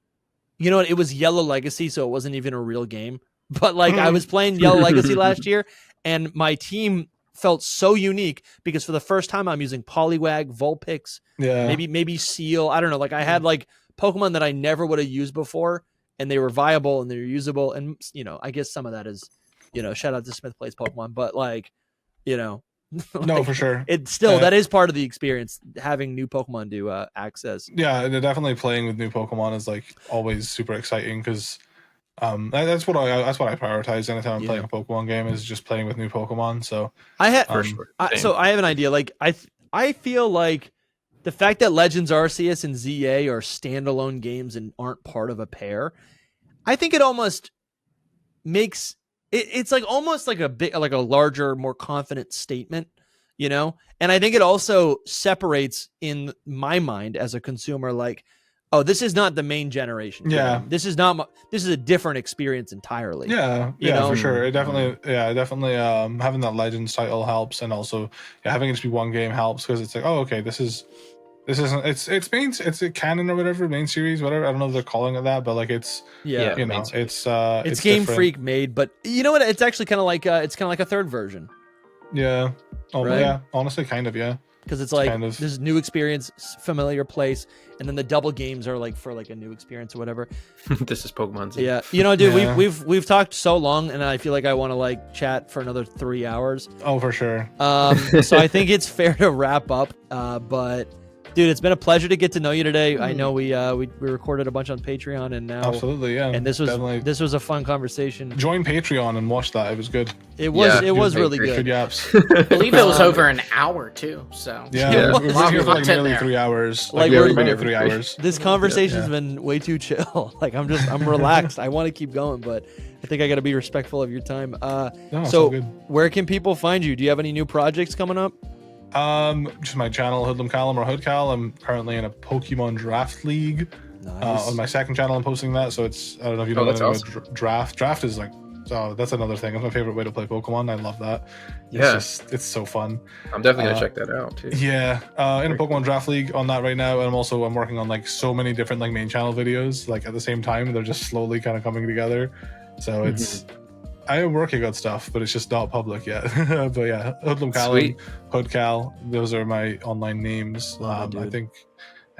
You know what? It was Yellow Legacy, so it wasn't even a real game. But like I was playing Yellow Legacy last year, and my team felt so unique because for the first time I'm using Poliwag, Vulpix, maybe Seal. I don't know. Like I had like Pokemon that I never would have used before, and they were viable and they're usable. And you know, I guess some of that is, you know, shout out to Smith Plays Pokemon, but like, you know, like, no, for sure. It's still that is part of the experience, having new Pokemon to access. Yeah, definitely playing with new Pokemon is like always super exciting because that's what I prioritize anytime I'm playing a Pokemon game, is just playing with new Pokemon. So I have I have an idea. Like I feel like the fact that Legends Arceus and ZA are standalone games and aren't part of a pair, I think it almost makes it's like almost like a bit like a larger, more confident statement, you know? And I think it also separates in my mind as a consumer, like, oh, this is not the main generation game. This is a different experience entirely. You know? For sure. It definitely having that Legends title helps, and also having it just be one game helps because it's like, oh, okay, this isn't it's a canon or whatever, main series, whatever. I don't know if they're calling it that, but like it's you know, it's Game different. Freak made, but you know what? It's actually kind of like a third version. Yeah. Oh right? Yeah. Honestly, kind of, yeah. Because it's like this is new experience, familiar place, and then the double games are like for like a new experience or whatever. This is Pokemon. Yeah, you know, dude, we've talked so long, and I feel like I want to like chat for another 3 hours. Oh, for sure. So I think it's fair to wrap up. But dude, it's been a pleasure to get to know you today. I know we recorded a bunch on Patreon, and now absolutely, yeah. And this was a fun conversation. Join Patreon and watch that. It was good. It was really good. I believe it was over an hour too. So we were here for like nearly 3 hours. Like we've been here 3 hours. This conversation's been way too chill. Like I'm relaxed. I want to keep going, but I think I got to be respectful of your time. So where can people find you? Do you have any new projects coming up? Just my channel, Hoodlum Callum or Hoodcal. I'm currently in a Pokemon Draft League. Nice. On my second channel, I'm posting that. So it's, I don't know if you know anything about Draft. Draft is like, that's another thing. That's my favorite way to play Pokemon. I love that. It's so fun. I'm definitely gonna check that out too. Yeah, in a Pokemon Draft League on that right now, and I'm working on like so many different like main channel videos like at the same time. They're just slowly kind of coming together. So it's. I am working on stuff, but it's just not public yet. But yeah, Hoodlum Callum, Hoodcal, those are my online names. I think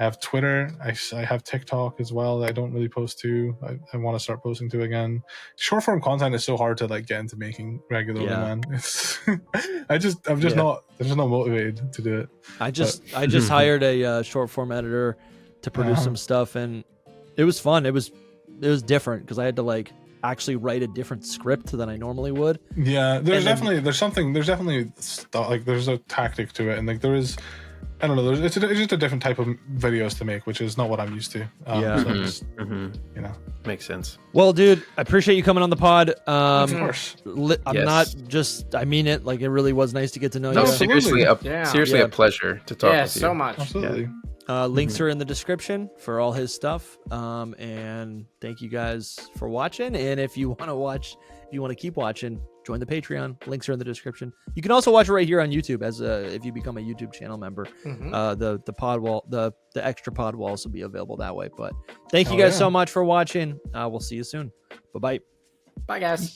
I have Twitter. I have TikTok as well that I don't really post to. I want to start posting to again. Short form content is so hard to like get into making regularly, man. It's I'm just not motivated to do it. I just hired a short form editor to produce some stuff, and it was fun. It was different because I had to like actually write a different script than I normally would. Yeah, there's definitely there's a tactic to it, and like there is, I don't know, it's just a different type of videos to make, which is not what I'm used to. You know, makes sense. Well, dude, I appreciate you coming on the pod. Of course. I mean it. Like it really was nice to get to know you. No, seriously a pleasure to talk with you. So much. Absolutely. Links are in the description for all his stuff. And thank you guys for watching. And if you want to keep watching, join the Patreon. Links are in the description. You can also watch it right here on YouTube if you become a YouTube channel member. The pod wall, the extra pod walls will be available that way. But thank you guys so much for watching. We'll see you soon. Bye-bye. Bye, guys.